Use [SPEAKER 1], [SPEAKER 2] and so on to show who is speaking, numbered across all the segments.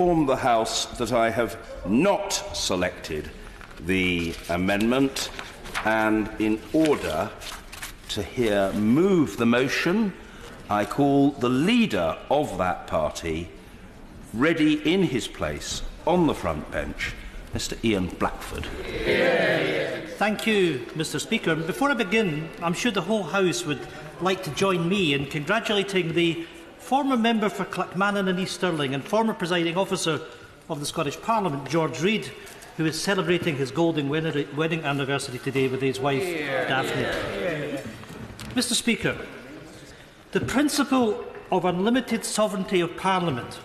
[SPEAKER 1] inform the House that I have not selected the amendment, and in order to move the motion, I call the leader of that party ready in his place on the front bench, Mr. Ian Blackford.
[SPEAKER 2] Thank you, Mr. Speaker. Before I begin, I'm sure the whole House would like to join me in congratulating the former member for Clackmannan and East Stirling and former presiding officer of the Scottish Parliament, George Reid, who is celebrating his golden wedding anniversary today with his wife, Daphne. Mr. Speaker, the principle of unlimited sovereignty of Parliament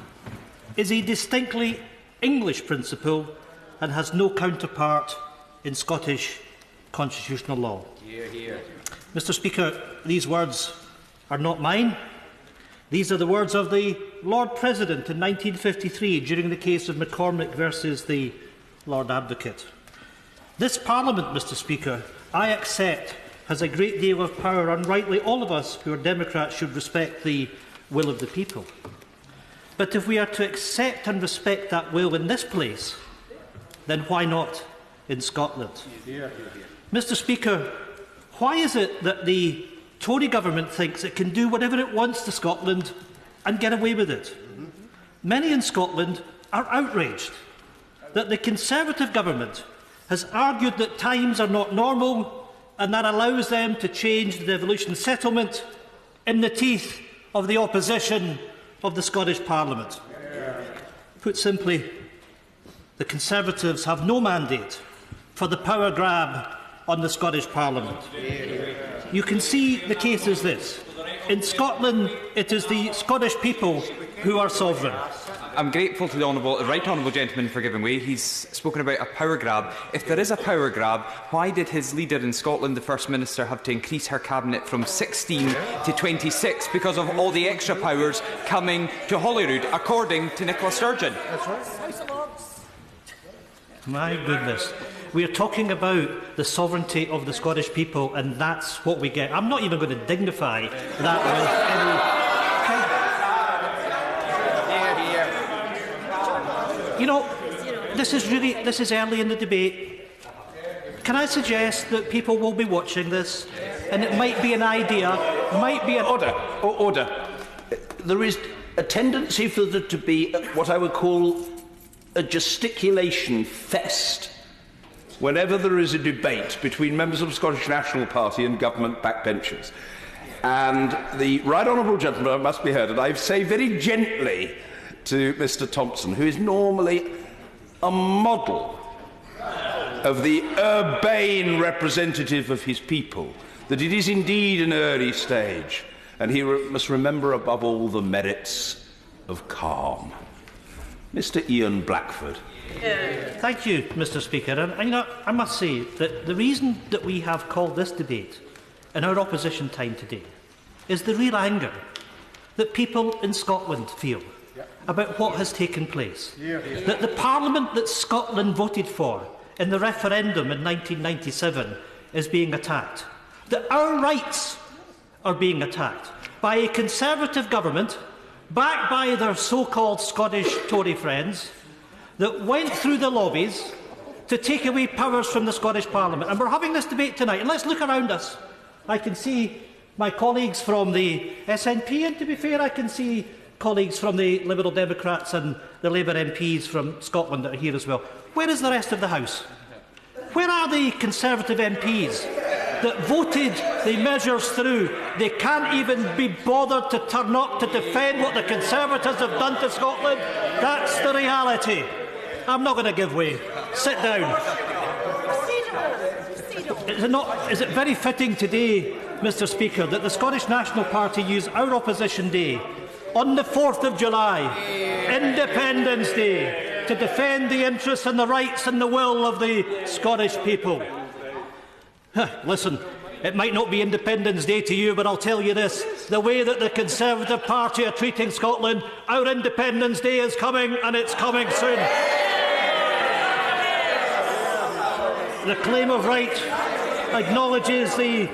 [SPEAKER 2] is a distinctly English principle and has no counterpart in Scottish constitutional law. Mr. Speaker, these words are not mine. These are the words of the Lord President in 1953 during the case of McCormick versus the Lord Advocate. This Parliament, Mr. Speaker, I accept, has a great deal of power, and rightly all of us who are Democrats should respect the will of the people. But if we are to accept and respect that will in this place, then why not in Scotland? Mr. Speaker, why is it that the Tory government thinks it can do whatever it wants to Scotland and get away with it? Many in Scotland are outraged that the Conservative government has argued that times are not normal and that allows them to change the devolution settlement in the teeth of the opposition of the Scottish Parliament. Put simply, the Conservatives have no mandate for the power grab on the Scottish Parliament. You can see the case is this. In Scotland, it is the Scottish people who are sovereign.
[SPEAKER 3] I'm grateful to the right honourable gentleman for giving way. He's spoken about a power grab. If there is a power grab, why did his leader in Scotland, the First Minister, have to increase her cabinet from 16 to 26 because of all the extra powers coming to Holyrood, according to Nicola Sturgeon?
[SPEAKER 2] That's right. My goodness. We are talking about the sovereignty of the Scottish people, and that's what we get. I'm not even going to dignify that with any... You know, this is early in the debate. Can I suggest that people will be watching this, and it might be an idea,
[SPEAKER 1] Order. There is a tendency for there to be what I would call a gesticulation fest whenever there is a debate between members of the Scottish National Party and government backbenchers. And the right honourable gentleman must be heard, and I say very gently to Mr Thompson, who is normally a model of the urbane representative of his people, that it is indeed an early stage, and he must remember above all the merits of calm. Mr Ian Blackford.
[SPEAKER 2] Thank you, Mr Speaker. And I must say that the reason that we have called this debate in our opposition time today is the real anger that people in Scotland feel about what has taken place. That the Parliament that Scotland voted for in the referendum in 1997 is being attacked. That our rights are being attacked by a Conservative government backed by their so-called Scottish Tory friends that went through the lobbies to take away powers from the Scottish Parliament. And we're having this debate tonight, and let's look around us. I can see my colleagues from the SNP, and to be fair, I can see colleagues from the Liberal Democrats and the Labour MPs from Scotland that are here as well. Where is the rest of the House? Where are the Conservative MPs that voted the measures through? They can't even be bothered to turn up to defend what the Conservatives have done to Scotland. That's the reality. I'm not going to give way. Sit down. Is it very fitting today, Mr Speaker, that the Scottish National Party use our opposition day on the 4th of July, Independence Day, to defend the interests and the rights and the will of the Scottish people? Listen, it might not be Independence Day to you, but I'll tell you this. The way that the Conservative Party are treating Scotland, our Independence Day is coming, and it's coming soon. The claim of right acknowledges the...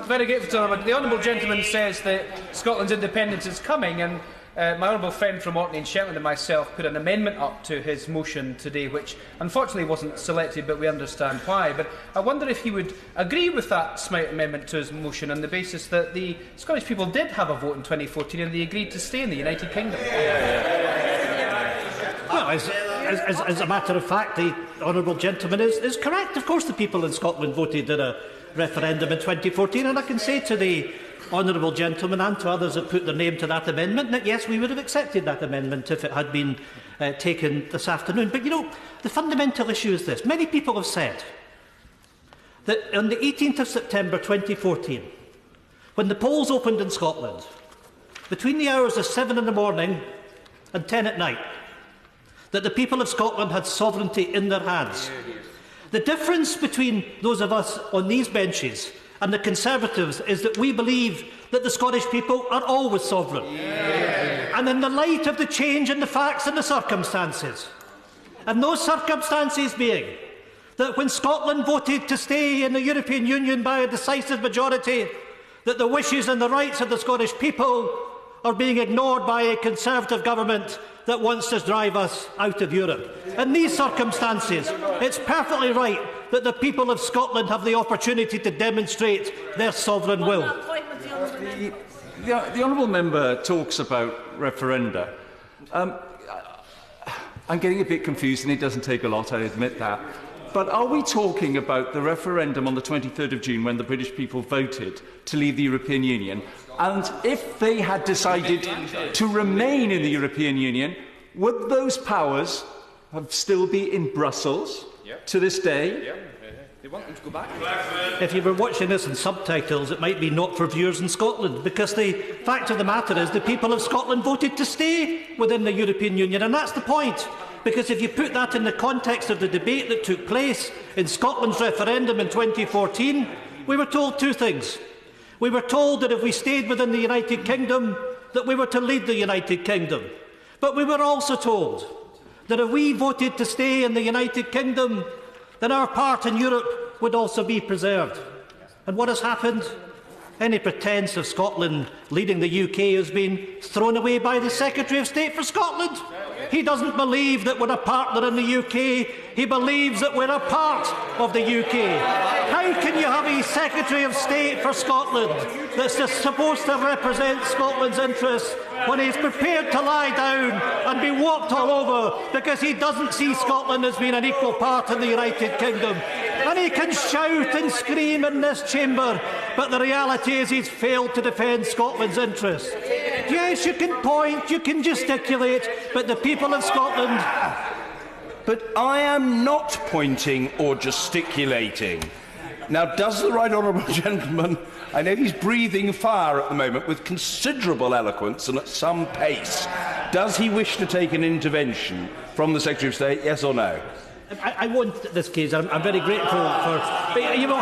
[SPEAKER 4] Very grateful to him. The honourable gentleman says that Scotland's independence is coming, and My honourable friend from Orkney and Shetland and myself put an amendment up to his motion today, which unfortunately wasn't selected, but we understand why. But I wonder if he would agree with that Smyth amendment to his motion on the basis that the Scottish people did have a vote in 2014 and they agreed to stay in the United Kingdom.
[SPEAKER 2] Well, as a matter of fact, the honourable gentleman is correct. Of course the people in Scotland voted in a referendum in 2014, and I can say to the honourable gentleman and to others that put their name to that amendment that yes, we would have accepted that amendment if it had been taken this afternoon. But you know, the fundamental issue is this. Many people have said that on the 18th of September 2014, when the polls opened in Scotland, between the hours of 7 in the morning and 10 at night, that the people of Scotland had sovereignty in their hands. The difference between those of us on these benches and the Conservatives is that we believe that the Scottish people are always sovereign. And in the light of the change in the facts and the circumstances, and those circumstances being that when Scotland voted to stay in the European Union by a decisive majority, that the wishes and the rights of the Scottish people are being ignored by a Conservative government that wants to drive us out of Europe. In these circumstances, it's perfectly right that the people of Scotland have the opportunity to demonstrate their sovereign will.
[SPEAKER 5] The honourable member talks about referenda. I'm getting a bit confused, and it doesn't take a lot, I admit that. But are we talking about the referendum on the 23rd of June when the British people voted to leave the European Union? And if they had decided to remain in the European Union, would those powers still be in Brussels to this day?
[SPEAKER 4] They want them to go back.
[SPEAKER 2] If you were watching this in subtitles, it might be not for viewers in Scotland, because the fact of the matter is the people of Scotland voted to stay within the European Union, and that's the point. Because if you put that in the context of the debate that took place in Scotland's referendum in 2014, we were told two things. We were told that if we stayed within the United Kingdom, that we were to lead the United Kingdom. But we were also told that if we voted to stay in the United Kingdom, then our part in Europe would also be preserved. And what has happened? Any pretence of Scotland leading the UK has been thrown away by the Secretary of State for Scotland. He doesn't believe that we're a partner in the UK. He believes that we're a part of the UK. How can you have a Secretary of State for Scotland that's just supposed to represent Scotland's interests when he's prepared to lie down and be walked all over because he doesn't see Scotland as being an equal part in the United Kingdom? And he can shout and scream in this chamber, but the reality is he's failed to defend Scotland's interests. Yes, you can point, you can gesticulate, but the people of Scotland...
[SPEAKER 1] But I am not pointing or gesticulating. Now, does the right honourable gentleman... I know he's breathing fire at the moment with considerable eloquence and at some pace. Does he wish to take an intervention from the Secretary of State, yes or no?
[SPEAKER 2] I won't in this case. I'm very grateful for... But he will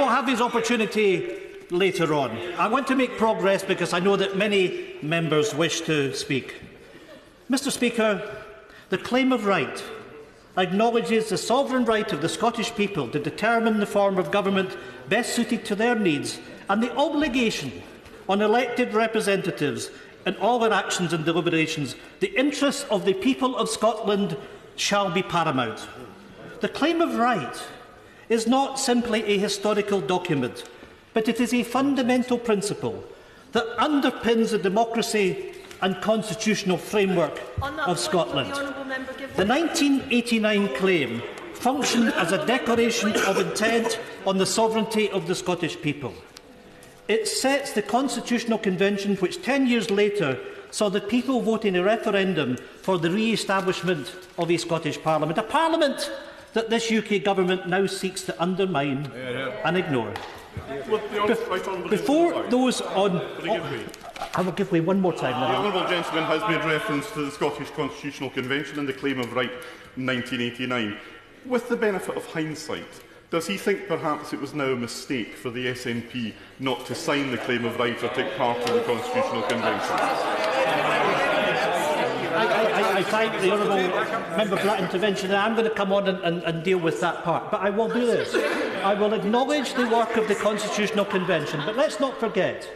[SPEAKER 2] have his opportunity later on. I want to make progress because I know that many members wish to speak. Mr. Speaker, the claim of right acknowledges the sovereign right of the Scottish people to determine the form of government best suited to their needs and the obligation on elected representatives in all their actions and deliberations. The interests of the people of Scotland shall be paramount. The claim of right is not simply a historical document, but it is a fundamental principle that underpins the democracy and constitutional framework of Scotland. The 1989 claim functioned as a declaration of intent on the sovereignty of the Scottish people. It sets the Constitutional Convention which 10 years later saw the people vote in a referendum for the re-establishment of a Scottish Parliament, a Parliament that this UK government now seeks to undermine and ignore. Before those on... I will give way one more time.
[SPEAKER 6] The honourable gentleman has made reference to the Scottish Constitutional Convention and the Claim of Right in 1989. With the benefit of hindsight, does he think perhaps it was now a mistake for the SNP not to sign the Claim of Right or take part in the Constitutional Convention?
[SPEAKER 2] I thank the honourable member for that intervention, and I'm going to come on and deal with that part. But I will do this. I will acknowledge the work of the Constitutional Convention, but let's not forget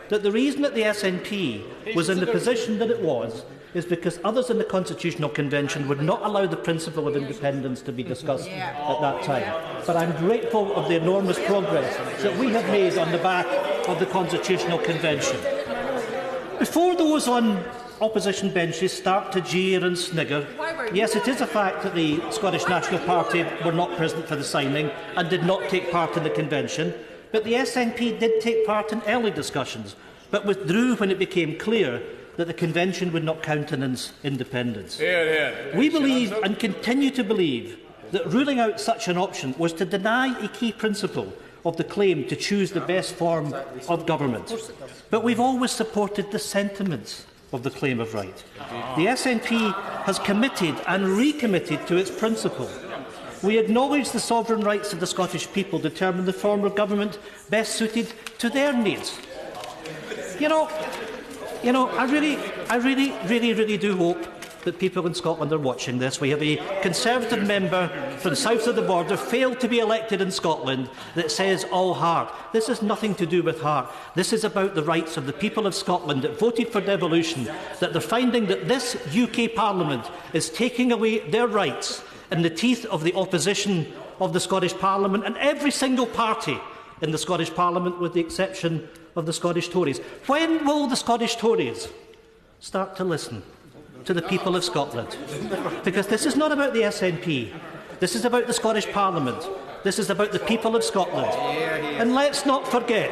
[SPEAKER 2] that the reason that the SNP was in the position that it was is because others in the Constitutional Convention would not allow the principle of independence to be discussed at that time. But I'm grateful of the enormous progress that we have made on the back of the Constitutional Convention. Before those on opposition benches start to jeer and snigger, yes, it is a fact that the Scottish National Party were not present for the signing and did not take part in the convention, but the SNP did take part in early discussions, but withdrew when it became clear that the convention would not countenance independence. We believe and continue to believe that ruling out such an option was to deny a key principle of the claim to choose the best form of government. But we've always supported the sentiments of the claim of right. The SNP has committed and recommitted to its principle. We acknowledge the sovereign rights of the Scottish people determine the form of government best suited to their needs. I really do hope that people in Scotland are watching this. We have a Conservative member from south of the border failed to be elected in Scotland that says all heart. This has nothing to do with heart. This is about the rights of the people of Scotland that voted for devolution, that they're finding that this UK Parliament is taking away their rights in the teeth of the opposition of the Scottish Parliament and every single party in the Scottish Parliament, with the exception of the Scottish Tories. When will the Scottish Tories start to listen to the people of Scotland? Because this is not about the SNP. This is about the Scottish Parliament. This is about the people of Scotland. And let's not forget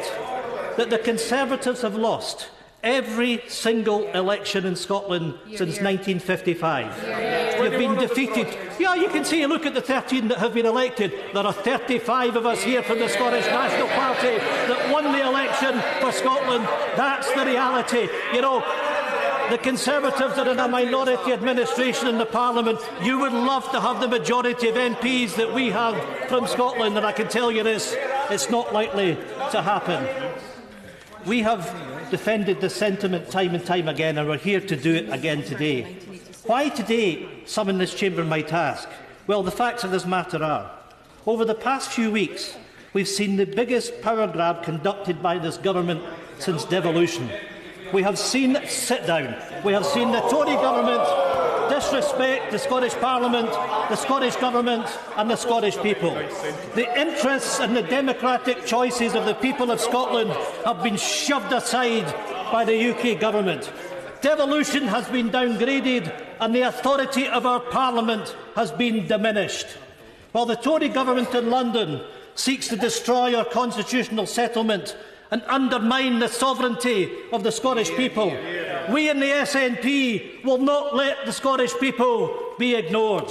[SPEAKER 2] that the Conservatives have lost every single election in Scotland since 1955. You've been defeated. Yeah, you can see, look at the 13 that have been elected. There are 35 of us here from the Scottish National Party that won the election for Scotland. That's the reality. The Conservatives are in a minority administration in the Parliament. You would love to have the majority of MPs that we have from Scotland, and I can tell you this, it's not likely to happen. We have defended the sentiment time and time again, and we're here to do it again today. Why today, some in this chamber might ask? Well, the facts of this matter are, over the past few weeks, we've seen the biggest power grab conducted by this government since devolution. We have seen the Tory government disrespect the Scottish Parliament, the Scottish Government and the Scottish people. The interests and the democratic choices of the people of Scotland have been shoved aside by the UK Government. Devolution has been downgraded and the authority of our Parliament has been diminished. While the Tory Government in London seeks to destroy our constitutional settlement and undermine the sovereignty of the Scottish people, we in the SNP will not let the Scottish people be ignored.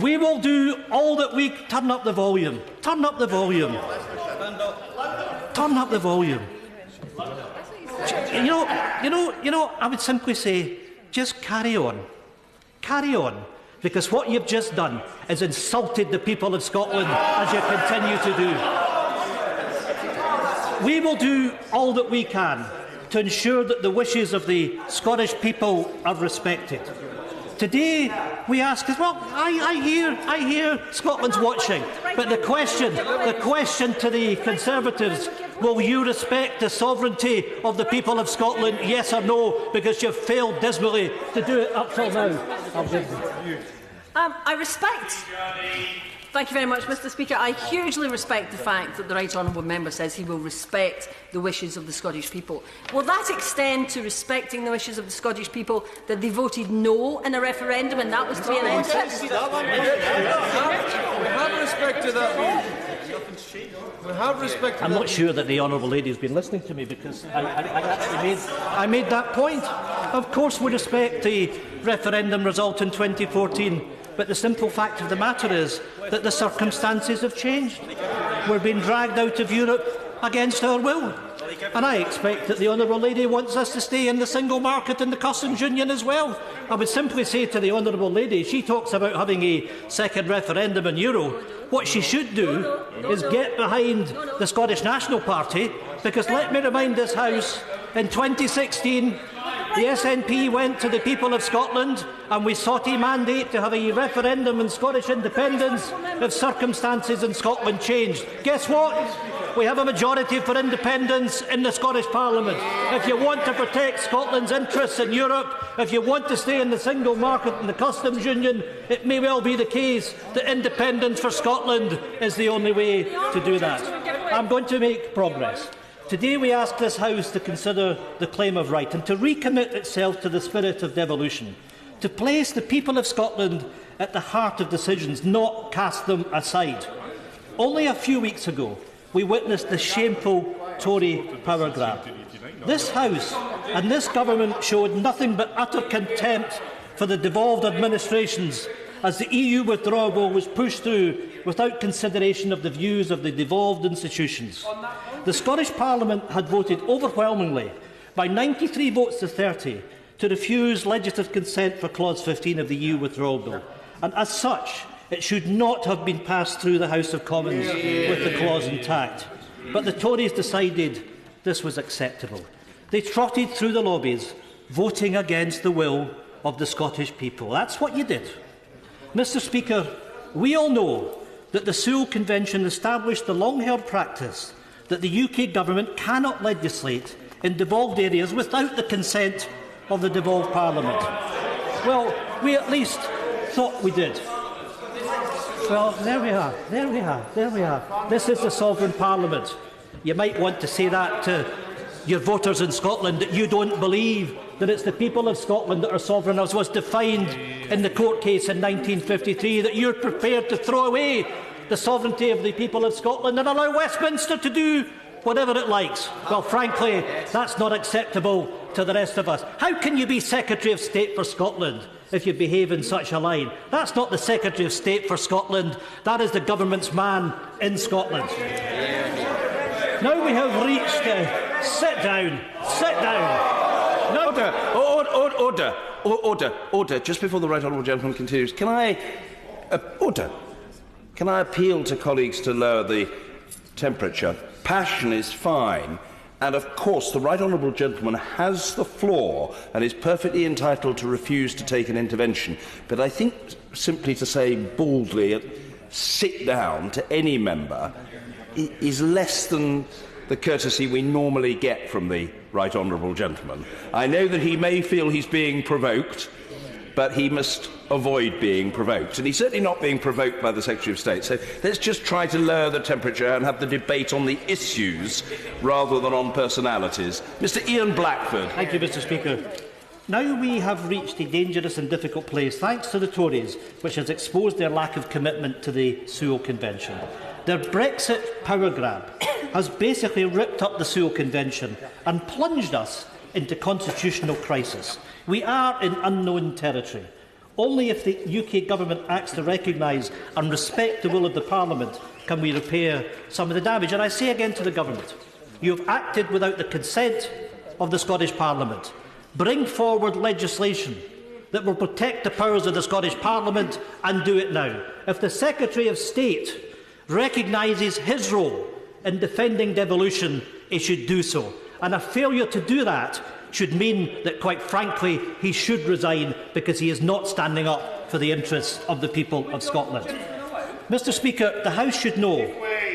[SPEAKER 2] We will do all that we... Turn up the volume. Turn up the volume. Turn up the volume. I would simply say, just carry on. Carry on. Because what you've just done is insulted the people of Scotland, as you continue to do. We will do all that we can to ensure that the wishes of the Scottish people are respected. Today, we ask as well, I hear Scotland's watching, but the question to the Conservatives, will you respect the sovereignty of the people of Scotland, yes or no, because you've failed dismally to do it up till now?
[SPEAKER 7] I respect... Thank you very much, Mr Speaker. I hugely respect the fact that the Right Honourable Member says he will respect the wishes of the Scottish people. Will that extend to respecting the wishes of the Scottish people that they voted no in a referendum and that was to be an end to it?
[SPEAKER 8] We have respect to that. We have respect to
[SPEAKER 2] I'm
[SPEAKER 8] that.
[SPEAKER 2] not sure that the Honourable Lady has been listening to me, because I actually made that point. Of course we respect the referendum result in 2014, but the simple fact of the matter is that the circumstances have changed. We're being dragged out of Europe against our will. And I expect that the Honourable Lady wants us to stay in the single market and the customs union as well. I would simply say to the Honourable Lady, she talks about having a second referendum in Euro. What she should do is get behind the Scottish National Party, because let me remind this House, in 2016, the SNP went to the people of Scotland and we sought a mandate to have a referendum on Scottish independence if circumstances in Scotland changed. Guess what? We have a majority for independence in the Scottish Parliament. If you want to protect Scotland's interests in Europe, if you want to stay in the single market and the customs union, it may well be the case that independence for Scotland is the only way to do that. I'm going to make progress. Today we ask this House to consider the claim of right and to recommit itself to the spirit of devolution, to place the people of Scotland at the heart of decisions, not cast them aside. Only a few weeks ago, we witnessed the shameful Tory power grab. This House and this Government showed nothing but utter contempt for the devolved administrations as the EU withdrawal bill was pushed through without consideration of the views of the devolved institutions. The Scottish Parliament had voted overwhelmingly, by 93 votes to 30, to refuse legislative consent for Clause 15 of the EU withdrawal bill, and as such, it should not have been passed through the House of Commons with the clause intact. But the Tories decided this was acceptable. They trotted through the lobbies, voting against the will of the Scottish people. That's what you did. Mr. Speaker, we all know that the Sewell Convention established the long-held practice that the UK Government cannot legislate in devolved areas without the consent of the devolved Parliament. Well, we at least thought we did. Well, there we are, there we are, there we are. This is the sovereign Parliament. You might want to say that to your voters in Scotland, that you don't believe that it's the people of Scotland that are sovereign, as was defined in the court case in 1953, that you're prepared to throw away the sovereignty of the people of Scotland and allow Westminster to do whatever it likes. Well, frankly, that's not acceptable to the rest of us. How can you be Secretary of State for Scotland if you behave in such a line? That's not the Secretary of State for Scotland. That is the government's man in Scotland. Now we have reached... sit down. Sit down.
[SPEAKER 1] No. Order. Just before the right honourable gentleman continues, can I appeal to colleagues to lower the temperature? Passion is fine, and of course the right honourable gentleman has the floor and is perfectly entitled to refuse to take an intervention. But I think simply to say baldly, sit down to any member is less than the courtesy we normally get from the right honourable gentleman. I know that he may feel he's being provoked, but he must avoid being provoked. And he's certainly not being provoked by the Secretary of State. So let's just try to lower the temperature and have the debate on the issues rather than on personalities. Mr Ian Blackford.
[SPEAKER 2] Thank you, Mr Speaker. Now we have reached a dangerous and difficult place, thanks to the Tories, which has exposed their lack of commitment to the Sewell Convention. Their Brexit power grab has basically ripped up the Sewell Convention and plunged us into constitutional crisis. We are in unknown territory. Only if the UK Government acts to recognise and respect the will of the Parliament can we repair some of the damage. And I say again to the Government, you have acted without the consent of the Scottish Parliament. Bring forward legislation that will protect the powers of the Scottish Parliament, and do it now. If the Secretary of State recognises his role in defending devolution, he should do so. And a failure to do that should mean that, quite frankly, he should resign, because he is not standing up for the interests of the people of Scotland. Mr Speaker, the House should know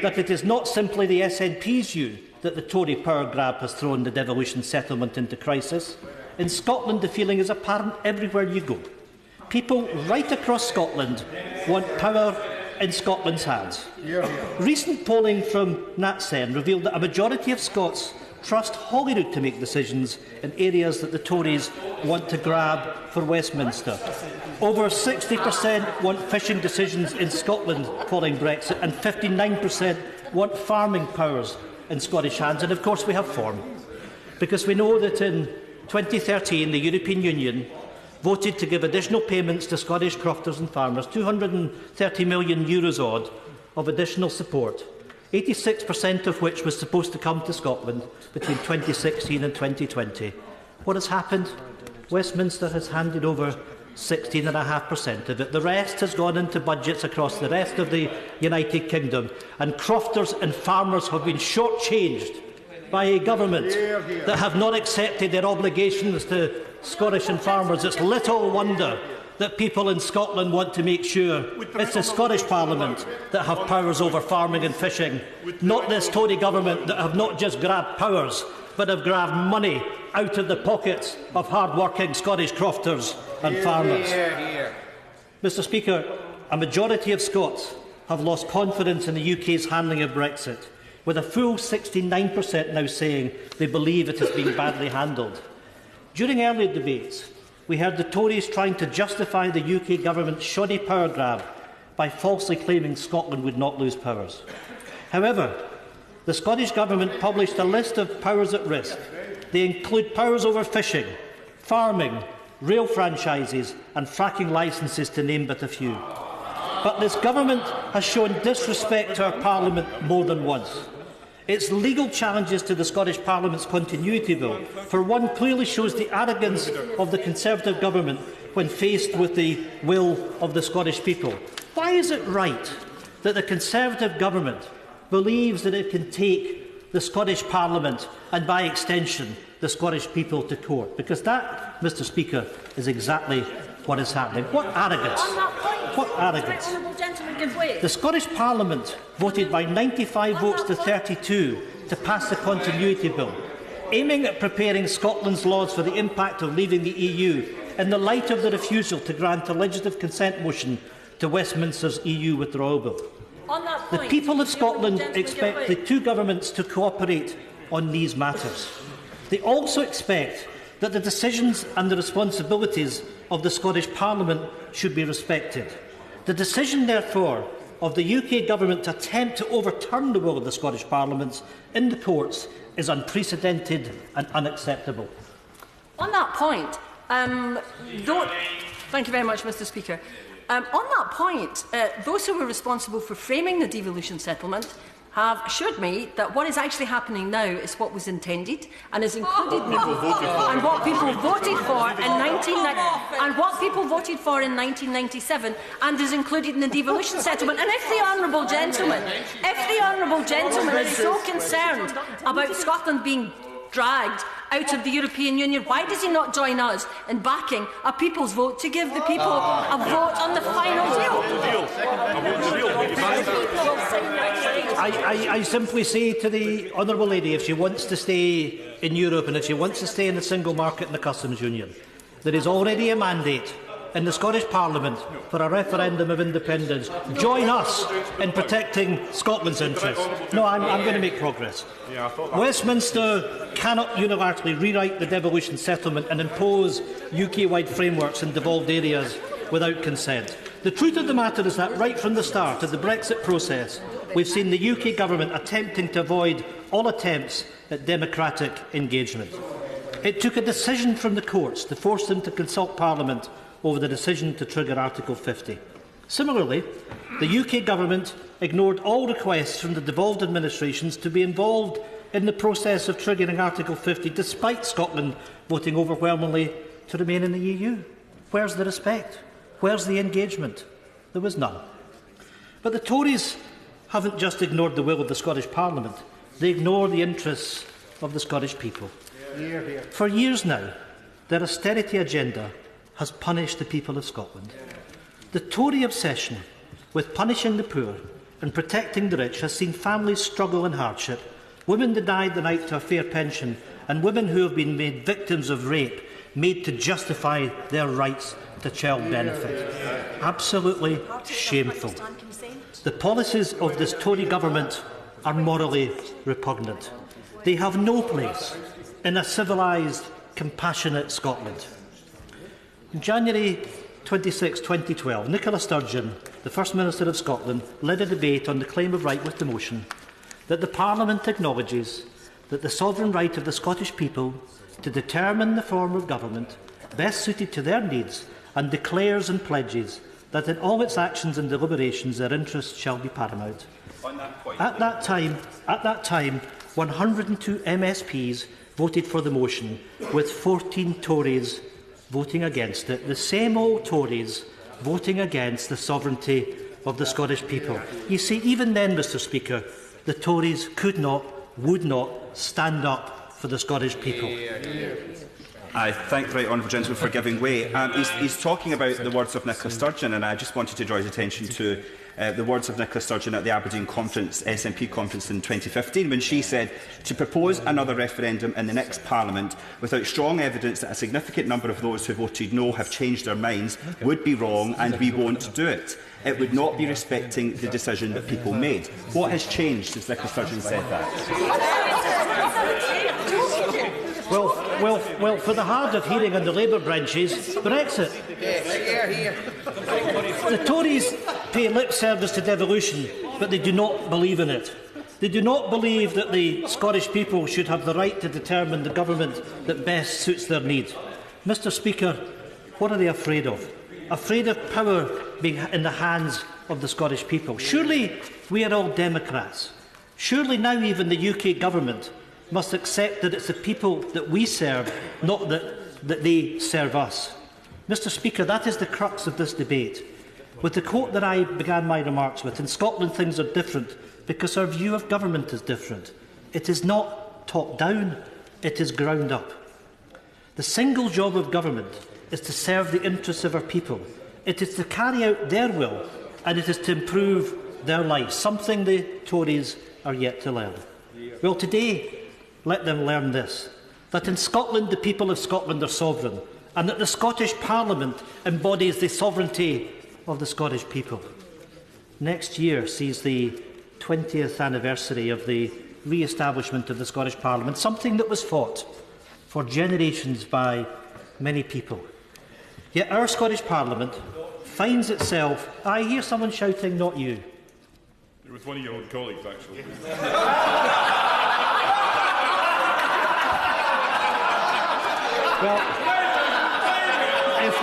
[SPEAKER 2] that it is not simply the SNP's view that the Tory power grab has thrown the devolution settlement into crisis. In Scotland, the feeling is apparent everywhere you go. People right across Scotland want power in Scotland's hands. Recent polling from NatCen revealed that a majority of Scots trust Holyrood to make decisions in areas that the Tories want to grab for Westminster. Over 60% want fishing decisions in Scotland following Brexit, and 59% want farming powers in Scottish hands. And of course we have form, because we know that in 2013 the European Union voted to give additional payments to Scottish crofters and farmers, €230 million odd of additional support, 86% of which was supposed to come to Scotland between 2016 and 2020. What has happened? Westminster has handed over 16.5% of it. The rest has gone into budgets across the rest of the United Kingdom, and crofters and farmers have been shortchanged by a government that have not accepted their obligations to Scottish and farmers. It's little wonder that people in Scotland want to make sure it's the Scottish Parliament that have powers over farming and fishing, not this Tory government that have not just grabbed powers, but have grabbed money out of the pockets of hard-working Scottish crofters and farmers. Mr Speaker, a majority of Scots have lost confidence in the UK's handling of Brexit, with a full 69% now saying they believe it has been badly handled. During earlier debates, we heard the Tories trying to justify the UK government's shoddy power grab by falsely claiming Scotland would not lose powers. However, the Scottish Government published a list of powers at risk. They include powers over fishing, farming, rail franchises and fracking licences, to name but a few. But this Government has shown disrespect to our Parliament more than once. Its legal challenges to the Scottish Parliament's Continuity Bill, for one, clearly shows the arrogance of the Conservative Government when faced with the will of the Scottish people. Why is it right that the Conservative Government believes that it can take the Scottish Parliament and, by extension, the Scottish people to court? Because that, Mr Speaker, is exactly what is happening. What arrogance! What arrogance! The Scottish Parliament voted by 95 votes to 32 to pass the Continuity Bill, aiming at preparing Scotland's laws for the impact of leaving the EU in the light of the refusal to grant a legislative consent motion to Westminster's EU withdrawal bill. The people of Scotland expect the two governments to cooperate on these matters. They also expect that the decisions and the responsibilities of the Scottish Parliament should be respected. The decision, therefore, of the UK Government to attempt to overturn the will of the Scottish Parliament in the courts is unprecedented and unacceptable.
[SPEAKER 7] On that point, thank you very much, Mr Speaker. On that point, those who were responsible for framing the devolution settlement have assured me that what is actually happening now is what was intended and is included in and what people voted for in 1997 and is included in the devolution settlement. And if the honourable gentleman is so concerned about Scotland being dragged out of the European Union, why does he not join us in backing a people's vote to give the people a vote on the final deal?
[SPEAKER 2] I simply say to the honourable lady, if she wants to stay in Europe and if she wants to stay in the single market and the customs union, there is already a mandate in the Scottish Parliament for a referendum of independence. Join us in protecting Scotland's interests. No, I'm going to make progress. Westminster cannot unilaterally rewrite the devolution settlement and impose UK-wide frameworks in devolved areas without consent. The truth of the matter is that right from the start of the Brexit process, we've seen the UK Government attempting to avoid all attempts at democratic engagement. It took a decision from the courts to force them to consult Parliament over the decision to trigger Article 50. Similarly, the UK Government ignored all requests from the devolved administrations to be involved in the process of triggering Article 50, despite Scotland voting overwhelmingly to remain in the EU. Where's the respect? Where's the engagement? There was none. But the Tories haven't just ignored the will of the Scottish Parliament, they ignore the interests of the Scottish people. For years now, their austerity agenda has punished the people of Scotland. The Tory obsession with punishing the poor and protecting the rich has seen families struggle in hardship, women denied the right to a fair pension, and women who have been made victims of rape made to justify their rights to child benefit. Absolutely shameful. The policies of this Tory government are morally repugnant. They have no place in a civilised, compassionate Scotland. In January 26, 2012, Nicola Sturgeon, the First Minister of Scotland, led a debate on the claim of right with the motion that the Parliament acknowledges that the sovereign right of the Scottish people to determine the form of government best suited to their needs and declares and pledges that in all its actions and deliberations their interests shall be paramount. At that time, 102 MSPs voted for the motion, with 14 Tories voting against it, the same old Tories voting against the sovereignty of the Scottish people. You see, even then, Mr Speaker, the Tories could not, would not stand up for the Scottish people.
[SPEAKER 9] I thank the right honourable gentleman for giving way. He's talking about the words of Nicola Sturgeon, and I just wanted to draw his attention to the words of Nicola Sturgeon at the Aberdeen conference, SNP conference in 2015, when she said, "To propose another referendum in the next Parliament without strong evidence that a significant number of those who voted no have changed their minds would be wrong, and we won't do it. It would not be respecting the decision that people made." What has changed since Nicola Sturgeon said that?
[SPEAKER 2] Well, for the hard of hearing on the Labour branches, Brexit. The Tories pay lip service to devolution, but they do not believe in it. They do not believe that the Scottish people should have the right to determine the government that best suits their need. Mr Speaker, what are they afraid of? Afraid of power being in the hands of the Scottish people. Surely we are all democrats. Surely now even the UK government must accept that it's the people that we serve, not that they serve us. Mr Speaker, that is the crux of this debate. With the quote that I began my remarks with, in Scotland things are different because our view of government is different. It is not top-down, it is ground-up. The single job of government is to serve the interests of our people. It is to carry out their will, and it is to improve their lives, something the Tories are yet to learn. Well, today, let them learn this, that in Scotland the people of Scotland are sovereign, and that the Scottish Parliament embodies the sovereignty of the Scottish people. Next year sees the 20th anniversary of the re-establishment of the Scottish Parliament, something that was fought for generations by many people. Yet our Scottish Parliament finds itself... I hear someone shouting, not you.
[SPEAKER 6] It was one of your own colleagues, actually.
[SPEAKER 2] Well, if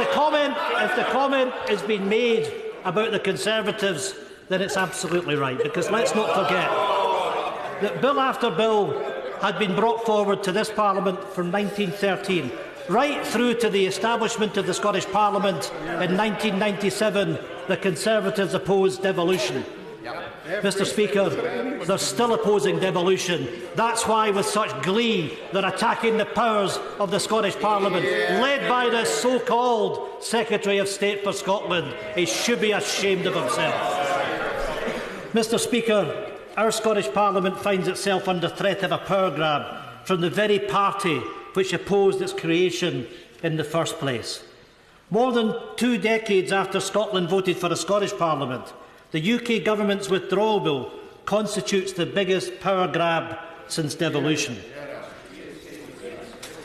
[SPEAKER 2] the comment has been made about the Conservatives, then it's absolutely right, because let's not forget that bill after bill had been brought forward to this Parliament from 1913, right through to the establishment of the Scottish Parliament in 1997. The Conservatives opposed devolution. Mr Speaker, they're still opposing devolution. That's why, with such glee, they're attacking the powers of the Scottish Parliament, led by this so-called Secretary of State for Scotland. He should be ashamed of himself. Mr Speaker, our Scottish Parliament finds itself under threat of a power grab from the very party which opposed its creation in the first place. More than 2 decades after Scotland voted for a Scottish Parliament, the UK Government's withdrawal bill constitutes the biggest power grab since devolution.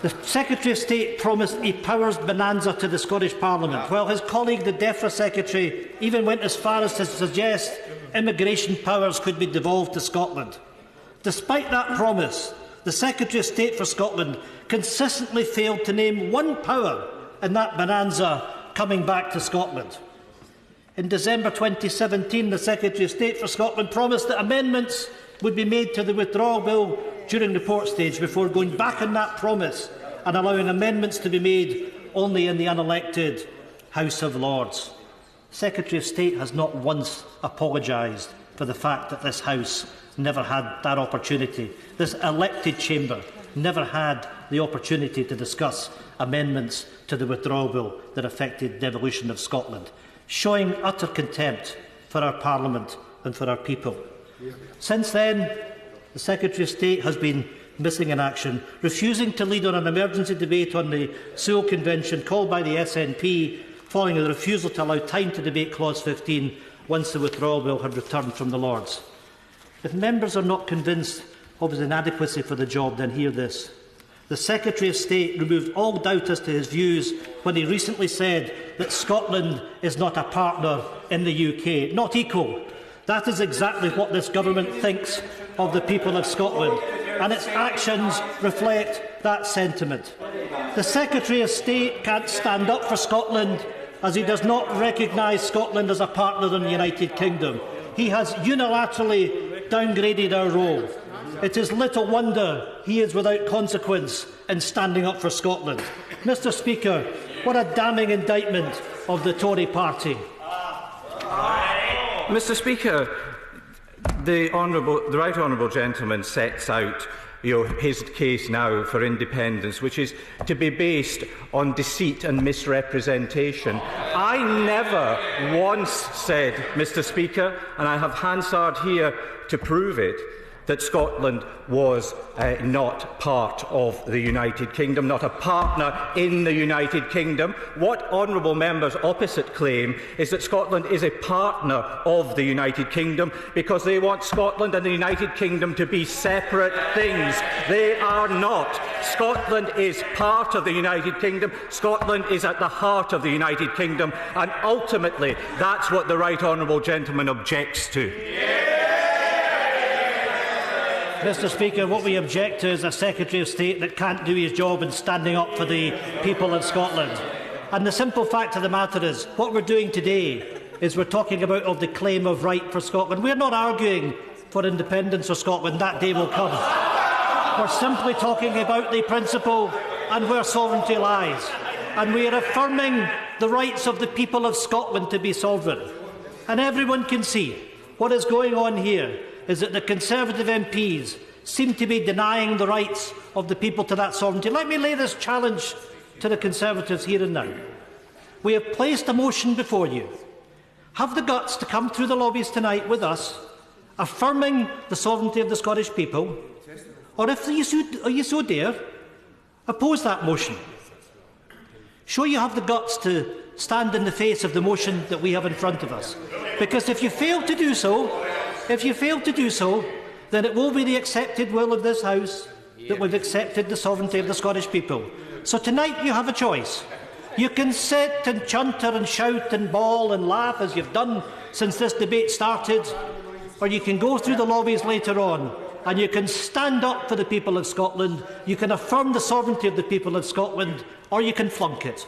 [SPEAKER 2] The Secretary of State promised a powers bonanza to the Scottish Parliament, while his colleague, the DEFRA Secretary, even went as far as to suggest immigration powers could be devolved to Scotland. Despite that promise, the Secretary of State for Scotland consistently failed to name one power in that bonanza coming back to Scotland. In December 2017, the Secretary of State for Scotland promised that amendments would be made to the withdrawal bill during report stage before going back on that promise and allowing amendments to be made only in the unelected House of Lords. The Secretary of State has not once apologised for the fact that this House never had that opportunity. This elected chamber never had the opportunity to discuss amendments to the withdrawal bill that affected devolution of Scotland, showing utter contempt for our Parliament and for our people. Since then, the Secretary of State has been missing in action, refusing to lead on an emergency debate on the Sewell Convention called by the SNP, following the refusal to allow time to debate Clause 15 once the withdrawal bill had returned from the Lords. If members are not convinced of his inadequacy for the job, then hear this. The Secretary of State removed all doubt as to his views when he recently said that Scotland is not a partner in the UK, not equal. That is exactly what this government thinks of the people of Scotland, and its actions reflect that sentiment. The Secretary of State can't stand up for Scotland as he does not recognise Scotland as a partner in the United Kingdom. He has unilaterally downgraded our role. It is little wonder he is without consequence in standing up for Scotland. Mr Speaker, what a damning indictment of the Tory party.
[SPEAKER 5] Mr Speaker, the right honourable gentleman sets out
[SPEAKER 10] his case now for independence, which is to be based on deceit and misrepresentation. I never once said, Mr. Speaker, and I have Hansard here to prove it, that Scotland was not part of the United Kingdom, not a partner in the United Kingdom. What honourable members opposite claim is that Scotland is a partner of the United Kingdom because they want Scotland and the United Kingdom to be separate things. They are not. Scotland is part of the United Kingdom. Scotland is at the heart of the United Kingdom, and ultimately that's what the right honourable gentleman objects to.
[SPEAKER 2] Mr. Speaker, what we object to is a Secretary of State that can't do his job in standing up for the people of Scotland. And the simple fact of the matter is, what we're doing today is we're talking about the claim of right for Scotland. We're not arguing for independence of Scotland. That day will come. We're simply talking about the principle and where sovereignty lies. And we are affirming the rights of the people of Scotland to be sovereign. And everyone can see what is going on here is that the Conservative MPs seem to be denying the rights of the people to that sovereignty. Let me lay this challenge to the Conservatives here and now. We have placed a motion before you. Have the guts to come through the lobbies tonight with us, affirming the sovereignty of the Scottish people, or if you so dare, oppose that motion. Show you have the guts to stand in the face of the motion that we have in front of us. Because if you fail to do so, then it will be the accepted will of this House that we've accepted the sovereignty of the Scottish people. So tonight you have a choice. You can sit and chunter and shout and bawl and laugh as you've done since this debate started, or you can go through the lobbies later on and you can stand up for the people of Scotland, you can affirm the sovereignty of the people of Scotland, or you can flunk it.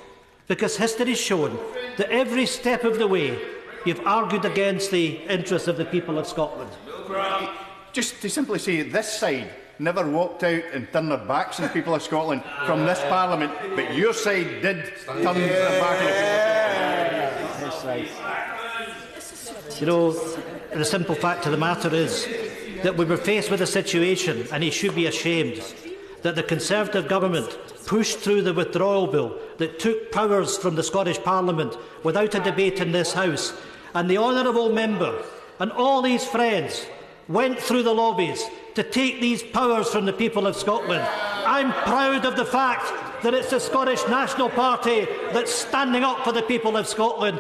[SPEAKER 2] Because history has shown that every step of the way you've argued against the interests of the people of Scotland.
[SPEAKER 8] Just to simply say, this side never walked out and turned their backs on the people of Scotland from this Parliament, but your side did turn their back on the people of Scotland.
[SPEAKER 2] The simple fact of the matter is that we were faced with a situation, and he should be ashamed, that the Conservative government pushed through the withdrawal bill that took powers from the Scottish Parliament without a debate in this House. And the honourable member and all his friends went through the lobbies to take these powers from the people of Scotland. I'm proud of the fact that it's the Scottish National Party that's standing up for the people of Scotland.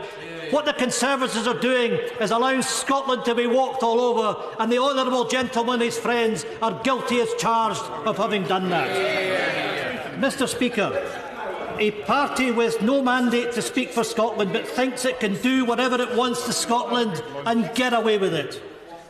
[SPEAKER 2] What the Conservatives are doing is allowing Scotland to be walked all over, and the honourable gentleman and his friends are guilty as charged of having done that. Mr. Speaker, a party with no mandate to speak for Scotland but thinks it can do whatever it wants to Scotland and get away with it.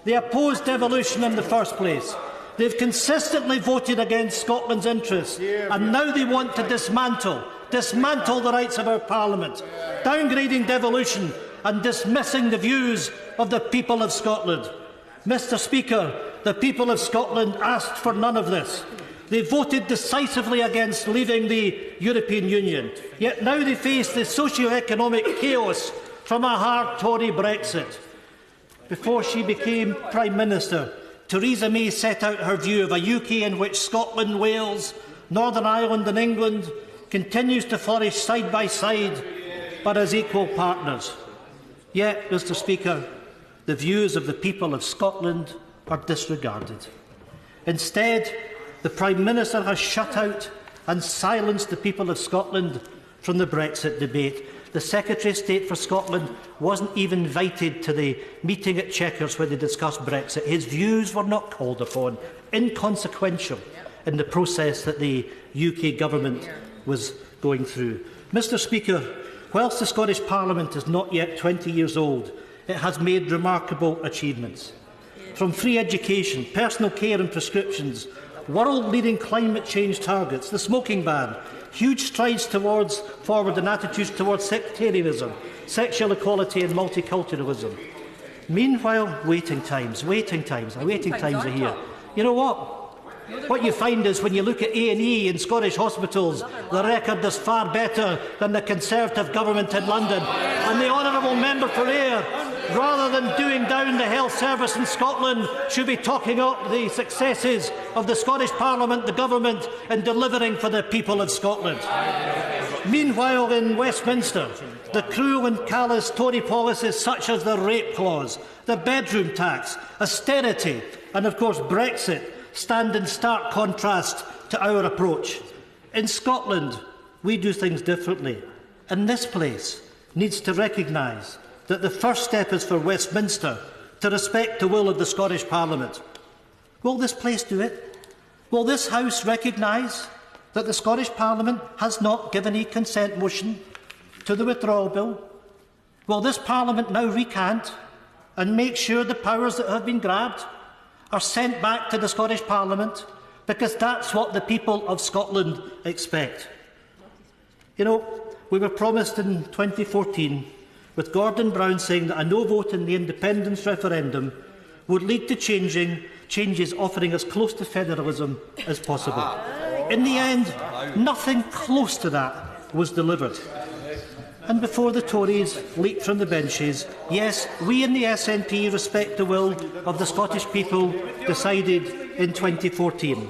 [SPEAKER 2] They opposed devolution in the first place. They've consistently voted against Scotland's interests, and now they want to dismantle the rights of our Parliament, downgrading devolution and dismissing the views of the people of Scotland. Mr. Speaker, the people of Scotland asked for none of this. They voted decisively against leaving the European Union, yet now they face the socio-economic chaos from a hard Tory Brexit. Before she became Prime Minister, Theresa May set out her view of a UK in which Scotland, Wales, Northern Ireland and England continues to flourish side by side, but as equal partners. Yet, Mr. Speaker, the views of the people of Scotland are disregarded. Instead, the Prime Minister has shut out and silenced the people of Scotland from the Brexit debate. The Secretary of State for Scotland wasn't even invited to the meeting at Chequers where they discussed Brexit. His views were not called upon, inconsequential in the process that the UK government was going through. Mr. Speaker, whilst the Scottish Parliament is not yet 20 years old, it has made remarkable achievements. From free education, personal care and prescriptions, world-leading climate change targets, the smoking ban, huge strides forward in attitudes towards sectarianism, sexual equality and multiculturalism. Meanwhile, waiting times are here. You know what? What you find is when you look at A&E in Scottish hospitals, the record is far better than the Conservative government in London. And the honourable member for Ayr rather than doing down the health service in Scotland, should be talking up the successes of the Scottish Parliament, the government, in delivering for the people of Scotland. Meanwhile, in Westminster, the cruel and callous Tory policies such as the rape clause, the bedroom tax, austerity and, of course, Brexit stand in stark contrast to our approach. In Scotland, we do things differently, and this place needs to recognise that the first step is for Westminster to respect the will of the Scottish Parliament. Will this place do it? Will this House recognise that the Scottish Parliament has not given a consent motion to the withdrawal bill? Will this Parliament now recant and make sure the powers that have been grabbed are sent back to the Scottish Parliament? Because that's what the people of Scotland expect. You know, we were promised in 2014, with Gordon Brown saying that a no vote in the independence referendum would lead to changes offering as close to federalism as possible. In the end, nothing close to that was delivered. And before the Tories leaped from the benches, yes, we in the SNP respect the will of the Scottish people decided in 2014.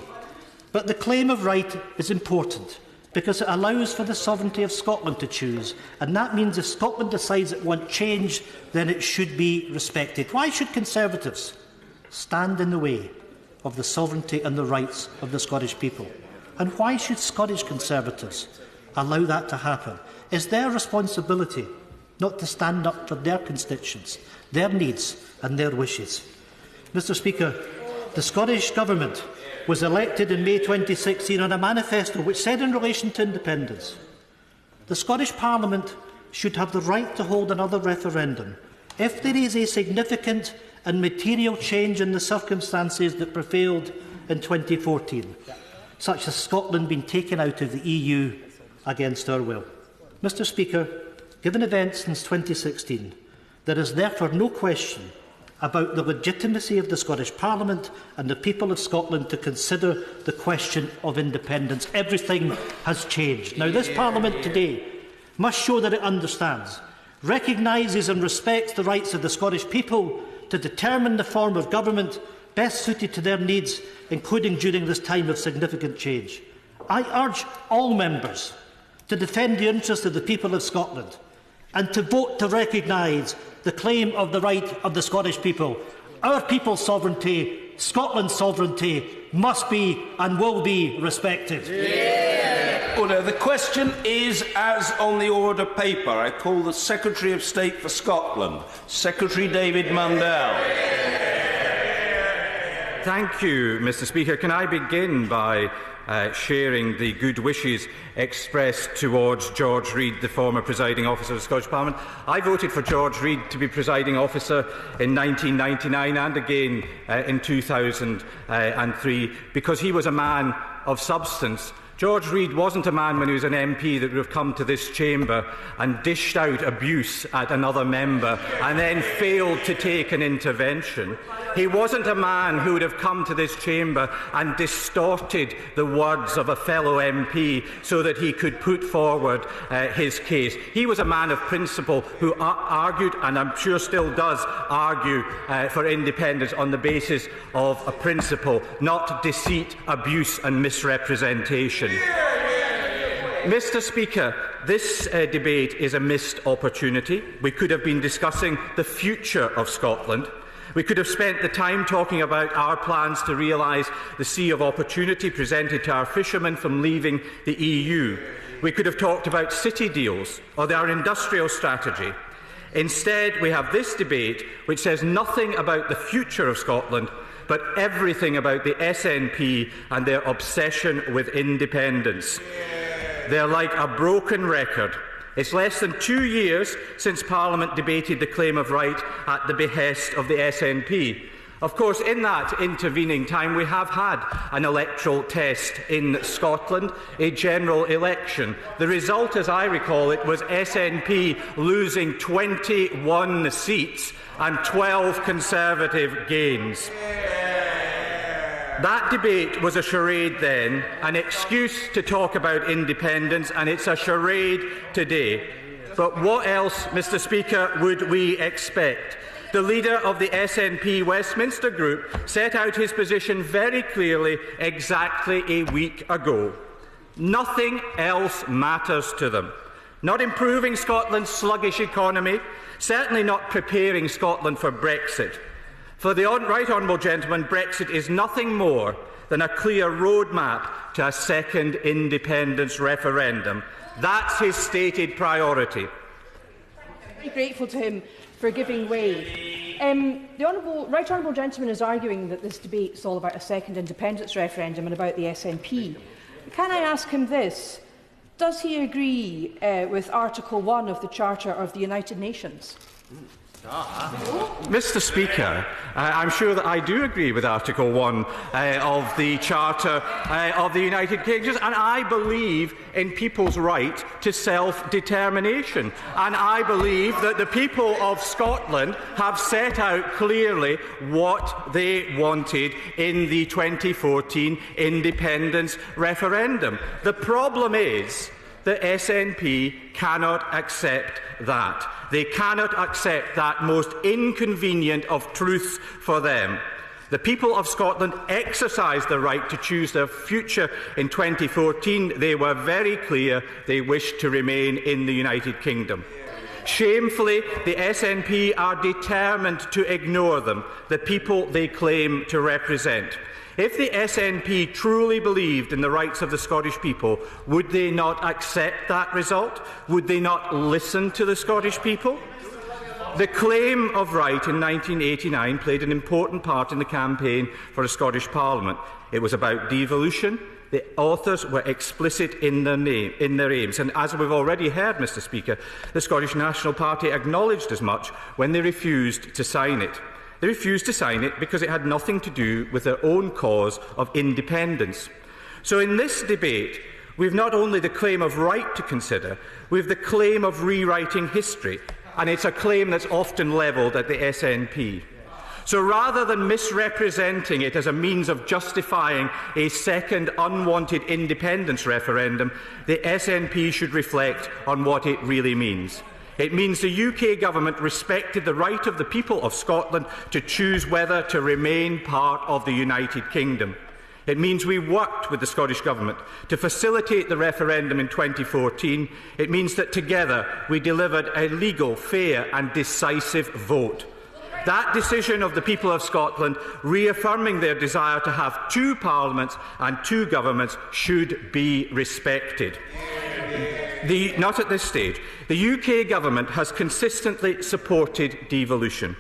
[SPEAKER 2] But the claim of right is important because it allows for the sovereignty of Scotland to choose, and that means if Scotland decides it wants change, then it should be respected. Why should Conservatives stand in the way of the sovereignty and the rights of the Scottish people? And why should Scottish Conservatives allow that to happen? It's their responsibility not to stand up for their constituents, their needs and their wishes. Mr Speaker, the Scottish Government was elected in May 2016 on a manifesto which said in relation to independence, the Scottish Parliament should have the right to hold another referendum if there is a significant and material change in the circumstances that prevailed in 2014, such as Scotland being taken out of the EU against our will. Mr Speaker, given events since 2016, there is therefore no question about the legitimacy of the Scottish Parliament and the people of Scotland to consider the question of independence. Everything has changed. Now, this Parliament today must show that it understands, recognises and respects the rights of the Scottish people to determine the form of government best suited to their needs, including during this time of significant change. I urge all members to defend the interests of the people of Scotland and to vote to recognise the claim of the right of the Scottish people. Our people's sovereignty, Scotland's sovereignty, must be and will be respected.
[SPEAKER 1] Order. The question is as on the order paper. I call the Secretary of State for Scotland, Secretary David Mundell.
[SPEAKER 10] Thank you, Mr Speaker. Can I begin by sharing the good wishes expressed towards George Reid, the former presiding officer of the Scottish Parliament. I voted for George Reid to be presiding officer in 1999 and again in 2003 because he was a man of substance. George Reid wasn't a man when he was an MP that would have come to this chamber and dished out abuse at another member and then failed to take an intervention. He wasn't a man who would have come to this chamber and distorted the words of a fellow MP so that he could put forward his case. He was a man of principle who argued, and I'm sure still does argue, for independence on the basis of a principle, not deceit, abuse and misrepresentation. Mr Speaker, this debate is a missed opportunity. We could have been discussing the future of Scotland. We could have spent the time talking about our plans to realise the sea of opportunity presented to our fishermen from leaving the EU. We could have talked about city deals or our industrial strategy. Instead, we have this debate which says nothing about the future of Scotland, but everything about the SNP and their obsession with independence. They're like a broken record. It's less than 2 years since Parliament debated the claim of right at the behest of the SNP. Of course, in that intervening time, we have had an electoral test in Scotland, a general election. The result, as I recall it, was SNP losing 21 seats and 12 Conservative gains. That debate was a charade then, an excuse to talk about independence, and it's a charade today. But what else, Mr Speaker, would we expect? The leader of the SNP Westminster Group set out his position very clearly exactly a week ago. Nothing else matters to them. Not improving Scotland's sluggish economy, certainly not preparing Scotland for Brexit. For the Right Honourable Gentleman, Brexit is nothing more than a clear roadmap to a second independence referendum. That's his stated priority.
[SPEAKER 11] I'm very grateful to him for giving way. The Right Honourable Gentleman is arguing that this debate is all about a second independence referendum and about the SNP. Can I ask him this? Does he agree with Article 1 of the Charter of the United Nations?
[SPEAKER 10] Mr Speaker, I'm sure that I do agree with Article 1 of the Charter of the United Kingdom, and I believe in people's right to self-determination. And I believe that the people of Scotland have set out clearly what they wanted in the 2014 independence referendum. The problem is that SNP cannot accept that. They cannot accept that most inconvenient of truths for them. The people of Scotland exercised the right to choose their future in 2014. They were very clear they wished to remain in the United Kingdom. Shamefully, the SNP are determined to ignore them, the people they claim to represent. If the SNP truly believed in the rights of the Scottish people, would they not accept that result? Would they not listen to the Scottish people? The claim of right in 1989 played an important part in the campaign for a Scottish Parliament. It was about devolution. The authors were explicit in their aims. And as we've already heard, Mr Speaker, the Scottish National Party acknowledged as much when they refused to sign it. They refused to sign it because it had nothing to do with their own cause of independence. So in this debate, we have not only the claim of right to consider, we have the claim of rewriting history, and it's a claim that's often levelled at the SNP. So rather than misrepresenting it as a means of justifying a second unwanted independence referendum, the SNP should reflect on what it really means. It means the UK Government respected the right of the people of Scotland to choose whether to remain part of the United Kingdom. It means we worked with the Scottish Government to facilitate the referendum in 2014. It means that together we delivered a legal, fair and decisive vote. That decision of the people of Scotland, reaffirming their desire to have two parliaments and two governments, should be respected. Not at this stage. The UK Government has consistently supported devolution.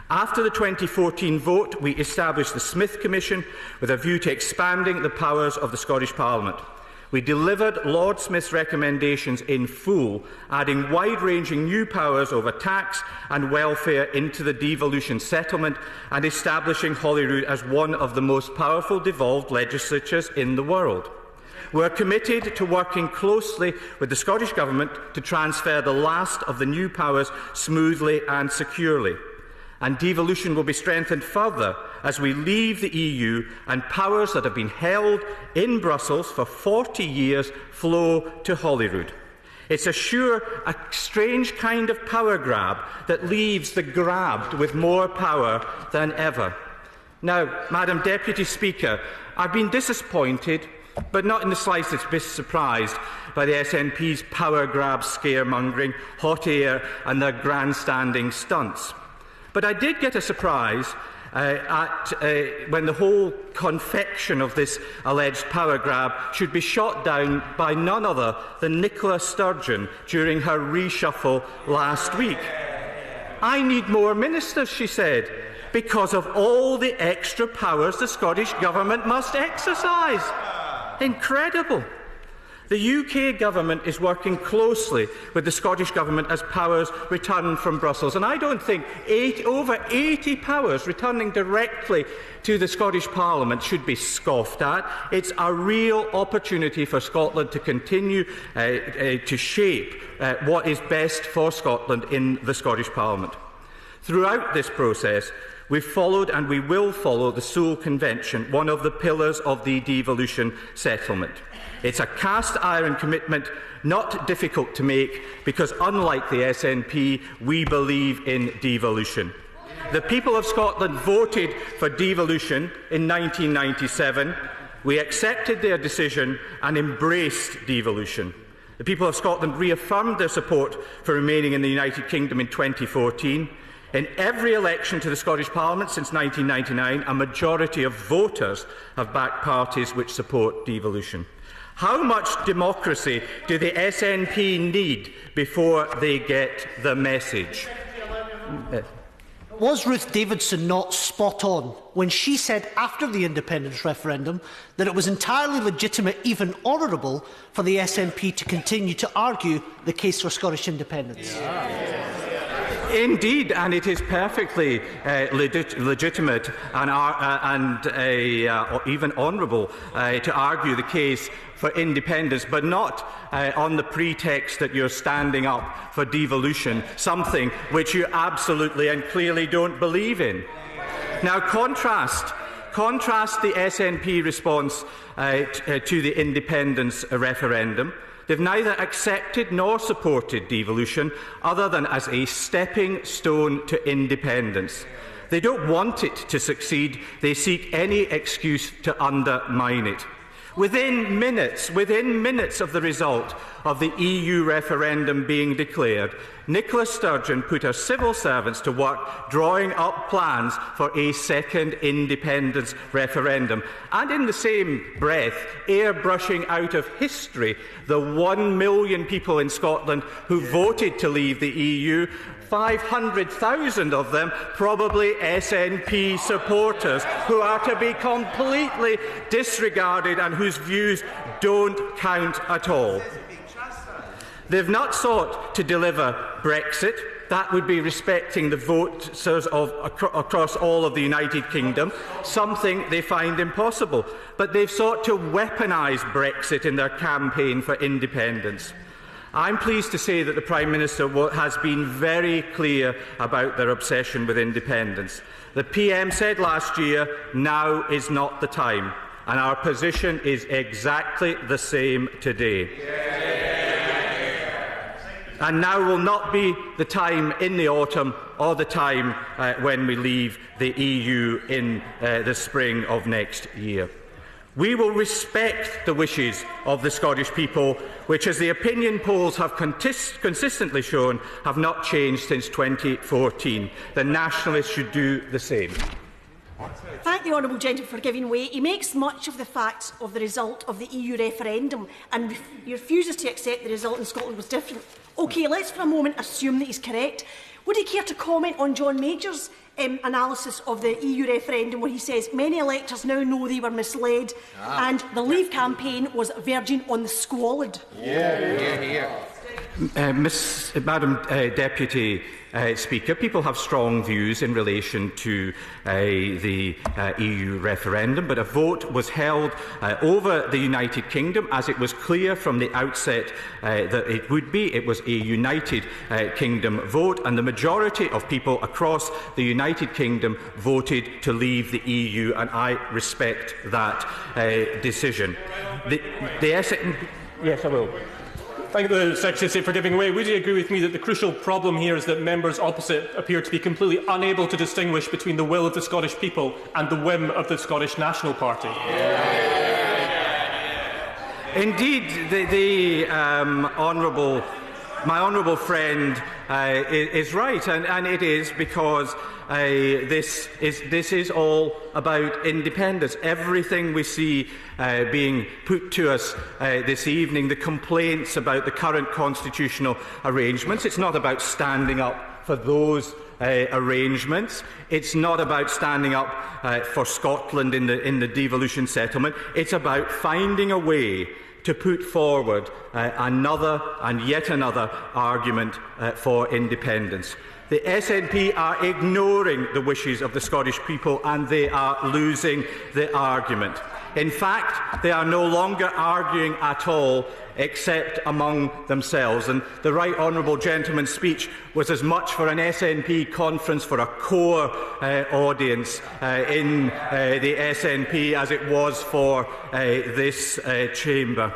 [SPEAKER 10] After the 2014 vote, we established the Smith Commission with a view to expanding the powers of the Scottish Parliament. We delivered Lord Smith's recommendations in full, adding wide-ranging new powers over tax and welfare into the devolution settlement and establishing Holyrood as one of the most powerful devolved legislatures in the world. We are committed to working closely with the Scottish Government to transfer the last of the new powers smoothly and securely. And devolution will be strengthened further as we leave the EU and powers that have been held in Brussels for 40 years flow to Holyrood. It's a strange kind of power grab that leaves the grabbed with more power than ever. Now, Madam Deputy Speaker, I've been disappointed, but not in the slightest bit surprised by the SNP's power grab scaremongering, hot air and their grandstanding stunts. But I did get a surprise when the whole confection of this alleged power grab should be shot down by none other than Nicola Sturgeon during her reshuffle last week. I need more ministers, she said, because of all the extra powers the Scottish Government must exercise. Incredible. The UK Government is working closely with the Scottish Government as powers return from Brussels. And I don't think over 80 powers returning directly to the Scottish Parliament should be scoffed at. It's a real opportunity for Scotland to continue to shape what is best for Scotland in the Scottish Parliament. Throughout this process, we've followed and we will follow the Sewell Convention, one of the pillars of the devolution settlement. It's a cast-iron commitment, not difficult to make, because unlike the SNP, we believe in devolution. The people of Scotland voted for devolution in 1997. We accepted their decision and embraced devolution. The people of Scotland reaffirmed their support for remaining in the United Kingdom in 2014. In every election to the Scottish Parliament since 1999, a majority of voters have backed parties which support devolution. How much democracy do the SNP need before they get the message?
[SPEAKER 2] Was Ruth Davidson not spot on when she said after the independence referendum that it was entirely legitimate, even honourable, for the SNP to continue to argue the case for Scottish independence?
[SPEAKER 10] Indeed, and it is perfectly legitimate and even honourable to argue the case for independence, but not on the pretext that you're standing up for devolution, something which you absolutely and clearly don't believe in. Now, contrast the SNP response to the independence referendum. They've neither accepted nor supported devolution, other than as a stepping stone to independence. They don't want it to succeed. They seek any excuse to undermine it. Within minutes of the result of the EU referendum being declared, Nicola Sturgeon put her civil servants to work drawing up plans for a second independence referendum, and in the same breath airbrushing out of history the 1 million people in Scotland who voted to leave the EU. 500,000 of them probably SNP supporters who are to be completely disregarded and whose views don't count at all. They've not sought to deliver Brexit. That would be respecting the votes across all of the United Kingdom, something they find impossible. But they've sought to weaponise Brexit in their campaign for independence. I'm pleased to say that the Prime Minister has been very clear about their obsession with independence. The PM said last year, now is not the time, and our position is exactly the same today. And now will not be the time in the autumn or the time when we leave the EU in the spring of next year. We will respect the wishes of the Scottish people, which, as the opinion polls have consistently shown, have not changed since 2014. The Nationalists should do the same.
[SPEAKER 12] Thank the honourable gentleman for giving way. He makes much of the facts of the result of the EU referendum and he refuses to accept the result in Scotland was different. OK, let's for a moment assume that he's correct. Would he care to comment on John Major's analysis of the EU referendum, where he says many electors now know they were misled and the Leave campaign was verging on the squalid?
[SPEAKER 10] Madam Deputy Speaker, people have strong views in relation to the EU referendum, but a vote was held over the United Kingdom, as it was clear from the outset that it would be. It was a United Kingdom vote, and the majority of people across the United Kingdom voted to leave the EU, and I respect that decision. Yes, I will.
[SPEAKER 13] Thank the Secretary of State for giving way. Would you agree with me that the crucial problem here is that members opposite appear to be completely unable to distinguish between the will of the Scottish people and the whim of the Scottish National Party?
[SPEAKER 10] Indeed, my honourable friend is right, and it is because this is all about independence. Everything we see being put to us this evening, the complaints about the current constitutional arrangements, it's not about standing up for those arrangements. It's not about standing up for Scotland in the devolution settlement. It's about finding a way to put forward another and yet another argument for independence. The SNP are ignoring the wishes of the Scottish people, and they are losing the argument. In fact, they are no longer arguing at all, except among themselves. And the right honourable gentleman's speech was as much for an SNP conference for a core audience in the SNP as it was for this chamber.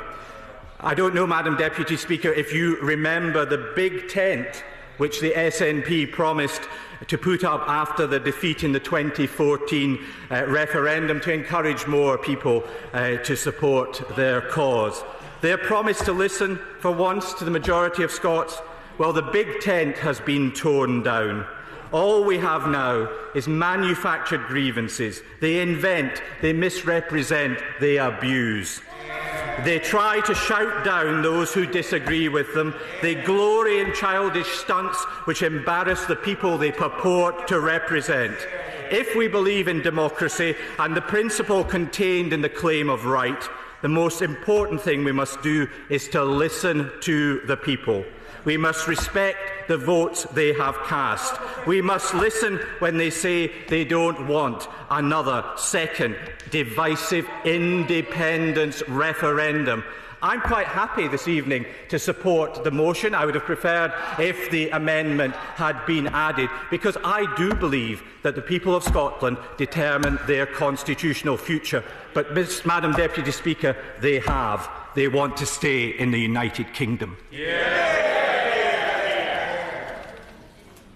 [SPEAKER 10] I don't know, Madam Deputy Speaker, if you remember the big tent which the SNP promised to put up after the defeat in the 2014 referendum to encourage more people to support their cause. Their promise to listen for once to the majority of Scots, well, the big tent has been torn down. All we have now is manufactured grievances. They invent, they misrepresent, they abuse. They try to shout down those who disagree with them. They glory in childish stunts which embarrass the people they purport to represent. If we believe in democracy and the principle contained in the claim of right, the most important thing we must do is to listen to the people. We must respect the votes they have cast. We must listen when they say they don't want another second divisive independence referendum. I'm quite happy this evening to support the motion. I would have preferred if the amendment had been added, because I do believe that the people of Scotland determine their constitutional future. But, Madam Deputy Speaker, they have. They want to stay in the United Kingdom.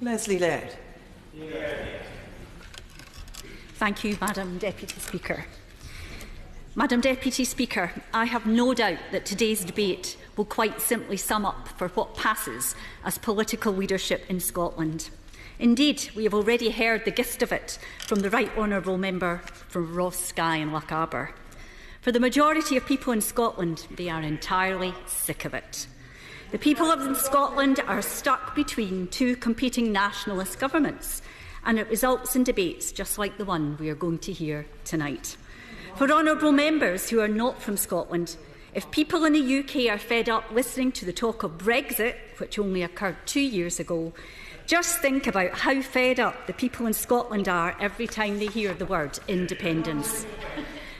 [SPEAKER 14] Leslie Laird.
[SPEAKER 15] Thank you, Madam Deputy Speaker. Madam Deputy Speaker, I have no doubt that today's debate will quite simply sum up for what passes as political leadership in Scotland. Indeed, we have already heard the gist of it from the Right Honourable Member from Ross, Skye and Lochaber. For the majority of people in Scotland, they are entirely sick of it. The people of Scotland are stuck between two competing nationalist governments, and it results in debates just like the one we are going to hear tonight. For honourable members who are not from Scotland, if people in the UK are fed up listening to the talk of Brexit, which only occurred 2 years ago, just think about how fed up the people in Scotland are every time they hear the word independence.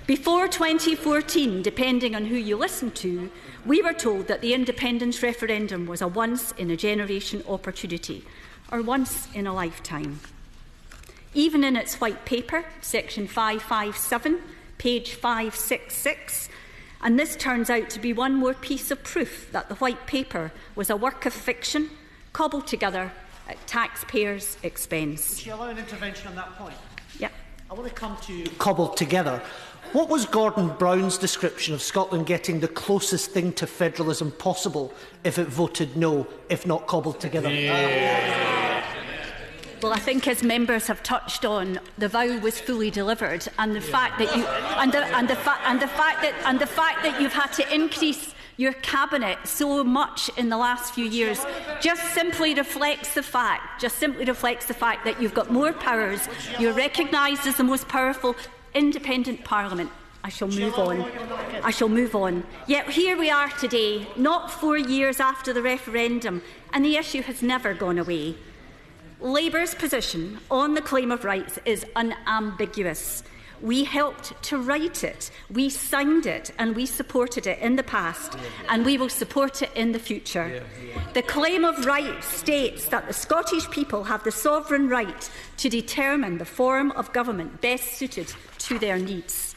[SPEAKER 15] Before 2014, depending on who you listen to, we were told that the independence referendum was a once-in-a-generation opportunity, or once in a lifetime. Even in its white paper, section 557, page 566, and this turns out to be one more piece of proof that the white paper was a work of fiction, cobbled together at taxpayers' expense.
[SPEAKER 2] Would she allow an intervention on that point?
[SPEAKER 15] Yep.
[SPEAKER 2] I want to come to cobbled together. What was Gordon Brown's description of Scotland getting the closest thing to federalism possible if it voted no, if not cobbled together?
[SPEAKER 15] Well, I think as members have touched on, the vow was fully delivered, and the fact that you and the fact that you've had to increase your cabinet so much in the last few years just simply reflects the fact that you've got more powers. You're recognised as the most powerful independent parliament. I shall move on. Yet here we are today, not 4 years after the referendum, and the issue has never gone away. Labour's position on the claim of rights is unambiguous. We helped to write it, we signed it, and we supported it in the past, and we will support it in the future. The claim of rights states that the Scottish people have the sovereign right to determine the form of government best suited to their needs.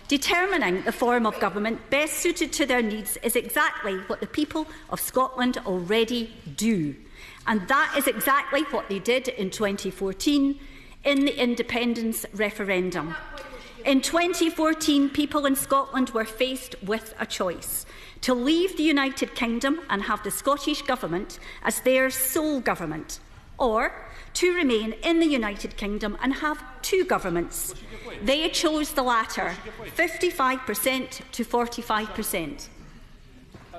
[SPEAKER 15] Determining the form of government best suited to their needs is exactly what the people of Scotland already do. And that is exactly what they did in 2014 in the independence referendum. In 2014, people in Scotland were faced with a choice: to leave the United Kingdom and have the Scottish Government as their sole government, or to remain in the United Kingdom and have two governments. They chose the latter, 55% to 45%.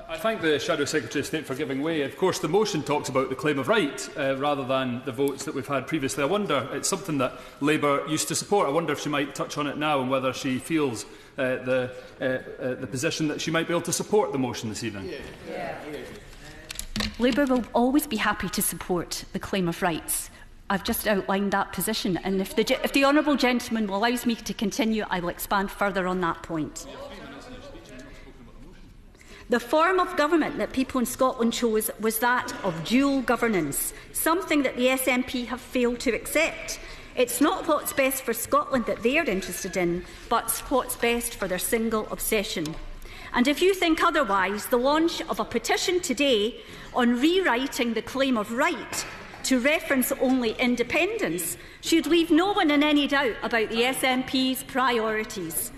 [SPEAKER 16] I thank the Shadow Secretary of State for giving way. Of course, the motion talks about the claim of right rather than the votes that we've had previously. I wonder, it's something that Labour used to support. I wonder if she might touch on it now and whether she feels the position that she might be able to support the motion this evening.
[SPEAKER 15] Labour will always be happy to support the claim of rights. I've just outlined that position, and if the honourable gentleman allows me to continue, I will expand further on that point. The form of government that people in Scotland chose was that of dual governance, something that the SNP have failed to accept. It's not what's best for Scotland that they are interested in, but what's best for their single obsession. And if you think otherwise, the launch of a petition today on rewriting the claim of right to reference only independence should leave no one in any doubt about the SNP's priorities.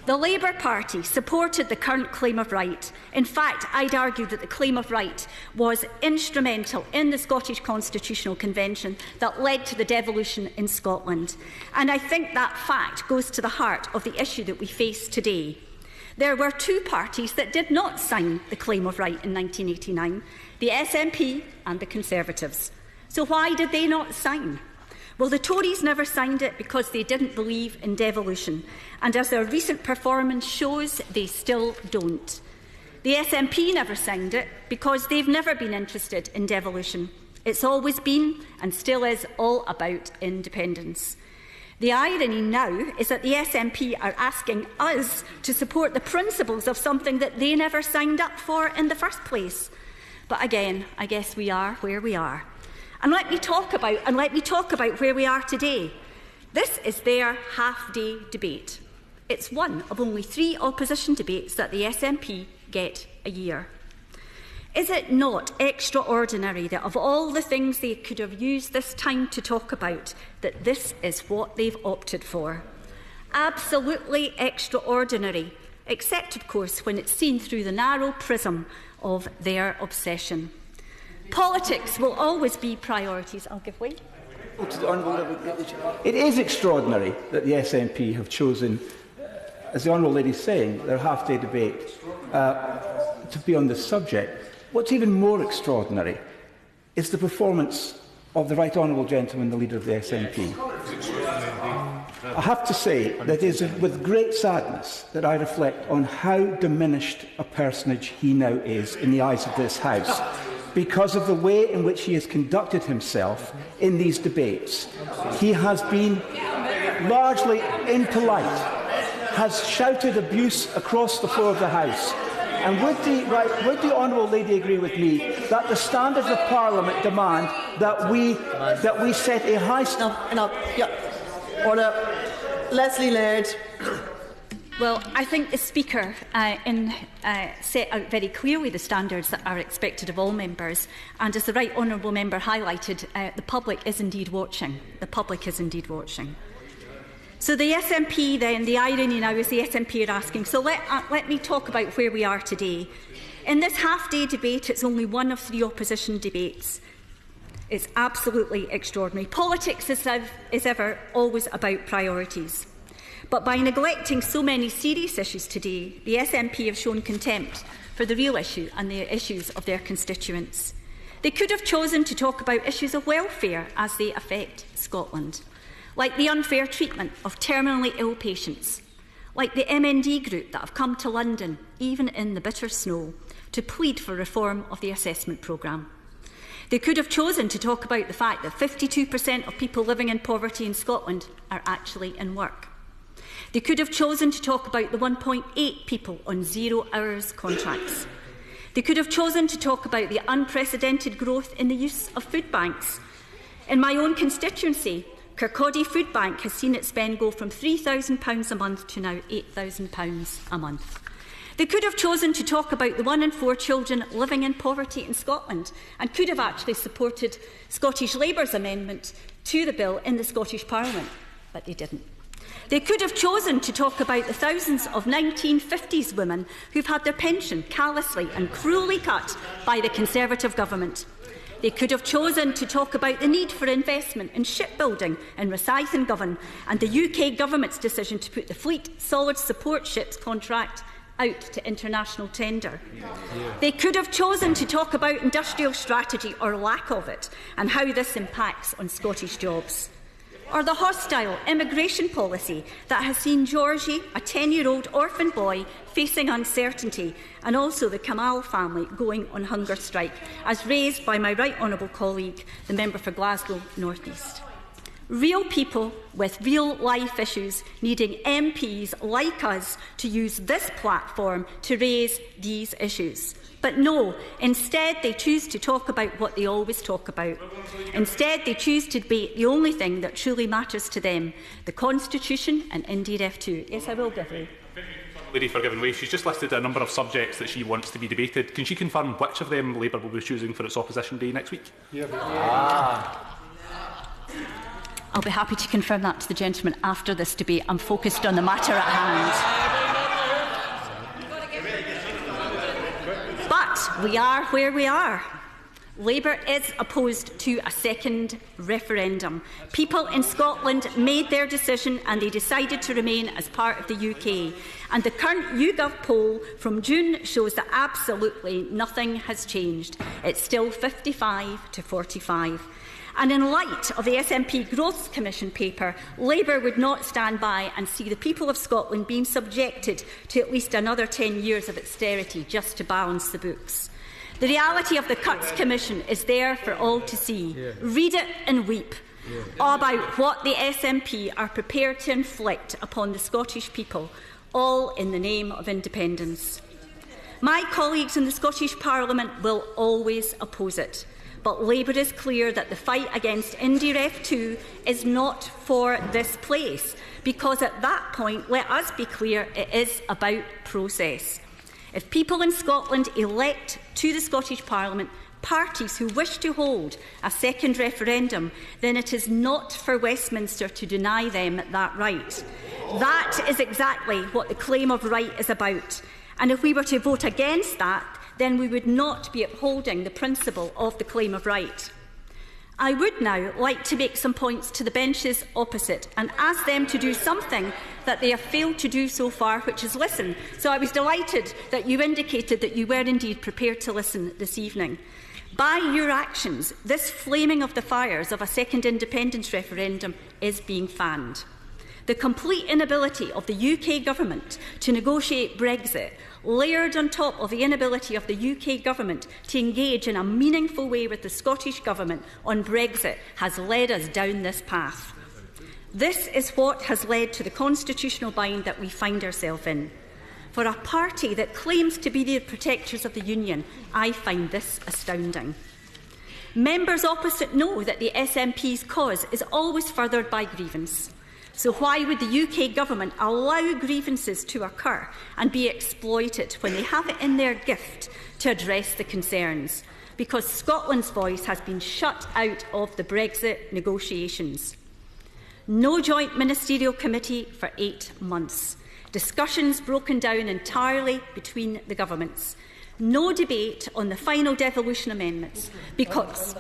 [SPEAKER 15] The Labour Party supported the current claim of right. In fact, I'd argue that the claim of right was instrumental in the Scottish Constitutional Convention that led to the devolution in Scotland. And I think that fact goes to the heart of the issue that we face today. There were two parties that did not sign the claim of right in 1989, the SNP and the Conservatives. So why did they not sign? Well, the Tories never signed it because they didn't believe in devolution, and as their recent performance shows, they still don't. The SNP never signed it because they've never been interested in devolution. It's always been, and still is, all about independence. The irony now is that the SNP are asking us to support the principles of something that they never signed up for in the first place. But again, I guess we are where we are. And let me talk about where we are today. This is their half-day debate. It's one of only 3 opposition debates that the SNP get a year. Is it not extraordinary that of all the things they could have used this time to talk about, that this is what they've opted for? Absolutely extraordinary, except, of course, when it's seen through the narrow prism of their obsession. Politics will always be priorities. I'll give way.
[SPEAKER 14] It is extraordinary that the SNP have chosen, as the Honourable Lady is saying, their half-day debate to be on this subject. What's even more extraordinary is the performance of the Right Honourable Gentleman, the Leader of the SNP. I have to say that it is with great sadness that I reflect on how diminished a personage he now is in the eyes of this House, because of the way in which he has conducted himself in these debates. He has been largely impolite, has shouted abuse across the floor of the House. And would the Honourable Lady agree with me that the standards of Parliament demand that we set a high standard?
[SPEAKER 17] Order. Leslie Laird.
[SPEAKER 15] Well, I think the Speaker set out very clearly the standards that are expected of all members. And as the Right Honourable Member highlighted, the public is indeed watching. The public is indeed watching. So the SNP then, the irony now is the SNP are asking, so let me talk about where we are today. In this half-day debate, it's only one of 3 opposition debates. It's absolutely extraordinary. Politics is ever always about priorities. But by neglecting so many serious issues today, the SNP have shown contempt for the real issue and the issues of their constituents. They could have chosen to talk about issues of welfare as they affect Scotland, like the unfair treatment of terminally ill patients, like the MND group that have come to London, even in the bitter snow, to plead for reform of the assessment programme. They could have chosen to talk about the fact that 52% of people living in poverty in Scotland are actually in work. They could have chosen to talk about the 1.8 people on 0 hours contracts. They could have chosen to talk about the unprecedented growth in the use of food banks. In my own constituency, Kirkcaldy Food Bank has seen its spend go from £3,000 a month to now £8,000 a month. They could have chosen to talk about the 1 in 4 children living in poverty in Scotland and could have actually supported Scottish Labour's amendment to the bill in the Scottish Parliament, but they didn't. They could have chosen to talk about the thousands of 1950s women who've had their pension callously and cruelly cut by the Conservative government. They could have chosen to talk about the need for investment in shipbuilding in Rosyth and Govan and the UK government's decision to put the Fleet Solid Support Ships contract out to international tender. They could have chosen to talk about industrial strategy or lack of it and how this impacts on Scottish jobs. Or the hostile immigration policy that has seen Georgie, a 10-year-old orphan boy, facing uncertainty, and also the Kamal family going on hunger strike, as raised by my right honourable colleague, the member for Glasgow North East. Real people with real life issues needing MPs like us to use this platform to raise these issues. But no, instead they choose to talk about what they always talk about. Instead they choose to debate the only thing that truly matters to them, the Constitution and indeed F2. Yes, I will give you.
[SPEAKER 18] Lady Forgiving Way, she's just listed a number of subjects that she wants to be debated. Can she confirm which of them Labour will be choosing for its opposition day next week?
[SPEAKER 15] I'll be happy to confirm that to the gentleman after this debate. I'm focused on the matter at hand. But we are where we are. Labour is opposed to a second referendum. People in Scotland made their decision and they decided to remain as part of the UK. And the current YouGov poll from June shows that absolutely nothing has changed. It's still 55 to 45. And in light of the SNP Growth Commission paper, Labour would not stand by and see the people of Scotland being subjected to at least another 10 years of austerity just to balance the books. The reality of the Cuts Commission is there for all to see. Read it and weep about what the SNP are prepared to inflict upon the Scottish people, all in the name of independence. My colleagues in the Scottish Parliament will always oppose it. But Labour is clear that the fight against IndyRef 2 is not for this place, because at that point, let us be clear, it is about process. If people in Scotland elect to the Scottish Parliament parties who wish to hold a second referendum, then it is not for Westminster to deny them that right. That is exactly what the claim of right is about. And if we were to vote against that, then we would not be upholding the principle of the claim of right. I would now like to make some points to the benches opposite and ask them to do something that they have failed to do so far, which is listen. So I was delighted that you indicated that you were indeed prepared to listen this evening. By your actions, this flaming of the fires of a second independence referendum is being fanned. The complete inability of the UK government to negotiate Brexit, layered on top of the inability of the UK government to engage in a meaningful way with the Scottish government on Brexit, has led us down this path. This is what has led to the constitutional bind that we find ourselves in. For a party that claims to be the protectors of the Union, I find this astounding. Members opposite know that the SNP's cause is always furthered by grievance. So why would the UK government allow grievances to occur and be exploited when they have it in their gift to address the concerns? Because Scotland's voice has been shut out of the Brexit negotiations. No joint ministerial committee for 8 months. Discussions broken down entirely between the governments. No debate on the final devolution amendments because...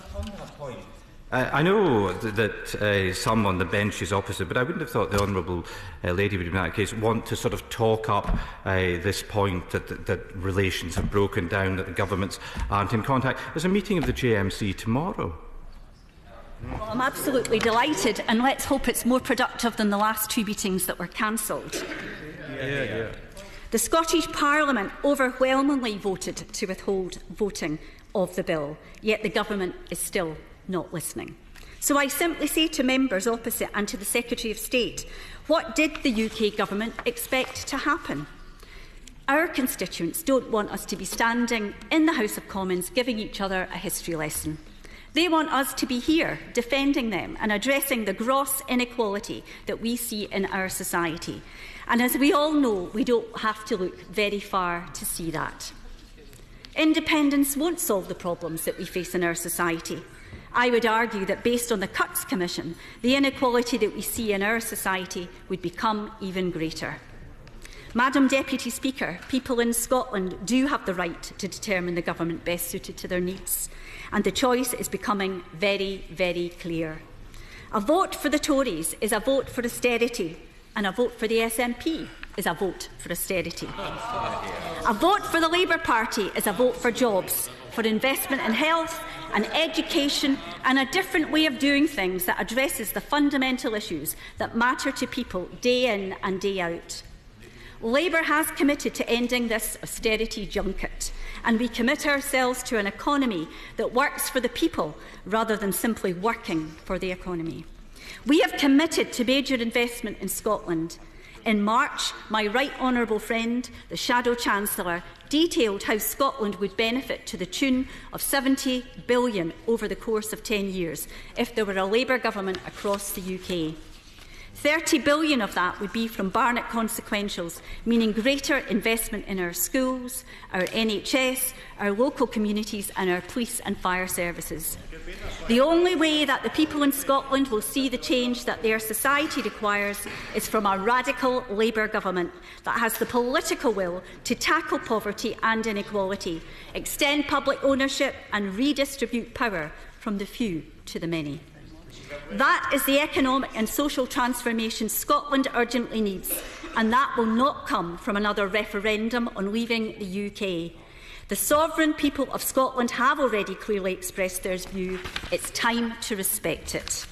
[SPEAKER 10] I know that some on the benches opposite, but I wouldn't have thought the Honourable Lady would, in that case, want to sort of talk up this point that relations have broken down, that the governments aren't in contact. There's a meeting of the JMC tomorrow.
[SPEAKER 15] Well, I'm absolutely delighted, and let's hope it's more productive than the last 2 meetings that were cancelled. The Scottish Parliament overwhelmingly voted to withhold voting of the bill, yet the government is still not listening. So I simply say to members opposite and to the Secretary of State, what did the UK government expect to happen? Our constituents don't want us to be standing in the House of Commons giving each other a history lesson. They want us to be here defending them and addressing the gross inequality that we see in our society. And as we all know, we don't have to look very far to see that. Independence won't solve the problems that we face in our society. I would argue that based on the Cuts Commission, the inequality that we see in our society would become even greater. Madam Deputy Speaker, people in Scotland do have the right to determine the government best suited to their needs, and the choice is becoming very, very clear. A vote for the Tories is a vote for austerity, and a vote for the SNP is a vote for austerity. A vote for the Labour Party is a vote for jobs, for investment in health and education, and a different way of doing things that addresses the fundamental issues that matter to people day in and day out. Labour has committed to ending this austerity junket, and we commit ourselves to an economy that works for the people rather than simply working for the economy. We have committed to major investment in Scotland. In March, my right honourable friend, the Shadow Chancellor, detailed how Scotland would benefit to the tune of £70 billion over the course of 10 years if there were a Labour government across the UK. $30 billion of that would be from Barnett consequentials, meaning greater investment in our schools, our NHS, our local communities and our police and fire services. The only way that the people in Scotland will see the change that their society requires is from a radical Labour government that has the political will to tackle poverty and inequality, extend public ownership and redistribute power from the few to the many. That is the economic and social transformation Scotland urgently needs, and that will not come from another referendum on leaving the UK. The sovereign people of Scotland have already clearly expressed their view. It's time to respect it.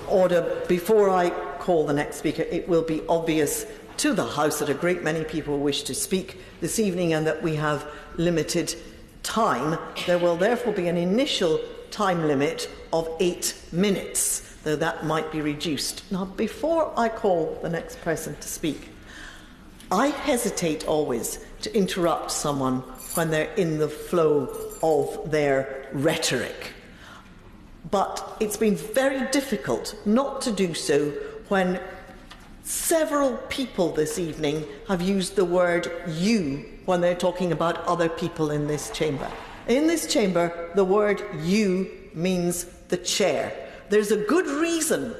[SPEAKER 17] Order. Before I call the next speaker, it will be obvious to the House that a great many people wish to speak this evening and that we have limited time. There will therefore be an initial time limit of 8 minutes, though that might be reduced. Now, before I call the next person to speak, I hesitate always to interrupt someone when they're in the flow of their rhetoric. But it's been very difficult not to do so when several people this evening have used the word "you" when they're talking about other people in this chamber. In this chamber, the word "you" means the chair. There's a good reason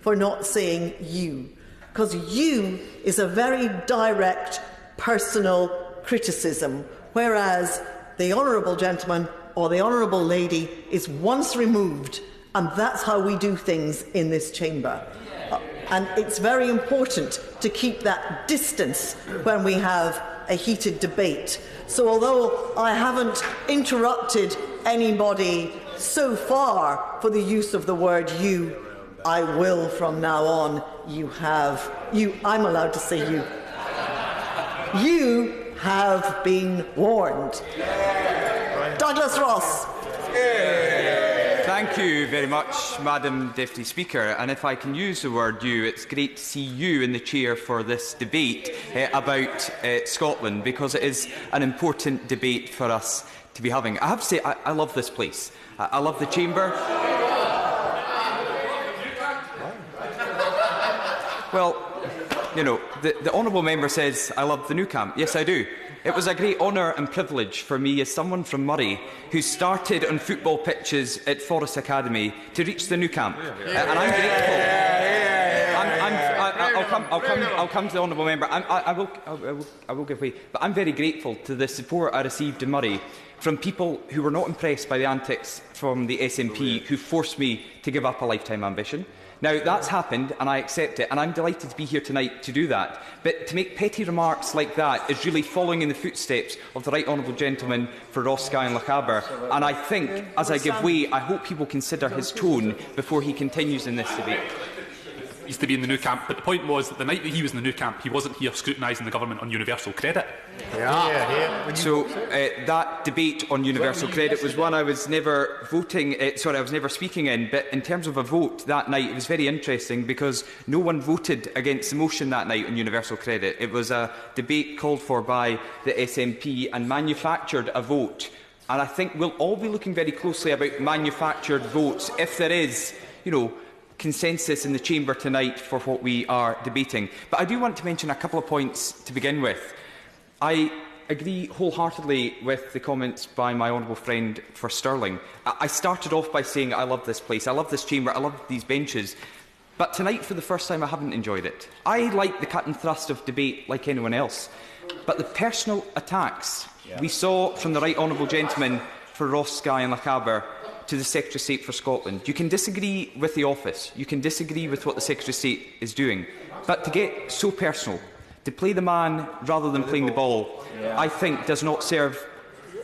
[SPEAKER 17] for not saying "you," because "you" is a very direct, personal criticism, whereas the honourable gentleman or the honourable lady is once removed, and that's how we do things in this chamber. And it's very important to keep that distance when we have a heated debate. So although I haven't interrupted anybody so far for the use of the word "you," I will from now on. I'm allowed to say "you." You have been warned. Douglas Ross.
[SPEAKER 3] Thank you very much, Madam Deputy Speaker. And if I can use the word "you," it's great to see you in the chair for this debate about Scotland, because it is an important debate for us to be having. I have to say, I love this place. I love the chamber. Well, you know, the honourable member says, I love the Nou Camp. Yes, I do. It was a great honour and privilege for me as someone from Murray who started on football pitches at Forest Academy to reach the Nou Camp. And I'm grateful. I'll come to the honourable member. I will give way. But I'm very grateful to the support I received in Murray from people who were not impressed by the antics from the SNP, who forced me to give up a lifetime ambition. Now, that's happened, and I accept it, and I'm delighted to be here tonight to do that. But to make petty remarks like that is really following in the footsteps of the right honourable gentleman for Ross, Skye and Lochaber. And I think, as I give way, I hope he will consider his tone before he continues in this debate.
[SPEAKER 18] He used to be in the Nou Camp, but the point was that the night that he was in the Nou Camp, he wasn't here scrutinising the government on universal credit.
[SPEAKER 3] So that debate on universal credit was one I was never voting. I was never speaking in. But in terms of a vote that night, it was very interesting because no one voted against the motion that night on universal credit. It was a debate called for by the SNP and manufactured a vote. And I think we'll all be looking very closely about manufactured votes if there is, consensus in the chamber tonight for what we are debating. But I do want to mention a couple of points to begin with. I agree wholeheartedly with the comments by my honourable friend for Stirling. I started off by saying I love this place, I love this chamber, I love these benches. But tonight, for the first time, I haven't enjoyed it. I like the cut and thrust of debate like anyone else. But the personal attacks we saw from the right honourable gentleman for Ross, Skye and Lochaber to the Secretary of State for Scotland. You can disagree with the office, you can disagree with what the Secretary of State is doing, but to get so personal, to play the man rather than playing the ball, I think does not serve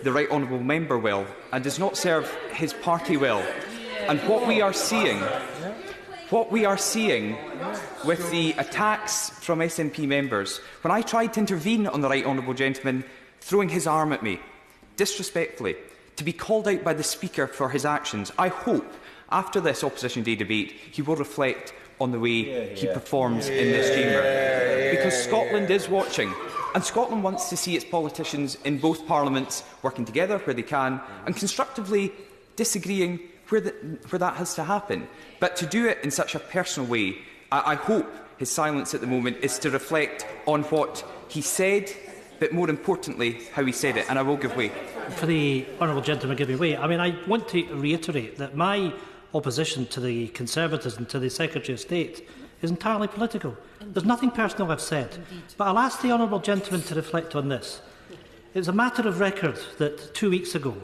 [SPEAKER 3] the right honourable member well, and does not serve his party well. And what we are seeing with the attacks from SNP members, when I tried to intervene on the right honourable gentleman throwing his arm at me, disrespectfully, to be called out by the Speaker for his actions, I hope, after this Opposition Day debate, he will reflect on the way he performs in this chamber. Because Scotland is watching, and Scotland wants to see its politicians in both parliaments working together where they can, and constructively disagreeing where that has to happen. But to do it in such a personal way, I hope his silence at the moment is to reflect on what he said, but more importantly, how he said it. And I will give way.
[SPEAKER 2] For the honourable gentleman giving way, I mean, I want to reiterate that my opposition to the Conservatives and to the Secretary of State is entirely political. There's nothing personal I've said. But I'll ask the honourable gentleman to reflect on this. It's a matter of record that 2 weeks ago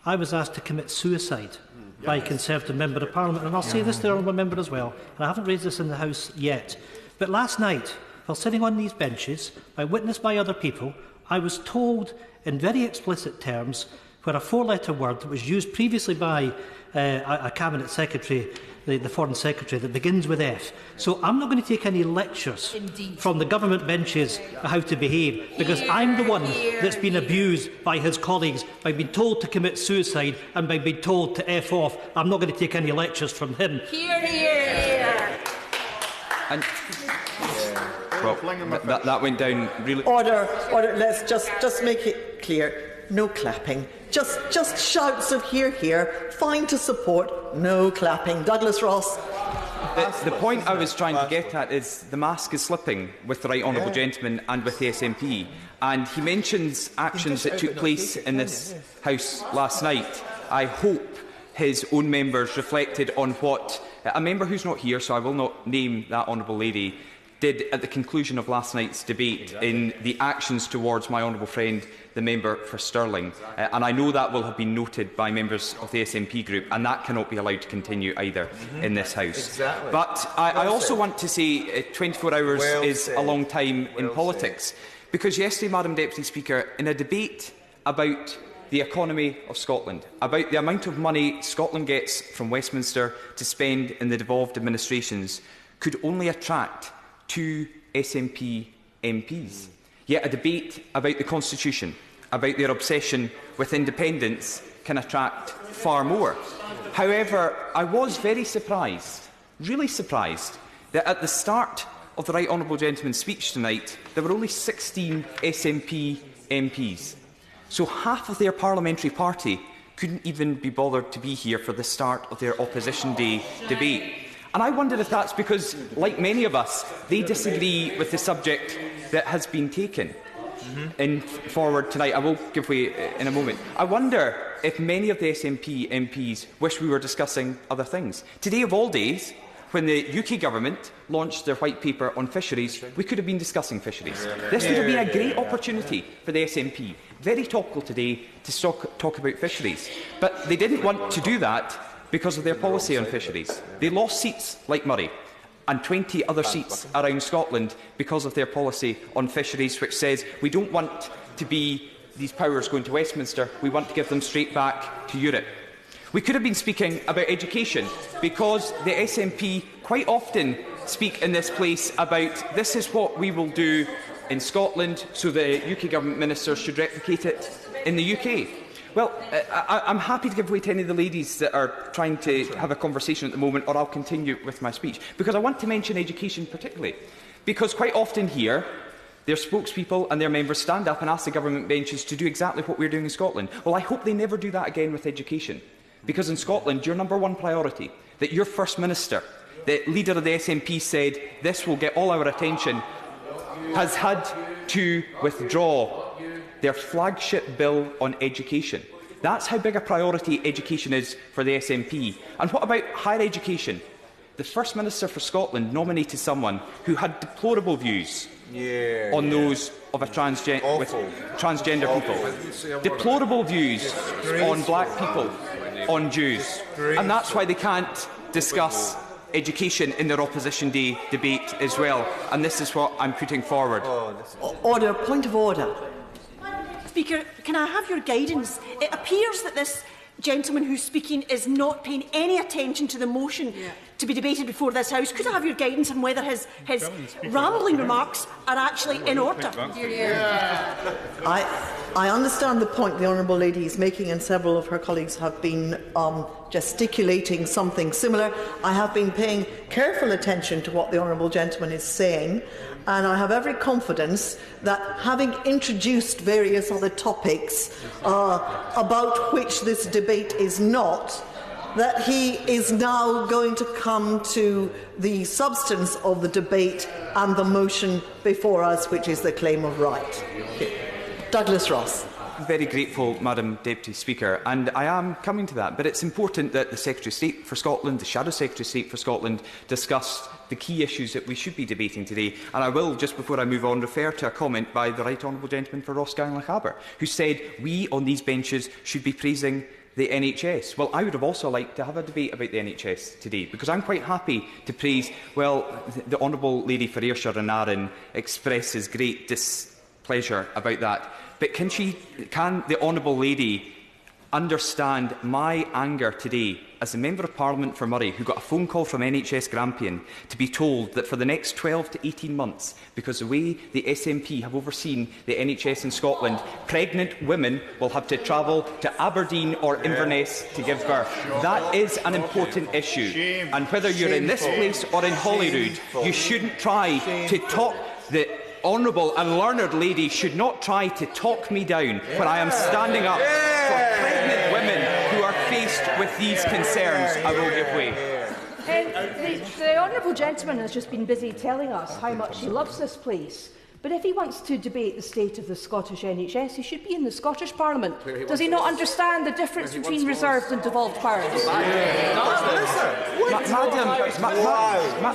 [SPEAKER 2] I was asked to commit suicide by a Conservative Member of Parliament. And I'll say this to the honourable member as well, and I haven't raised this in the House yet. But last night, while sitting on these benches, by witness by other people, I was told in very explicit terms where a four-letter word that was used previously by a Cabinet Secretary, the Foreign Secretary, that begins with F. So I'm not going to take any lectures from the government benches on how to behave, because I'm the one that's been abused by his colleagues, by being told to commit suicide and by being told to F off. I'm not going to take any lectures from him.
[SPEAKER 7] Hear, hear, hear.
[SPEAKER 3] And well, that went down really...
[SPEAKER 17] Order. Let's just make it clear. No clapping. Just shouts of hear, hear. Fine to support. No clapping. Douglas Ross.
[SPEAKER 3] The point I was trying to get at is the mask is slipping with the right honourable gentleman and with the SNP. And he mentions actions that took place in this House last night. I hope his own members reflected on what a member who's not here, so I will not name that honourable lady, did at the conclusion of last night's debate in the actions towards my honourable friend, the member for Stirling. And I know that will have been noted by members of the SNP group, and that cannot be allowed to continue either in this House.
[SPEAKER 19] Exactly.
[SPEAKER 3] But I also want to say 24 hours is a long time in politics, because yesterday, Madam Deputy Speaker, in a debate about the economy of Scotland, about the amount of money Scotland gets from Westminster to spend in the devolved administrations, could only attract 2 SNP MPs. Yet a debate about the Constitution, about their obsession with independence, can attract far more. However, I was very surprised, really surprised, that at the start of the Right Honourable Gentleman's speech tonight, there were only 16 SNP MPs. So half of their parliamentary party couldn't even be bothered to be here for the start of their Opposition Day debate. And I wonder if that's because, like many of us, they disagree with the subject that has been taken forward tonight. I will give way in a moment. I wonder if many of the SNP MPs wish we were discussing other things. Today, of all days, when the UK Government launched their white paper on fisheries, we could have been discussing fisheries. This would have been a great opportunity for the SNP, very topical today, to talk about fisheries. But they didn't want to do that because of their policy on fisheries. They lost seats like Murray and 20 other seats around Scotland because of their policy on fisheries, which says we don't want to be these powers going to Westminster, we want to give them straight back to Europe. We could have been speaking about education, because the SNP quite often speak in this place about this is what we will do in Scotland, so the UK Government ministers should replicate it in the UK. Well, I'm happy to give way to any of the ladies that are trying to have a conversation at the moment, or I'll continue with my speech, because I want to mention education particularly, because quite often here, their spokespeople and their members stand up and ask the government benches to do exactly what we're doing in Scotland. Well, I hope they never do that again with education, because in Scotland, your #1 priority, that your First Minister, the leader of the SNP, said this will get all our attention, has had to withdraw their flagship bill on education. That's how big a priority education is for the SNP. And what about higher education? The First Minister for Scotland nominated someone who had deplorable views on those of with transgender people, deplorable views on black people, on Jews. And that's why they can't discuss education in their Opposition Day debate as well. And this is what I'm putting forward.
[SPEAKER 17] Order. Point of order.
[SPEAKER 12] Speaker, can I have your guidance? It appears that this gentleman who's speaking is not paying any attention to the motion to be debated before this House. Could I have your guidance on whether his rambling remarks are actually in order?
[SPEAKER 17] I understand the point the honourable lady is making, and several of her colleagues have been gesticulating something similar. I have been paying careful attention to what the honourable gentleman is saying, and I have every confidence that, having introduced various other topics about which this debate is not, that he is now going to come to the substance of the debate and the motion before us, which is the claim of right. Douglas Ross.
[SPEAKER 3] I'm very grateful, Madam Deputy Speaker, and I am coming to that. But it's important that the Secretary of State for Scotland, the Shadow Secretary of State for Scotland, discuss the key issues that we should be debating today. And I will, just before I move on, refer to a comment by the Right Honourable Gentleman for Roscommon-Haber, who said we on these benches should be praising the NHS. Well, I would have also liked to have a debate about the NHS today, because I'm quite happy to praise, well, the Honourable Lady for Ayrshire and Arran expresses great displeasure about that. But can the Honourable Lady understand my anger today as a Member of Parliament for Murray, who got a phone call from NHS Grampian to be told that for the next 12 to 18 months, because the way the SNP have overseen the NHS in Scotland, pregnant women will have to travel to Aberdeen or Inverness to give birth. That is an important issue. And whether you're in this place or in Holyrood, you shouldn't try to talk the honourable and learned lady should not try to talk me down when I am standing up for pregnant women who are faced with these concerns. I will give way.
[SPEAKER 11] The honourable gentleman has just been busy telling us how much he loves this place. But if he wants to debate the state of the Scottish NHS, he should be in the Scottish Parliament. Does he not understand the difference between reserved and devolved powers?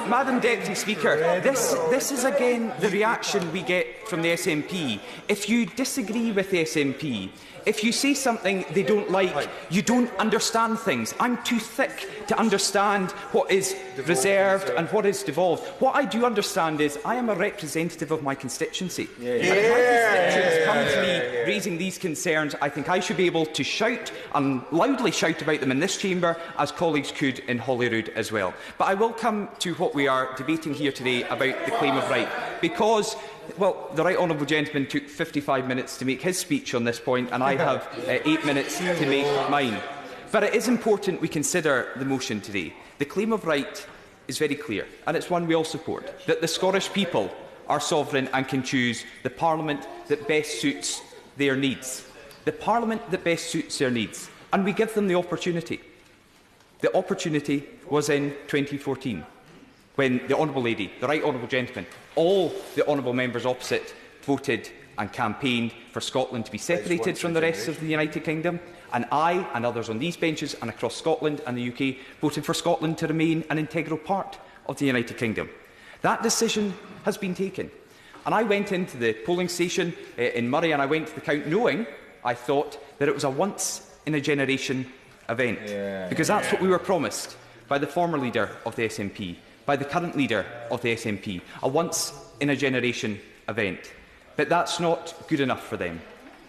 [SPEAKER 3] Madam Deputy Speaker, this is again the reaction we get from the SNP. If you disagree with the SNP, if you say something they don't like, you don't understand things. I'm too thick to understand what is reserved and what is devolved. What I do understand is I am a representative of my constituency. And if my constituents come to me raising these concerns, I think I should be able to shout and loudly shout about them in this chamber, as colleagues could in Holyrood as well. But I will come to what we are debating here today about the claim of right, because well, the Right Honourable Gentleman took 55 minutes to make his speech on this point, and I have 8 minutes to make mine. But it is important we consider the motion today. The claim of right is very clear, and it's one we all support, that the Scottish people are sovereign and can choose the Parliament that best suits their needs. The Parliament that best suits their needs. And we give them the opportunity. The opportunity was in 2014. When the Honourable Lady, the Right Honourable Gentleman, all the Honourable Members opposite voted and campaigned for Scotland to be separated from the rest of the United Kingdom, and I and others on these benches and across Scotland and the UK voted for Scotland to remain an integral part of the United Kingdom. That decision has been taken. And I went into the polling station in Murray and I went to the count knowing, I thought, that it was a once-in-a-generation event. Because that's what we were promised by the former leader of the SNP, by the current leader of the SNP, a once-in-a-generation event. But that's not good enough for them,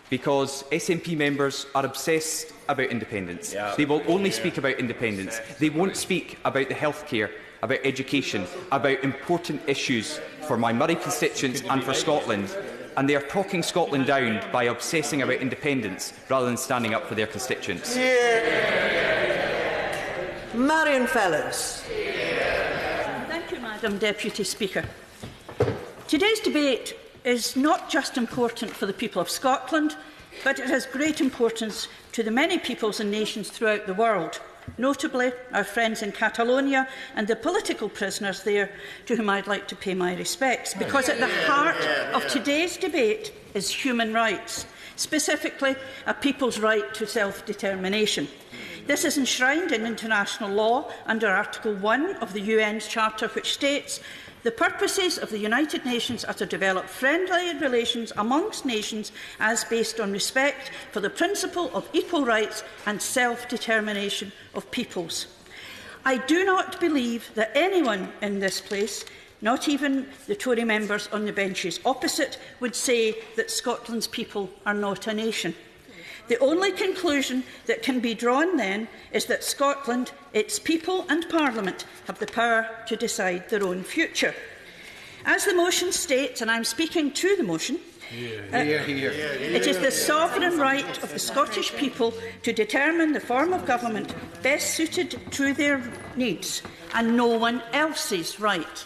[SPEAKER 3] because SNP members are obsessed about independence. They will only speak about independence. They won't speak about the healthcare, about education, about important issues for my Murray constituents and for Scotland. And they are talking Scotland down by obsessing about independence rather than standing up for their constituents.
[SPEAKER 17] Marion Fellows.
[SPEAKER 19] Madam Deputy Speaker. Today's debate is not just important for the people of Scotland, but it has great importance to the many peoples and nations throughout the world, notably our friends in Catalonia and the political prisoners there, to whom I'd like to pay my respects, because at the heart of today's debate is human rights, specifically a people's right to self-determination. This is enshrined in international law under Article 1 of the UN's Charter, which states the purposes of the United Nations are to develop friendly relations amongst nations as based on respect for the principle of equal rights and self-determination of peoples. I do not believe that anyone in this place, not even the Tory members on the benches opposite, would say that Scotland's people are not a nation. The only conclusion that can be drawn then is that Scotland, its people and Parliament have the power to decide their own future. As the motion states, and I am speaking to the motion, it is the sovereign right of the Scottish people to determine the form of government best suited to their needs, and no one else's right.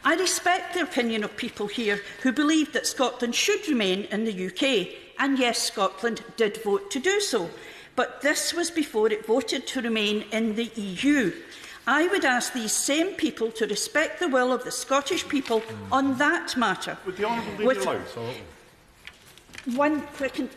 [SPEAKER 19] I respect the opinion of people here who believe that Scotland should remain in the UK, and yes, Scotland did vote to do so. But this was before it voted to remain in the EU. I would ask these same people to respect the will of the Scottish people on that matter.
[SPEAKER 6] Would the Honourable Lady allow?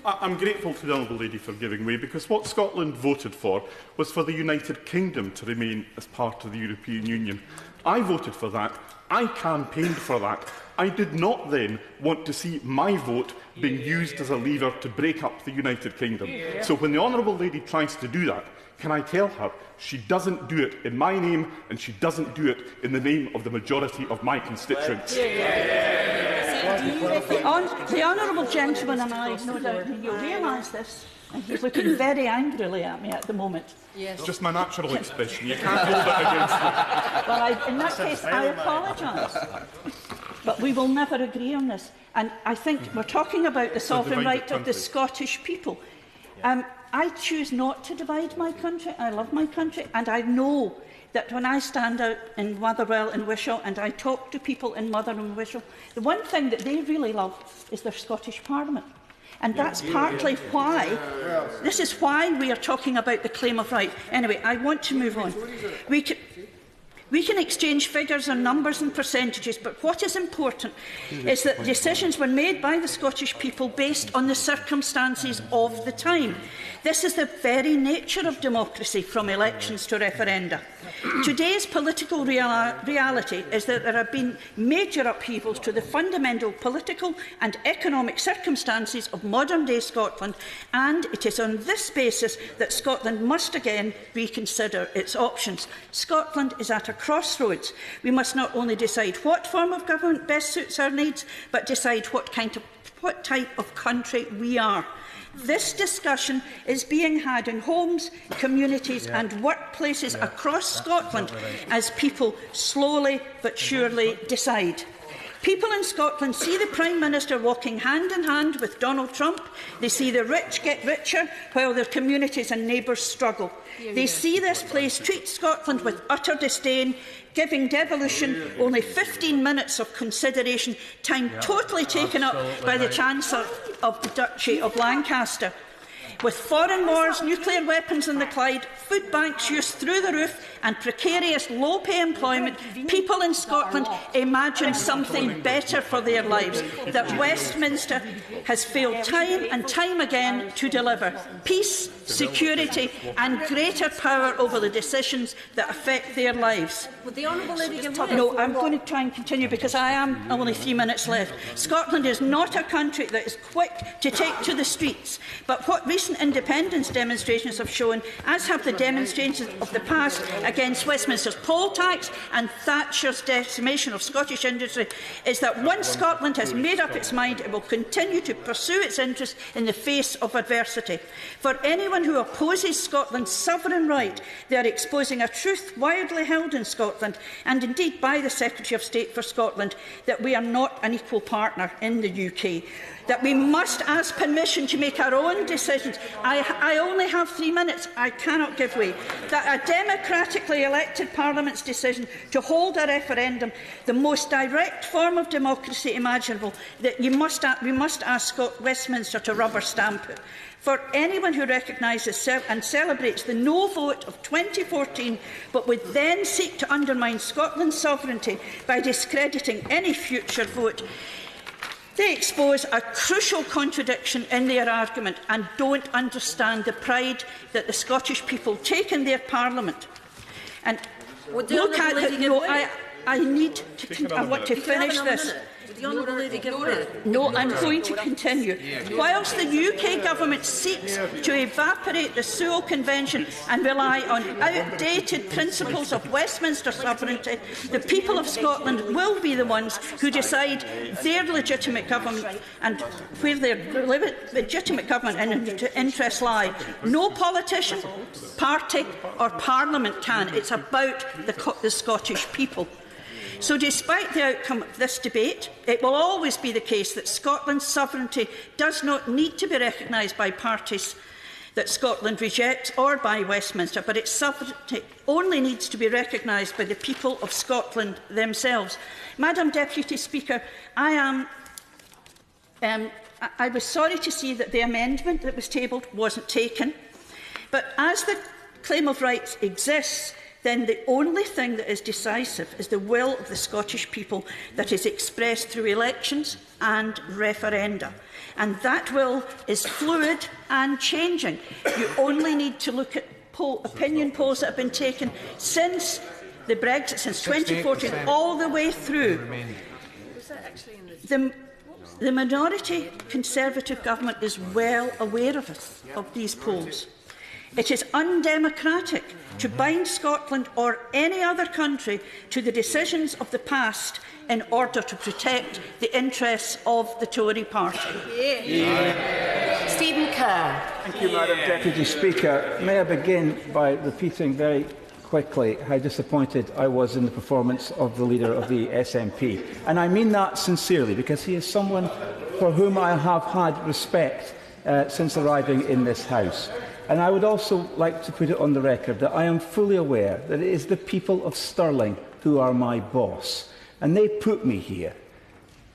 [SPEAKER 6] I'm grateful to the Honourable Lady for giving way, because what Scotland voted for was for the United Kingdom to remain as part of the European Union. I voted for that. I campaigned for that. I did not then want to see my vote being used as a lever to break up the United Kingdom. So when the Honourable Lady tries to do that, can I tell her she doesn't do it in my name and she doesn't do it in the name of the majority of my constituents?
[SPEAKER 19] The honourable gentleman and I, no doubt you'll realise this, and he's looking very angrily at me at the moment.
[SPEAKER 6] Yes. It's just my natural expression. You can't hold it against me.
[SPEAKER 19] Well, in that case, I apologise. But we will never agree on this. And I think we're talking about the sovereign right of the Scottish people. I choose not to divide my country. I love my country, and I know that when I stand out in Motherwell and Wishaw and I talk to people in Motherwell and Wishaw, the one thing that they really love is their Scottish Parliament. And that's partly why, this is why we are talking about the claim of right. Anyway, I want to move on. We can exchange figures and numbers and percentages, but what is important is that decisions were made by the Scottish people based on the circumstances of the time. This is the very nature of democracy, from elections to referenda. Today's political reality is that there have been major upheavals to the fundamental political and economic circumstances of modern-day Scotland, and it is on this basis that Scotland must again reconsider its options. Scotland is at a crossroads. We must not only decide what form of government best suits our needs, but decide what type of country we are. This discussion is being had in homes, communities and workplaces across Scotland as people slowly but surely decide. People in Scotland see the Prime Minister walking hand in hand with Donald Trump. They see the rich get richer while their communities and neighbours struggle. They see this place treat Scotland with utter disdain, giving devolution only 15 minutes of consideration, time totally taken up by the Chancellor of the Duchy of Lancaster. With foreign wars, nuclear weapons in the Clyde, food banks used through the roof and precarious low-pay employment, people in Scotland imagine something better for their lives that Westminster has failed time and time again to deliver. Peace, security and greater power over the decisions that affect their lives.
[SPEAKER 7] Would the Honourable Lady give way?
[SPEAKER 19] No, I'm going to try and continue because I am only 3 minutes left. Scotland is not a country that is quick to take to the streets, but what recent independence demonstrations have shown, as have the demonstrations of the past against Westminster's poll tax and Thatcher's decimation of Scottish industry, is that once Scotland has made up its mind, it will continue to pursue its interests in the face of adversity. For anyone who opposes Scotland's sovereign right, they are exposing a truth widely held in Scotland, and indeed by the Secretary of State for Scotland, that we are not an equal partner in the UK, that we must ask permission to make our own decisions. I only have 3 minutes. I cannot give way. That a democratically elected Parliament's decision to hold a referendum, the most direct form of democracy imaginable, that we must ask Westminster to rubber stamp it. For anyone who recognises and celebrates the no vote of 2014, but would then seek to undermine Scotland's sovereignty by discrediting any future vote, they expose a crucial contradiction in their argument and don't understand the pride that the Scottish people take in their Parliament. And look at it. I want to finish this.
[SPEAKER 7] The Honourable Lady give way?
[SPEAKER 19] No, I'm going to continue. Whilst the UK Government seeks to evaporate the Sewell Convention and rely on outdated principles of Westminster sovereignty, the people of Scotland will be the ones who decide their legitimate government and where their legitimate government and interests lie. No politician, party or parliament can. It's about the Scottish people. So despite the outcome of this debate, it will always be the case that Scotland's sovereignty does not need to be recognised by parties that Scotland rejects or by Westminster, but its sovereignty only needs to be recognised by the people of Scotland themselves. Madam Deputy Speaker, I was sorry to see that the amendment that was tabled wasn't taken. But as the claim of rights exists, then the only thing that is decisive is the will of the Scottish people that is expressed through elections and referenda. And that will is fluid and changing. You only need to look at opinion polls that have been taken since the Brexit, since 2014, all the way through. The minority Conservative government is well aware of these polls. It is undemocratic to bind Scotland or any other country to the decisions of the past in order to protect the interests of the Tory party.
[SPEAKER 7] Stephen Kerr.
[SPEAKER 14] Thank you, Madam Deputy Speaker. May I begin by repeating very quickly how disappointed I was in the performance of the leader of the SNP. And I mean that sincerely, because he is someone for whom I have had respect since arriving in this House. And I would also like to put it on the record that I am fully aware that it is the people of Stirling who are my boss. And they put me here.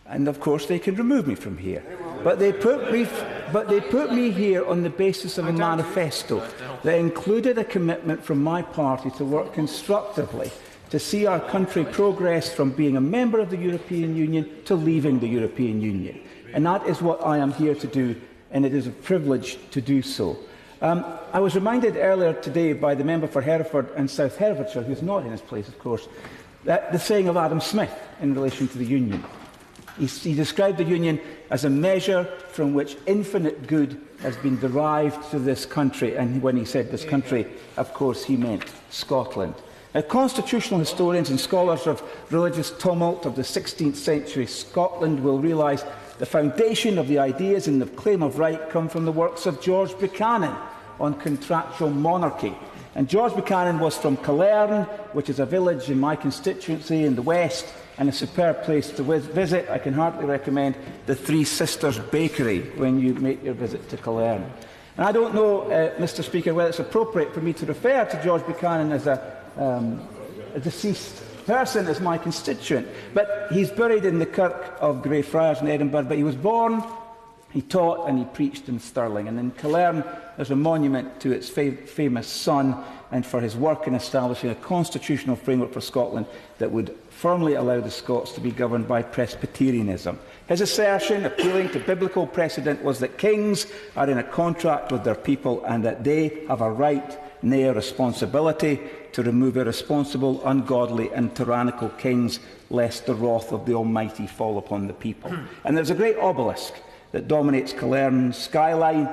[SPEAKER 14] And of course they can remove me from here. But they put me here on the basis of a manifesto that included a commitment from my party to work constructively to see our country progress from being a member of the European Union to leaving the European Union. And that is what I am here to do, and it is a privilege to do so. I was reminded earlier today by the member for Hereford and South Herefordshire, who is not in his place, of course, that the saying of Adam Smith in relation to the Union. He described the Union as a measure from which infinite good has been derived to this country, and when he said this country, of course, he meant Scotland. Now, constitutional historians and scholars of religious tumult of the 16th century Scotland will realise the foundation of the ideas in the claim of right come from the works of George Buchanan on contractual monarchy. And George Buchanan was from Killearn, which is a village in my constituency in the west, and a superb place to visit. I can heartily recommend the Three Sisters Bakery when you make your visit to Killearn. And I don't know, Mr. Speaker, whether it's appropriate for me to refer to George Buchanan as a deceased person as my constituent, but he's buried in the Kirk of Greyfriars in Edinburgh. But he was born, he taught and he preached in Stirling. And in Killearn there's a monument to its famous son and for his work in establishing a constitutional framework for Scotland that would firmly allow the Scots to be governed by Presbyterianism. His assertion, appealing to biblical precedent, was that kings are in a contract with their people and that they have a right, nay, a responsibility, to remove irresponsible, ungodly and tyrannical kings, lest the wrath of the Almighty fall upon the people. And there's a great obelisk that dominates Killearn's skyline,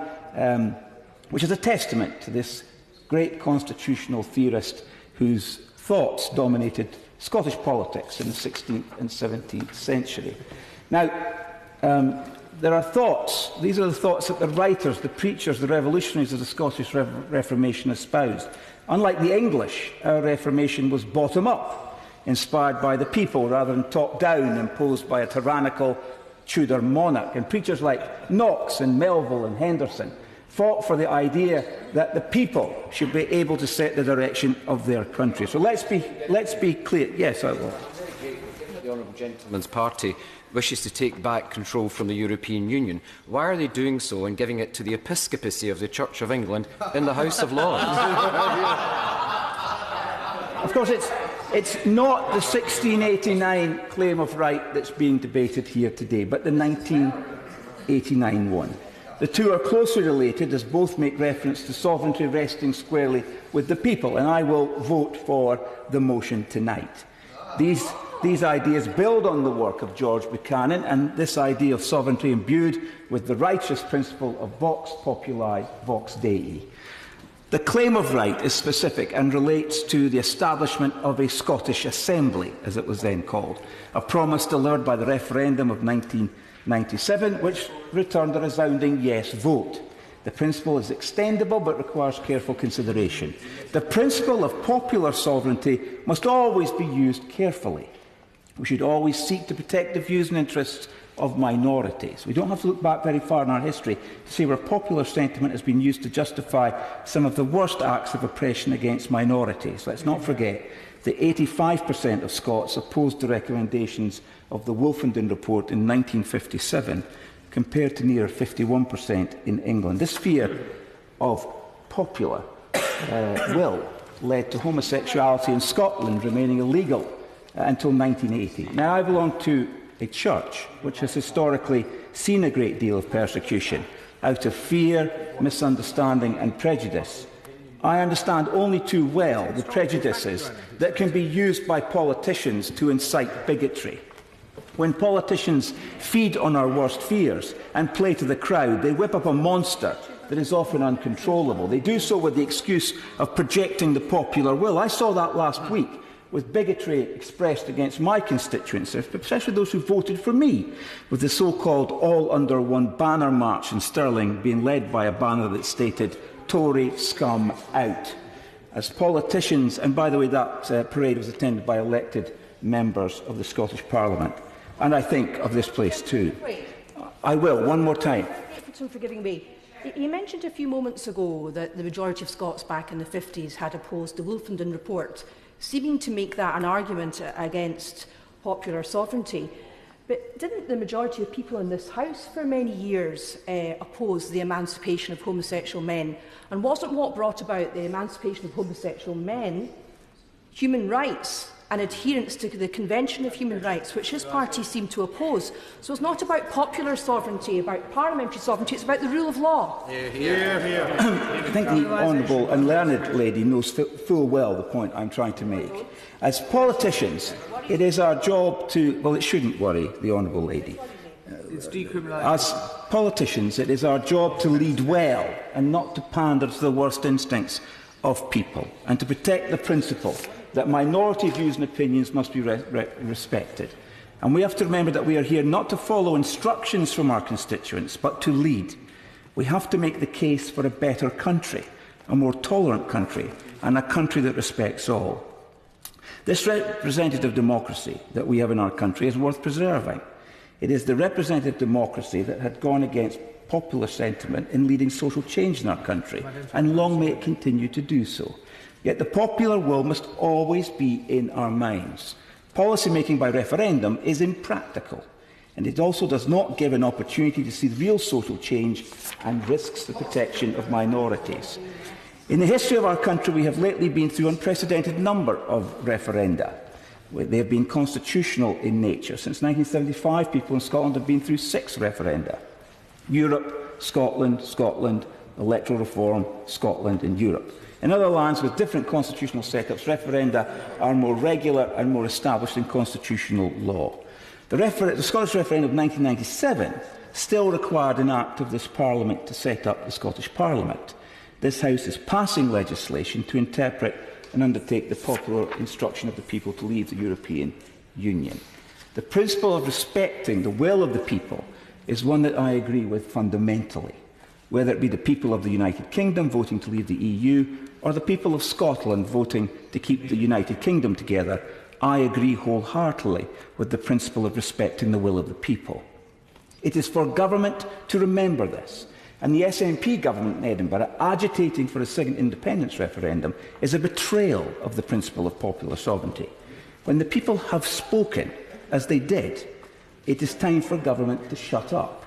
[SPEAKER 14] which is a testament to this great constitutional theorist whose thoughts dominated Scottish politics in the 16th and 17th century. Now, there are thoughts, these are the thoughts that the writers, the preachers, the revolutionaries of the Scottish Reformation espoused. Unlike the English, our Reformation was bottom-up, inspired by the people rather than top-down, imposed by a tyrannical Tudor monarch. And preachers like Knox and Melville and Henderson fought for the idea that the people should be able to set the direction of their country. So let's be clear. Yes, I will.
[SPEAKER 20] The honourable gentleman's party wishes to take back control from the European Union. Why are they doing so and giving it to the episcopacy of the Church of England in the House of Lords?
[SPEAKER 14] Of course, it's not the 1689 claim of right that's being debated here today, but the 1989 one. The two are closely related, as both make reference to sovereignty resting squarely with the people, and I will vote for the motion tonight. These ideas build on the work of George Buchanan, and this idea of sovereignty imbued with the righteous principle of vox populi, vox dei. The claim of right is specific and relates to the establishment of a Scottish Assembly, as it was then called, a promise delivered by the referendum of 1997, which returned a resounding yes vote. The principle is extendable but requires careful consideration. The principle of popular sovereignty must always be used carefully. We should always seek to protect the views and interests of minorities. We don't have to look back very far in our history to see where popular sentiment has been used to justify some of the worst acts of oppression against minorities. Let's not forget that 85% of Scots opposed the recommendations of the Wolfenden Report in 1957, compared to near 51% in England. This fear of popular will led to homosexuality in Scotland remaining illegal until 1980. Now, I belong to a church which has historically seen a great deal of persecution out of fear, misunderstanding and prejudice. I understand only too well the prejudices that can be used by politicians to incite bigotry. When politicians feed on our worst fears and play to the crowd, they whip up a monster that is often uncontrollable. They do so with the excuse of projecting the popular will. I saw that last week with bigotry expressed against my constituents, especially those who voted for me, with the so-called All Under One banner march in Stirling being led by a banner that stated Tory scum out. As politicians, and by the way, that parade was attended by elected members of the Scottish Parliament, and I think of this place too. I will, one more time.
[SPEAKER 11] For giving way. You mentioned a few moments ago that the majority of Scots back in the 50s had opposed the Wolfenden Report, seeming to make that an argument against popular sovereignty. But didn't the majority of people in this House for many years oppose the emancipation of homosexual men? And wasn't what brought about the emancipation of homosexual men human rights and adherence to the Convention of Human Rights, which his party seemed to oppose? So it's not about popular sovereignty, about parliamentary sovereignty, it's about the rule of law.
[SPEAKER 14] I think the honourable and learned lady knows full well the point I'm trying to make. As politicians, it is our job to... Well, it shouldn't worry the honourable lady. As politicians, it is our job to lead well and not to pander to the worst instincts of people, and to protect the principle that minority views and opinions must be respected. And we have to remember that we are here not to follow instructions from our constituents, but to lead. We have to make the case for a better country, a more tolerant country, and a country that respects all. This representative democracy that we have in our country is worth preserving. It is the representative democracy that had gone against popular sentiment in leading social change in our country, and long may it continue to do so. Yet the popular will must always be in our minds. Policy making by referendum is impractical, and it also does not give an opportunity to see real social change and risks the protection of minorities. In the history of our country, we have lately been through an unprecedented number of referenda. They have been constitutional in nature. Since 1975, people in Scotland have been through 6 referenda. Europe, Scotland, Scotland, electoral reform, Scotland and Europe. In other lands with different constitutional setups, referenda are more regular and more established in constitutional law. The Scottish referendum of 1997 still required an act of this Parliament to set up the Scottish Parliament. This House is passing legislation to interpret and undertake the popular instruction of the people to leave the European Union. The principle of respecting the will of the people is one that I agree with fundamentally. Whether it be the people of the United Kingdom voting to leave the EU or the people of Scotland voting to keep the United Kingdom together, I agree wholeheartedly with the principle of respecting the will of the people. It is for government to remember this, and the SNP government in Edinburgh agitating for a second independence referendum is a betrayal of the principle of popular sovereignty. When the people have spoken, as they did, it is time for government to shut up.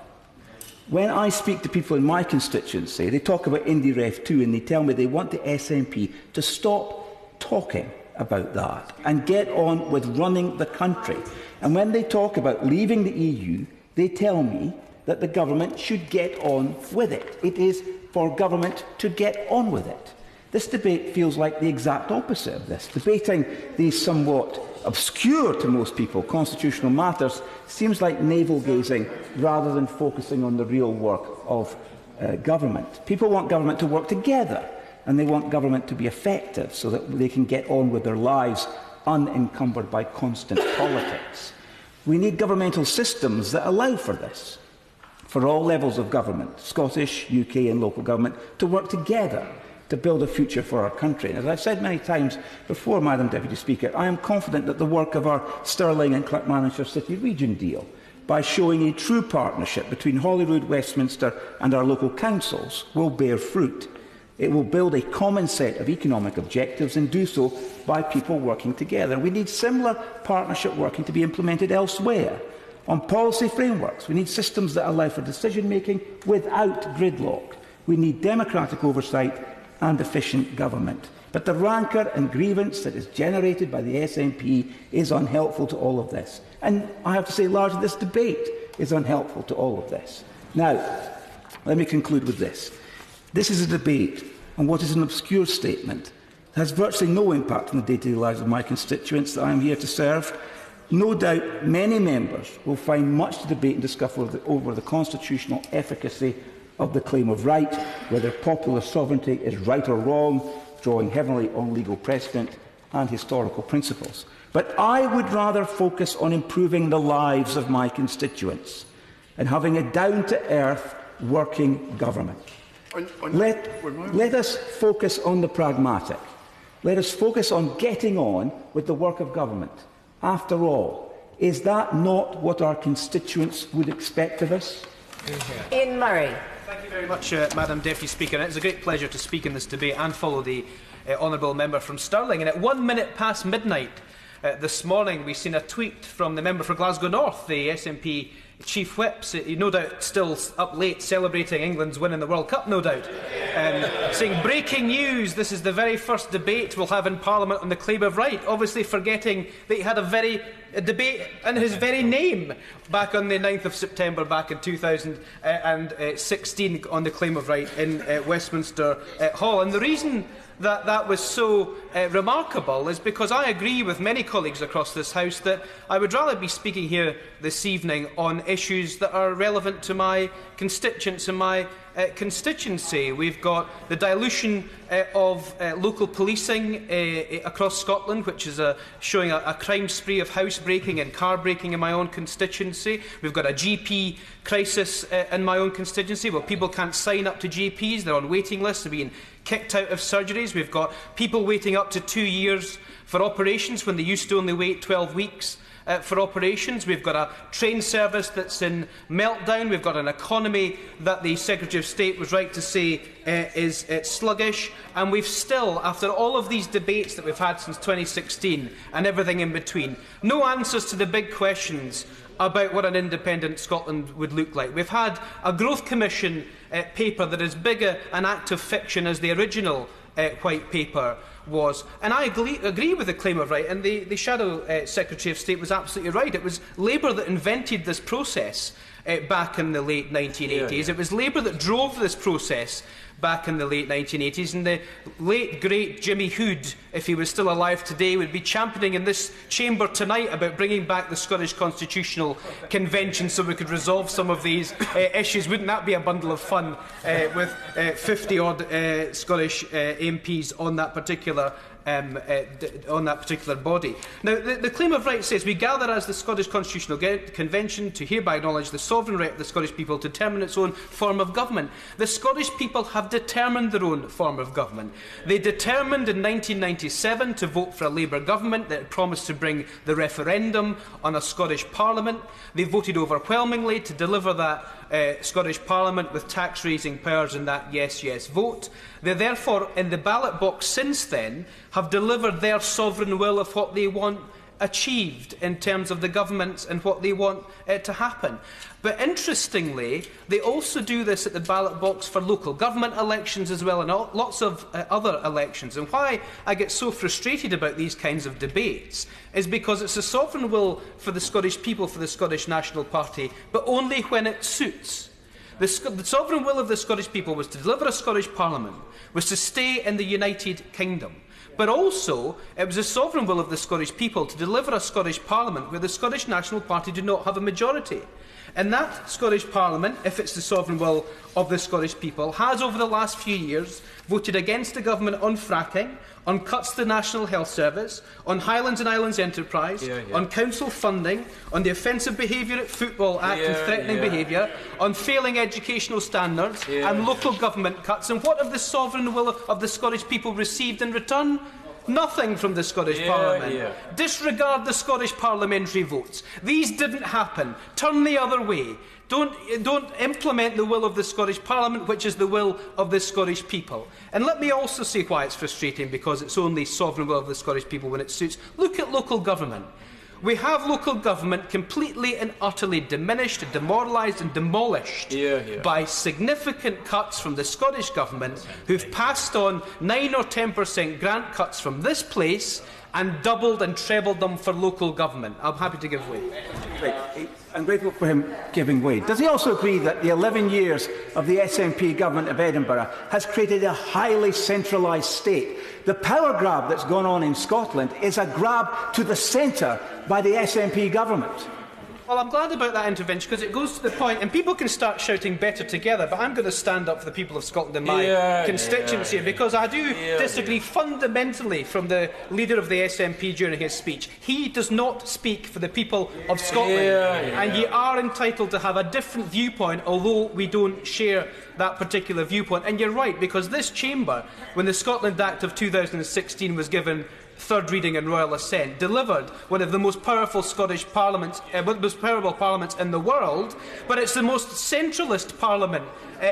[SPEAKER 14] When I speak to people in my constituency, they talk about IndyRef 2 and they tell me they want the SNP to stop talking about that and get on with running the country. And when they talk about leaving the EU, they tell me that the government should get on with it. It is for government to get on with it. This debate feels like the exact opposite of this. Debating these somewhat obscure to most people constitutional matters seems like navel-gazing rather than focusing on the real work of government. People want government to work together, and they want government to be effective so that they can get on with their lives unencumbered by constant politics. We need governmental systems that allow for this, for all levels of government, Scottish, UK and local government, to work together to build a future for our country. And as I've said many times before, Madam Deputy Speaker, I am confident that the work of our Stirling and Clackmannanshire City Region deal, by showing a true partnership between Holyrood, Westminster and our local councils, will bear fruit. It will build a common set of economic objectives and do so by people working together. We need similar partnership working to be implemented elsewhere. On policy frameworks, we need systems that allow for decision-making without gridlock. We need democratic oversight and efficient government. But the rancour and grievance that is generated by the SNP is unhelpful to all of this. And I have to say, largely, this debate is unhelpful to all of this. Now, let me conclude with this. This is a debate on what is an obscure statement that has virtually no impact on the day-to-day lives of my constituents that I am here to serve. No doubt many members will find much to debate and discuss over the constitutional efficacy of the claim of right, whether popular sovereignty is right or wrong, drawing heavily on legal precedent and historical principles. But I would rather focus on improving the lives of my constituents and having a down-to-earth working government. Let us focus on the pragmatic. Let us focus on getting on with the work of government. After all, is that not what our constituents would expect of us?
[SPEAKER 21] Ian Murray.
[SPEAKER 4] Thank you very much, Madam Deputy Speaker. It's a great pleasure to speak in this debate and follow the honourable member from Stirling. And at 1 minute past midnight this morning, we've seen a tweet from the member for Glasgow North, the SNP Chief Whip, no doubt still up late celebrating England's win in the World Cup, no doubt, saying, breaking news, this is the very first debate we'll have in Parliament on the claim of right, obviously forgetting that he had a debate in his very name back on the 9th of September back in 2016 on the claim of right in Westminster Hall. And the reason that was so remarkable is because I agree with many colleagues across this House that I would rather be speaking here this evening on issues that are relevant to my constituents and my constituency. We've got the dilution of local policing across Scotland, which is showing a crime spree of housebreaking and car breaking in my own constituency. We've got a GP crisis in my own constituency where people can't sign up to GPs, they're on waiting lists, they're being kicked out of surgeries. We've got people waiting up to 2 years for operations when they used to only wait 12 weeks for operations. We've got a train service that's in meltdown. We've got an economy that the Secretary of State was right to say is sluggish. And we've still, after all of these debates that we've had since 2016 and everything in between, no answers to the big questions about what an independent Scotland would look like. We've had a Growth Commission paper that is bigger an act of fiction as the original White Paper was. And I agree with the claim of right, and the Shadow Secretary of State was absolutely right. It was Labour that invented this process back in the late 1980s. It was Labour that drove this process back in the late 1980s, and the late, great Jimmy Hood, if he was still alive today, would be championing in this chamber tonight about bringing back the Scottish Constitutional Convention so we could resolve some of these issues. Wouldn't that be a bundle of fun with 50-odd Scottish MPs on that particular body. Now, the claim of right says, we gather as the Scottish Constitutional Convention to hereby acknowledge the sovereign right of the Scottish people to determine its own form of government. The Scottish people have determined their own form of government. They determined in 1997 to vote for a Labour government that promised to bring the referendum on a Scottish Parliament. They voted overwhelmingly to deliver that Scottish Parliament with tax-raising powers in that yes vote. They therefore, in the ballot box since then, have delivered their sovereign will of what they want achieved in terms of the governments and what they want to happen. But interestingly, they also do this at the ballot box for local government elections as well, and lots of other elections. And why I get so frustrated about these kinds of debates is because it's a sovereign will for the Scottish people, for the Scottish National Party, but only when it suits. The sovereign will of the Scottish people was to deliver a Scottish Parliament, was to stay in the United Kingdom. But also, it was the sovereign will of the Scottish people to deliver a Scottish Parliament where the Scottish National Party did not have a majority. And that Scottish Parliament, if it's the sovereign will of the Scottish people, has over the last few years voted against the government on fracking, on cuts to the National Health Service, on Highlands and Islands Enterprise, on council funding, on the Offensive Behaviour at Football Act and threatening behaviour, on failing educational standards and local government cuts. And what have the sovereign will of the Scottish people received in return? Nothing from the Scottish Parliament. Disregard the Scottish parliamentary votes. These didn't happen. Turn the other way. Don't implement the will of the Scottish Parliament, which is the will of the Scottish people. And let me also say why it's frustrating, because it's only sovereign will of the Scottish people when it suits. Look at local government. We have local government completely and utterly diminished, demoralised and demolished by significant cuts from the Scottish Government, who've passed on 9 or 10% grant cuts from this place and doubled and trebled them for local government. I'm happy to give way.
[SPEAKER 14] I'm grateful for him giving way. Does he also agree that the 11 years of the SNP government of Edinburgh has created a highly centralised state? The power grab that's gone on in Scotland is a grab to the centre by the SNP government.
[SPEAKER 4] Well, I'm glad about that intervention because it goes to the point, and people can start shouting better together, but I'm going to stand up for the people of Scotland in my constituency because I do disagree fundamentally from the leader of the SNP during his speech. He does not speak for the people of Scotland, and you are entitled to have a different viewpoint, although we don't share that particular viewpoint. And you're right, because this chamber, when the Scotland Act of 2016 was given third reading and royal assent, delivered one of the most powerful Scottish parliaments, one of the most powerful parliaments in the world, but it's the most centralist parliament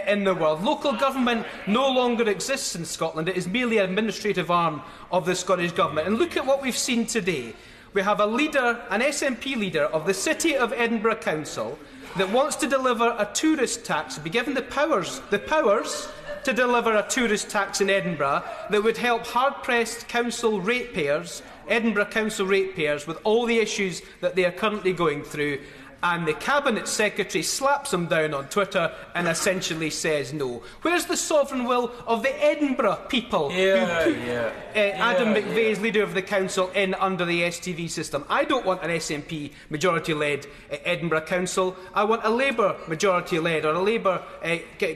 [SPEAKER 4] in the world. Local government no longer exists in Scotland. It is merely an administrative arm of the Scottish Government. And look at what we've seen today. We have a leader, an SNP leader of the City of Edinburgh Council that wants to deliver a tourist tax, be given the powers to deliver a tourist tax in Edinburgh that would help hard-pressed council ratepayers, Edinburgh Council ratepayers, with all the issues that they are currently going through. And the Cabinet Secretary slaps him down on Twitter and essentially says no. Where's the sovereign will of the Edinburgh people who put Adam McVeigh's leader of the council in under the STV system? I don't want an SNP majority-led Edinburgh Council. I want a Labour majority-led or a Labour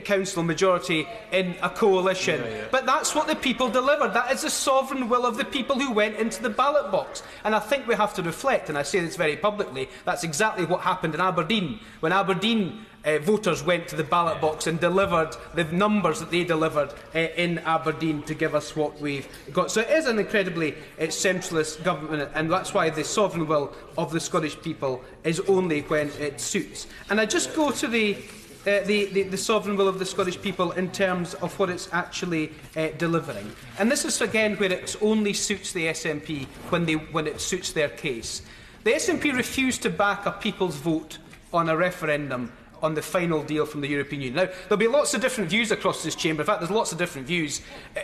[SPEAKER 4] council majority in a coalition. But that's what the people delivered. That is the sovereign will of the people who went into the ballot box. And I think we have to reflect, and I say this very publicly, that's exactly what happened in Aberdeen, when Aberdeen voters went to the ballot box and delivered the numbers that they delivered in Aberdeen to give us what we've got. So it is an incredibly centralist government, and that's why the sovereign will of the Scottish people is only when it suits. And I just go to the sovereign will of the Scottish people in terms of what it's actually delivering. And this is, again, where it only suits the SNP when it suits their case. The SNP refused to back a people's vote on a referendum on the final deal from the European Union. Now, there'll be lots of different views across this chamber. In fact, there's lots of different views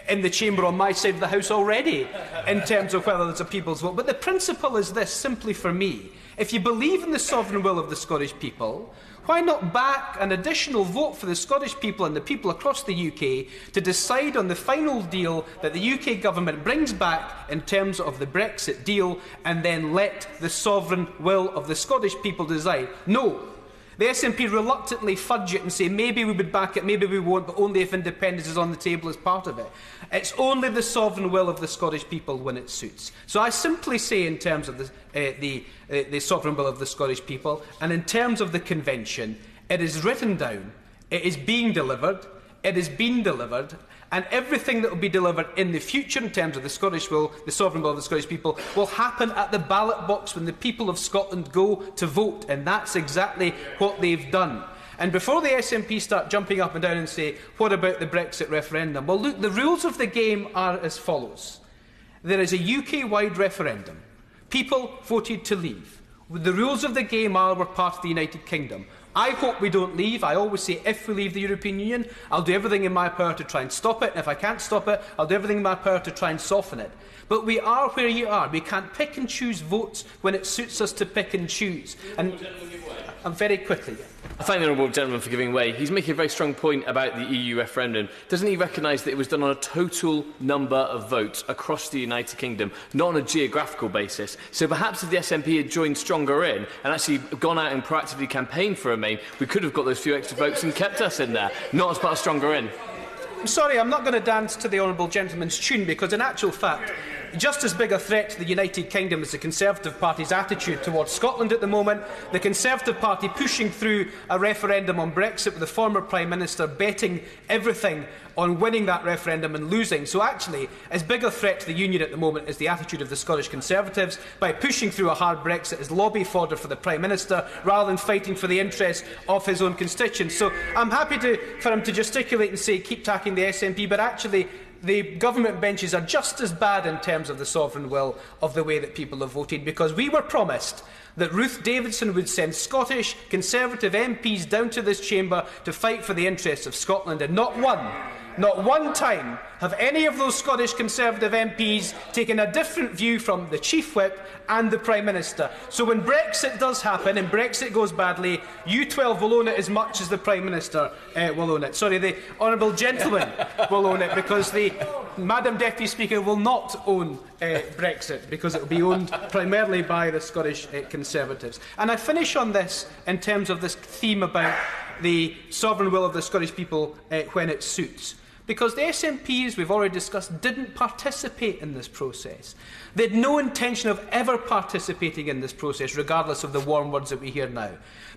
[SPEAKER 4] in the chamber on my side of the House already in terms of whether there's a people's vote. But the principle is this, simply for me. If you believe in the sovereign will of the Scottish people, why not back an additional vote for the Scottish people and the people across the UK to decide on the final deal that the UK government brings back in terms of the Brexit deal, and then let the sovereign will of the Scottish people decide? No. The SNP reluctantly fudge it and say maybe we would back it, maybe we won't, but only if independence is on the table as part of it. It's only the sovereign will of the Scottish people when it suits. So I simply say, in terms of the sovereign will of the Scottish people, and in terms of the convention, it is written down, it is being delivered, it has been delivered, and everything that will be delivered in the future in terms of the Scottish will, the sovereign will of the Scottish people, will happen at the ballot box when the people of Scotland go to vote, and that's exactly what they've done. And before the SNP start jumping up and down and say, what about the Brexit referendum? Well, look, the rules of the game are as follows. There is a UK-wide referendum. People voted to leave. The rules of the game are we're part of the United Kingdom. I hope we don't leave. I always say if we leave the European Union, I'll do everything in my power to try and stop it. And if I can't stop it, I'll do everything in my power to try and soften it. But we are where you are. We can't pick and choose votes when it suits us to pick and choose. And very quickly.
[SPEAKER 9] I thank the honourable gentleman for giving way. He's making a very strong point about the EU referendum. Doesn't he recognise that it was done on a total number of votes across the United Kingdom, not on a geographical basis? So perhaps if the SNP had joined Stronger In and actually gone out and proactively campaigned for Remain, we could have got those few extra votes and kept us in there, not as part of Stronger In.
[SPEAKER 4] I'm sorry, I'm not going to dance to the honourable gentleman's tune, because in actual fact, just as big a threat to the United Kingdom is the Conservative Party's attitude towards Scotland at the moment. The Conservative Party pushing through a referendum on Brexit with the former Prime Minister betting everything on winning that referendum and losing. So actually, as big a threat to the Union at the moment is the attitude of the Scottish Conservatives by pushing through a hard Brexit as lobby fodder for the Prime Minister rather than fighting for the interests of his own constituents. So I'm happy for him to gesticulate and say keep attacking the SNP, but actually the government benches are just as bad in terms of the sovereign will of the way that people have voted, because we were promised that Ruth Davidson would send Scottish Conservative MPs down to this chamber to fight for the interests of Scotland, and not one time have any of those Scottish Conservative MPs taken a different view from the Chief Whip and the Prime Minister. So when Brexit does happen and Brexit goes badly, you 12 will own it as much as the Prime Minister will own it. Sorry, the Honourable Gentleman will own it, because the Madam Deputy Speaker will not own Brexit, because it will be owned primarily by the Scottish Conservatives. And I finish on this in terms of this theme about the sovereign will of the Scottish people when it suits. Because the SNP, as we've already discussed, didn't participate in this process. They had no intention of ever participating in this process, regardless of the warm words that we hear now.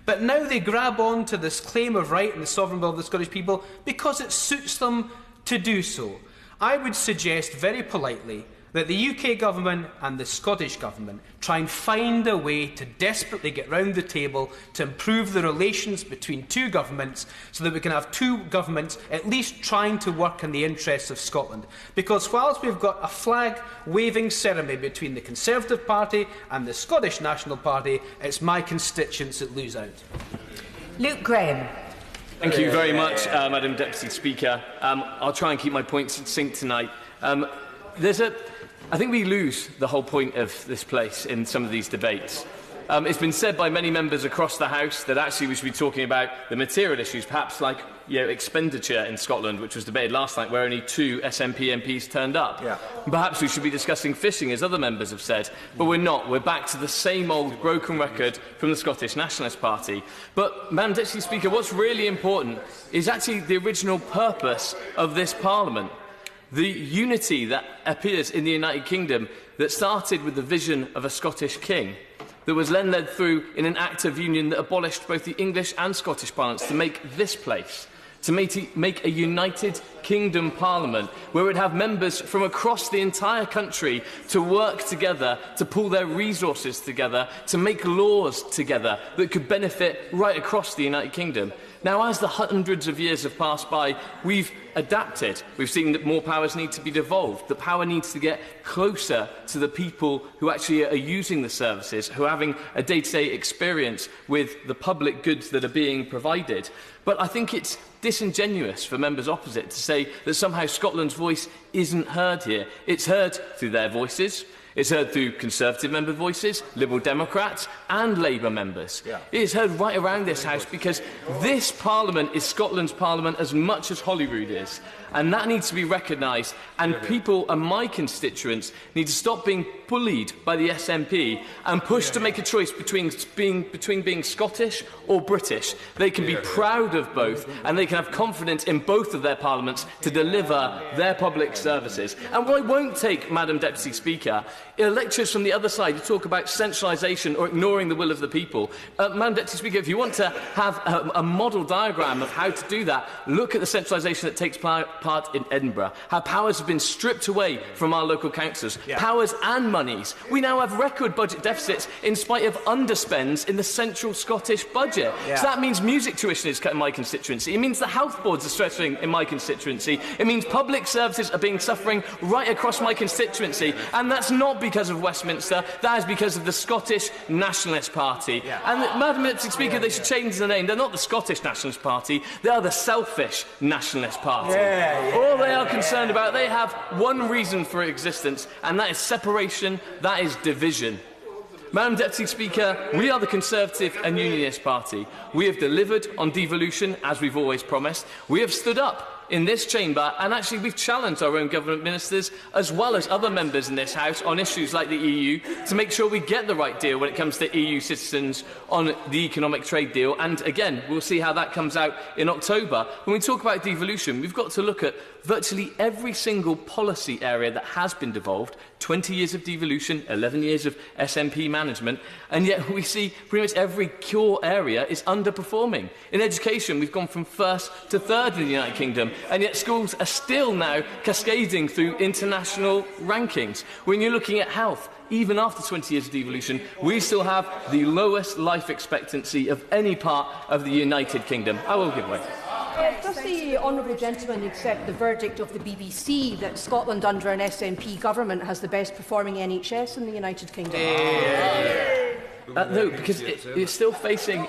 [SPEAKER 4] But now they grab on to this claim of right and the sovereign will of the Scottish people because it suits them to do so. I would suggest very politely that the UK Government and the Scottish Government try and find a way to desperately get round the table to improve the relations between two governments, so that we can have two governments at least trying to work in the interests of Scotland. Because whilst we've got a flag-waving ceremony between the Conservative Party and the Scottish National Party, it's my constituents that lose out.
[SPEAKER 21] Luke Graham.
[SPEAKER 9] Thank you very much, Madam Deputy Speaker. I'll try and keep my points succinct tonight. I think we lose the whole point of this place in some of these debates. It's been said by many members across the House that actually we should be talking about the material issues, perhaps like expenditure in Scotland, which was debated last night, where only 2 SNP MPs turned up. Yeah. Perhaps we should be discussing fishing, as other members have said, but we're not. We're back to the same old broken record from the Scottish Nationalist Party. But, Madam Deputy Speaker, what's really important is actually the original purpose of this Parliament. The unity that appears in the United Kingdom that started with the vision of a Scottish king, that was then led through in an act of union that abolished both the English and Scottish parliaments to make this place, to make a United Kingdom Parliament where it would have members from across the entire country to work together, to pool their resources together, to make laws together that could benefit right across the United Kingdom. Now, as the hundreds of years have passed by, we've adapted. We've seen that more powers need to be devolved. The power needs to get closer to the people who actually are using the services, who are having a day-to-day experience with the public goods that are being provided. But I think it's disingenuous for members opposite to say that somehow Scotland's voice isn't heard here. It's heard through their voices. It's heard through Conservative member voices, Liberal Democrats and Labour members. Yeah. It is heard right around this House because this Parliament is Scotland's Parliament as much as Holyrood is. And that needs to be recognised. And people and my constituents need to stop being bullied by the SNP and pushed to make a choice between being Scottish or British. They can be proud of both and they can have confidence in both of their parliaments to deliver their public services. And what I won't take, Madam Deputy Speaker, lectures from the other side to talk about centralisation or ignoring the will of the people. Madam Deputy Speaker, if you want to have a model diagram of how to do that, look at the centralisation that takes part in Edinburgh, how powers have been stripped away from our local councils, powers and monies. We now have record budget deficits in spite of underspends in the central Scottish budget. So that means music tuition is cut in my constituency. It means the health boards are stretching in my constituency. It means public services are being suffering right across my constituency. And that's not because of Westminster, that is because of the Scottish Nationalist Party. And Madam Deputy Speaker, they should change the name. They're not the Scottish Nationalist Party, they are the selfish Nationalist Party. All they are concerned about, they have one reason for existence, and that is separation, that is division. Madam Deputy Speaker, we are the Conservative and Unionist Party. We have delivered on devolution, as we've always promised. We have stood up in this chamber, and actually we've challenged our own government ministers, as well as other members in this House, on issues like the EU, to make sure we get the right deal when it comes to EU citizens on the economic trade deal. And again, we'll see how that comes out in October. When we talk about devolution, we've got to look at virtually every single policy area that has been devolved. 20 years of devolution, 11 years of SNP management, and yet we see pretty much every core area is underperforming. In education, we've gone from first to third in the United Kingdom, and yet schools are still now cascading through international rankings. When you're looking at health, even after 20 years of devolution, we still have the lowest life expectancy of any part of the United Kingdom. I will give way.
[SPEAKER 11] Does the honourable gentleman accept the verdict of the BBC that Scotland under an SNP government has the best performing NHS in the United Kingdom?
[SPEAKER 9] No, because it's still facing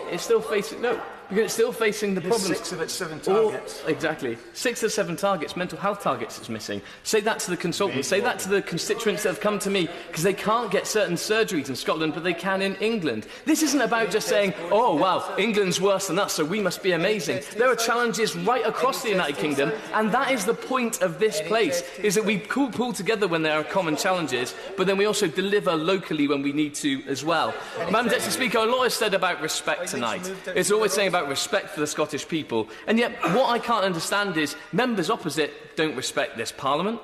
[SPEAKER 9] the problems.
[SPEAKER 5] 6 of its 7 targets.
[SPEAKER 9] Exactly. 6 of 7 targets, mental health targets, is missing. Say that to the consultants. Say that to the constituents that have come to me, because they can't get certain surgeries in Scotland, but they can in England. This isn't about just saying, oh, wow, England's worse than us, so we must be amazing. There are challenges right across the United Kingdom, and that is the point of this place, is that we pull together when there are common challenges, but then we also deliver locally when we need to as well. Madam Deputy Speaker, a lot is said about respect tonight. It's always saying about respect for the Scottish people. And yet, what I can't understand is members opposite don't respect this Parliament.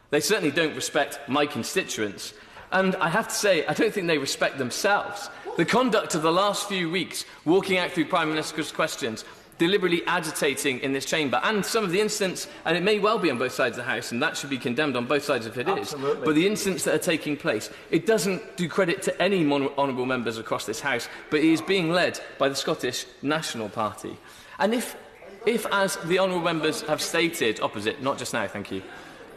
[SPEAKER 9] They certainly don't respect my constituents. And I have to say, I don't think they respect themselves. The conduct of the last few weeks, walking out through Prime Minister's questions, deliberately agitating in this chamber, and some of the incidents, and it may well be on both sides of the House, and that should be condemned on both sides if it is, but the incidents that are taking place, it doesn't do credit to any honourable members across this House, but it is being led by the Scottish National Party. And if as the honourable members have stated opposite, not just now, thank you,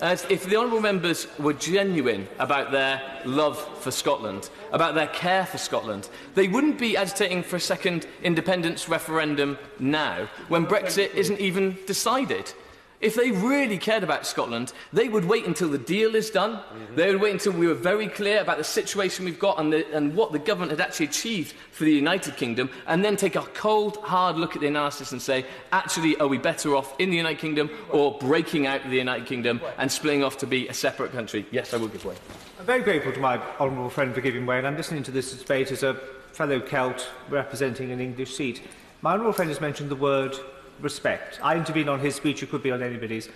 [SPEAKER 9] if the honourable members were genuine about their love for Scotland, about their care for Scotland, they wouldn't be agitating for a second independence referendum now, when Brexit isn't even decided. If they really cared about Scotland, they would wait until the deal is done. They would wait until we were very clear about the situation we've got and what the government had actually achieved for the United Kingdom, and then take a cold, hard look at the analysis and say, actually, are we better off in the United Kingdom or breaking out of the United Kingdom and splitting off to be a separate country? Yes, I will give way.
[SPEAKER 10] I'm very grateful to my honourable friend for giving way, and I'm listening to this debate as a fellow Celt representing an English seat. My honourable friend has mentioned the word respect. I intervene on his speech, it could be on anybody's.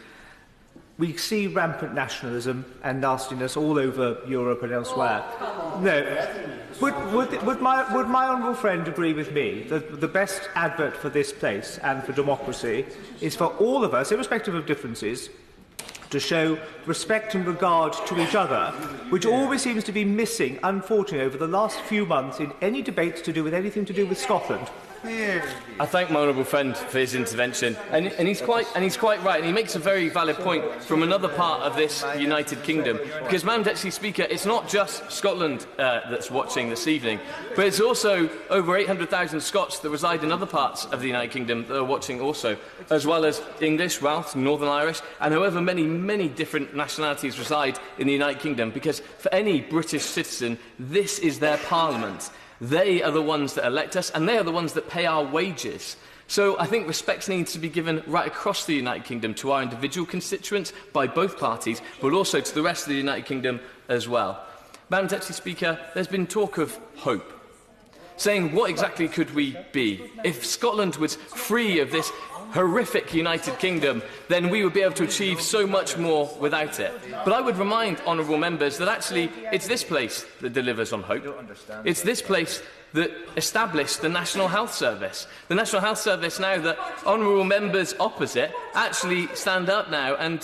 [SPEAKER 10] We see rampant nationalism and nastiness all over Europe and elsewhere. No. Would my honourable friend agree with me that the best advert for this place and for democracy is for all of us, irrespective of differences, to show respect and regard to each other, which always seems to be missing, unfortunately, over the last few months in any debates to do with anything to do with Scotland?
[SPEAKER 9] I thank my honourable friend for his intervention, and he's quite right, and he makes a very valid point from another part of this United Kingdom. Because, Madam Deputy Speaker, it's not just Scotland that's watching this evening, but it's also over 800,000 Scots that reside in other parts of the United Kingdom that are watching also, as well as English, Welsh, Northern Irish, and however many different nationalities reside in the United Kingdom. Because for any British citizen, this is their Parliament. They are the ones that elect us, and they are the ones that pay our wages. So I think respect needs to be given right across the United Kingdom to our individual constituents by both parties, but also to the rest of the United Kingdom as well. Madam Deputy Speaker, there's been talk of hope, saying what exactly could we be? If Scotland was free of this horrific United Kingdom, then we would be able to achieve so much more without it. But I would remind honourable members that actually it's this place that delivers on hope. It's this place that established the National Health Service. The National Health Service now that honourable members opposite actually stand up now and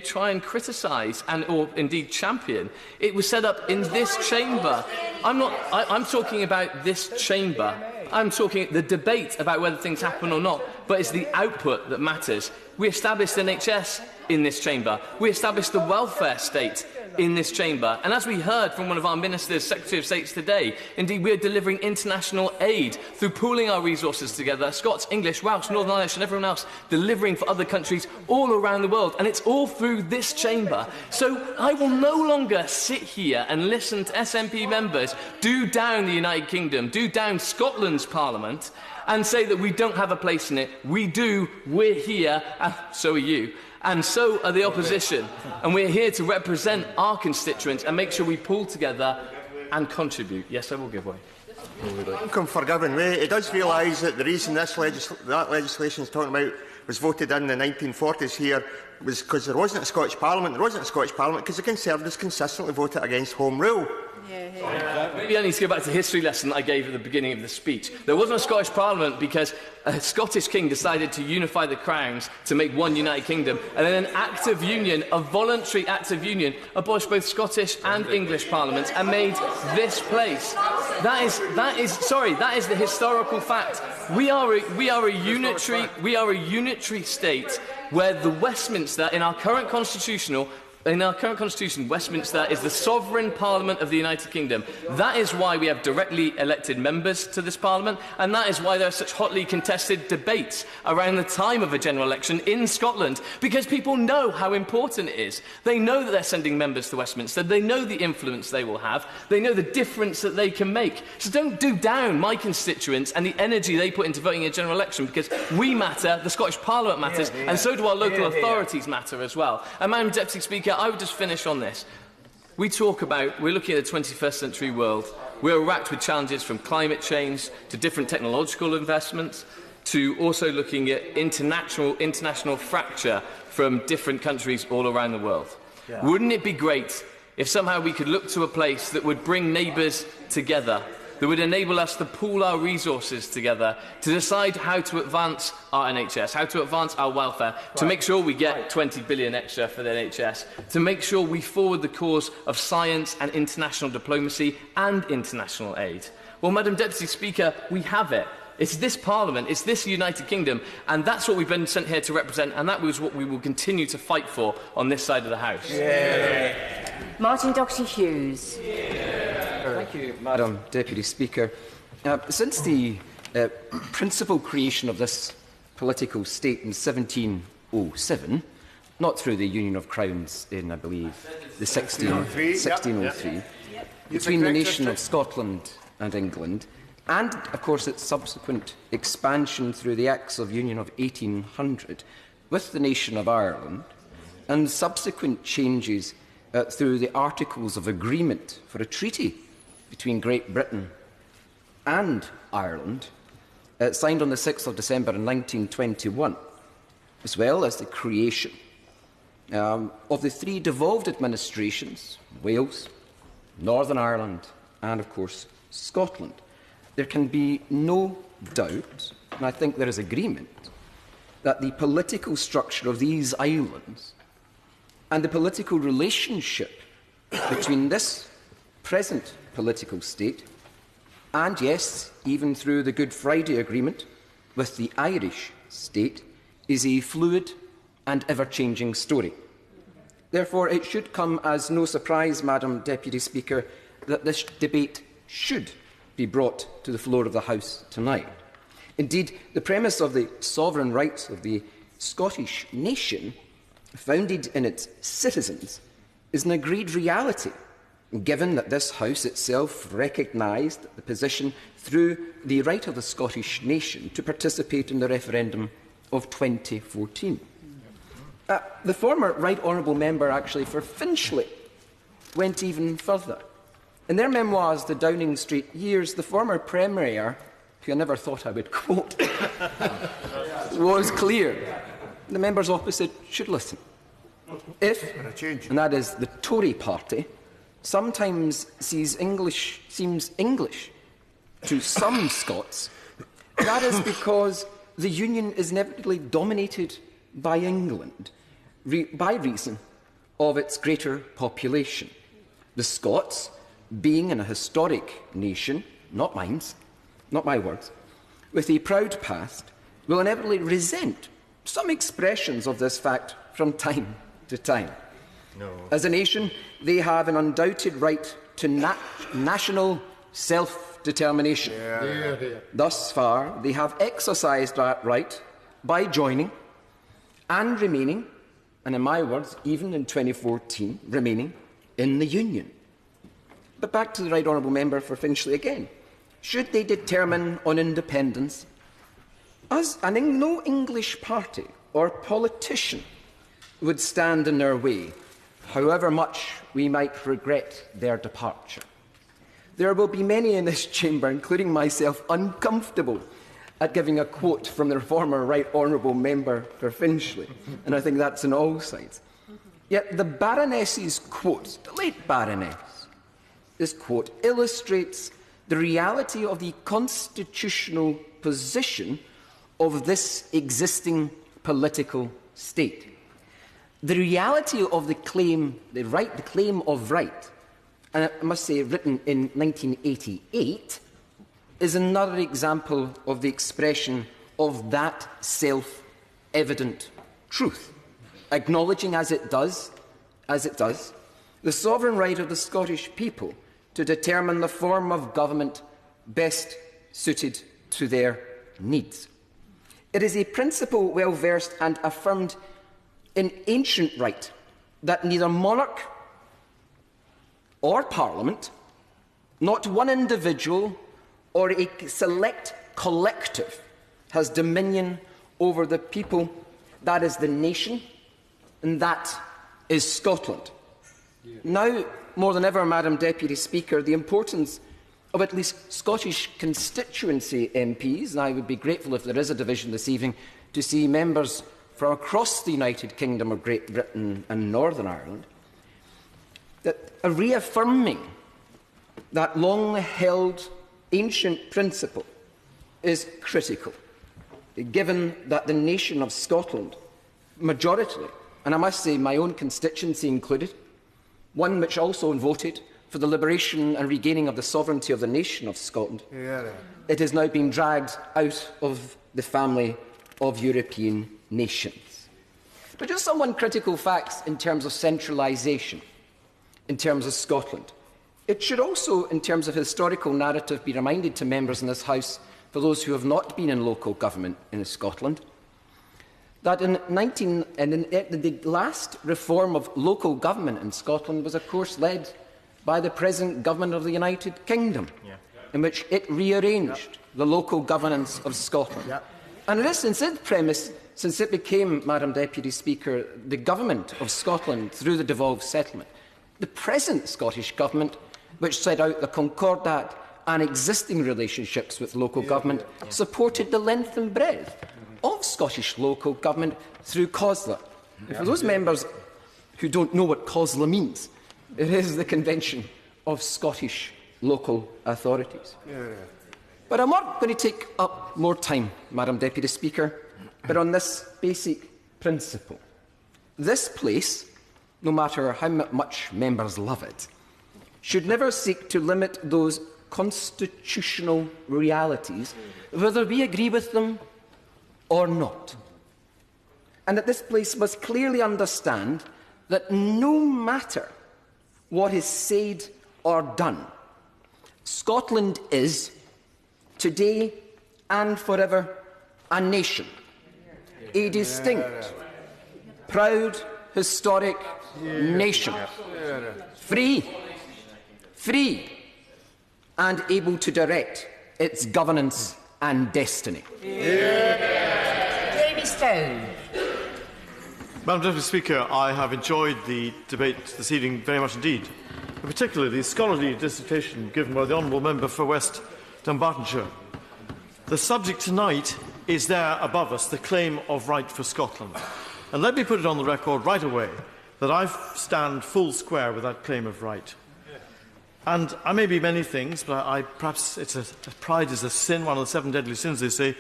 [SPEAKER 9] try and criticise or indeed champion. It was set up in this chamber. I'm talking about this chamber. I'm talking the debate about whether things happen or not, but it's the output that matters. We established NHS in this chamber. We established the welfare state in this chamber. And as we heard from one of our ministers, Secretary of State today, indeed we are delivering international aid through pooling our resources together, Scots, English, Welsh, Northern Irish and everyone else delivering for other countries all around the world. And it's all through this chamber. So I will no longer sit here and listen to SNP members do down the United Kingdom, do down Scotland's Parliament, and say that we don't have a place in it. We do, we're here, and so are you. And so are the opposition. And we're here to represent our constituents and make sure we pull together and contribute. Yes, I will give way.
[SPEAKER 5] Thank for giving way. He does realise that the reason that legislation is talking about was voted in the 1940s here was because there wasn't a Scottish Parliament. There wasn't a Scottish Parliament because the Conservatives consistently voted against Home Rule.
[SPEAKER 9] Maybe I need to go back to the history lesson that I gave at the beginning of the speech. There wasn't a Scottish Parliament because a Scottish king decided to unify the crowns to make one united kingdom, and then an act of union, a voluntary act of union, abolished both Scottish and English parliaments and made this place. That is the historical fact. We are a unitary state where the Westminster, in our current constitution, Westminster is the sovereign parliament of the United Kingdom. That is why we have directly elected members to this parliament, and that is why there are such hotly contested debates around the time of a general election in Scotland, because people know how important it is. They know that they're sending members to Westminster. They know the influence they will have. They know the difference that they can make. So don't do down my constituents and the energy they put into voting in a general election, because we matter, the Scottish Parliament matters, and so do our local authorities matter as well. And Madam Deputy Speaker, I would just finish on this. We're looking at the 21st century world. We're racked with challenges from climate change to different technological investments to also looking at international fracture from different countries all around the world. Yeah. Wouldn't it be great if somehow we could look to a place that would bring neighbours together, that would enable us to pool our resources together, to decide how to advance our NHS, how to advance our welfare, to make sure we get 20 billion extra for the NHS, to make sure we forward the cause of science and international diplomacy and international aid? Well, Madam Deputy Speaker, we have it. It's this Parliament, it's this United Kingdom, and that's what we've been sent here to represent, and that was what we will continue to fight for on this side of the House.
[SPEAKER 21] Yeah. Martin Doherty-Hughes.
[SPEAKER 20] Thank you, Madam Deputy Speaker. Since the principal creation of this political state in 1707, not through the Union of Crowns in, I believe, the 1603, between the nation of Scotland and England, and, of course, its subsequent expansion through the Acts of Union of 1800 with the nation of Ireland, and subsequent changes through the Articles of Agreement for a treaty between Great Britain and Ireland, signed on the 6th of December in 1921, as well as the creation of the three devolved administrations, Wales, Northern Ireland and, of course, Scotland. There can be no doubt, and I think there is agreement, that the political structure of these islands and the political relationship between this present political state and, yes, even through the Good Friday Agreement with the Irish state, is a fluid and ever-changing story. Therefore, it should come as no surprise, Madam Deputy Speaker, that this debate should be brought to the floor of the House tonight. Indeed, the premise of the sovereign rights of the Scottish nation, founded in its citizens, is an agreed reality, given that this House itself recognised the position through the right of the Scottish nation to participate in the referendum of 2014. The former Right Honourable Member, actually, for Finchley, went even further. In their memoirs, The Downing Street Years, the former Premier, who I never thought I would quote, was clear. The members opposite should listen. If, and that is the Tory party, sometimes seems English to some Scots, that is because the Union is inevitably dominated by England by reason of its greater population. The Scots, being in a historic nation, not my words, with a proud past, will inevitably resent some expressions of this fact from time to time. No. As a nation, they have an undoubted right to national self-determination. Thus far, they have exercised that right by joining and remaining, and in my words, even in 2014, remaining in the Union. But back to the Right Honourable Member for Finchley again. Should they determine on independence, no English party or politician would stand in their way, however much we might regret their departure. There will be many in this chamber, including myself, uncomfortable at giving a quote from the former Right Honourable Member for Finchley, and I think that's on all sides. Yet the Baroness's quote, the late Baroness, this quote illustrates the reality of the constitutional position of this existing political state. The reality of the claim of right, and I must say written in 1988, is another example of the expression of that self-evident truth, acknowledging as it does, the sovereign right of the Scottish people to determine the form of government best suited to their needs. It is a principle well versed and affirmed in ancient right that neither monarch or parliament, not one individual or a select collective, has dominion over the people. That is the nation, and that is Scotland. Now, more than ever, Madam Deputy Speaker, the importance of at least Scottish constituency MPs, and I would be grateful if there is a division this evening to see members from across the United Kingdom of Great Britain and Northern Ireland, that a reaffirming that long-held ancient principle is critical, given that the nation of Scotland, majority, and I must say my own constituency included, one which also voted for the liberation and regaining of the sovereignty of the nation of Scotland, it has now been dragged out of the family of European nations. But just some critical facts in terms of centralisation, in terms of Scotland. It should also, in terms of historical narrative, be reminded to members in this House, for those who have not been in local government in Scotland, that in the last reform of local government in Scotland was, of course, led by the present government of the United Kingdom, in which it rearranged the local governance of Scotland. And it is since its premise, since it became, Madam Deputy Speaker, the government of Scotland through the devolved settlement, the present Scottish government, which set out the Concordat and existing relationships with local government, supported the length and breadth of Scottish local government through COSLA. For those members who don't know what COSLA means, it is the Convention of Scottish Local Authorities. But I'm not going to take up more time, Madam Deputy Speaker, but on this basic principle. This place, no matter how much members love it, should never seek to limit those constitutional realities, whether we agree with them or not. And that this place must clearly understand that no matter what is said or done, Scotland is, today and forever, a nation, a distinct, proud, historic nation, free, and able to direct its governance and destiny.
[SPEAKER 21] Jamie Stone.
[SPEAKER 8] Madam Deputy Speaker, I have enjoyed the debate this evening very much indeed, and particularly the scholarly dissertation given by the Honourable Member for West Dunbartonshire. The subject tonight is there above us, the claim of right for Scotland. And let me put it on the record right away that I stand full square with that claim of right. And I may be many things, but perhaps pride is a sin, one of the 7 deadly sins, they say.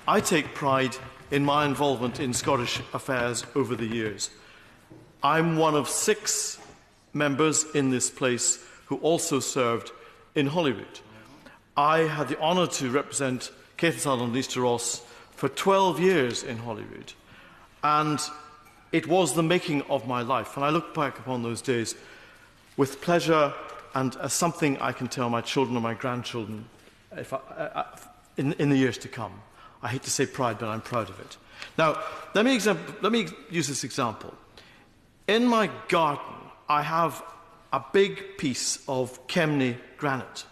[SPEAKER 8] I take pride in my involvement in Scottish affairs over the years. I'm one of 6 members in this place who also served in Holyrood. I had the honour to represent Keith Sutherland and Easter Ross for 12 years in Holyrood, and it was the making of my life. And I look back upon those days with pleasure and as something I can tell my children and my grandchildren in the years to come. I hate to say pride, but I'm proud of it. Now, let me use this example. In my garden, I have a big piece of Kemney granite.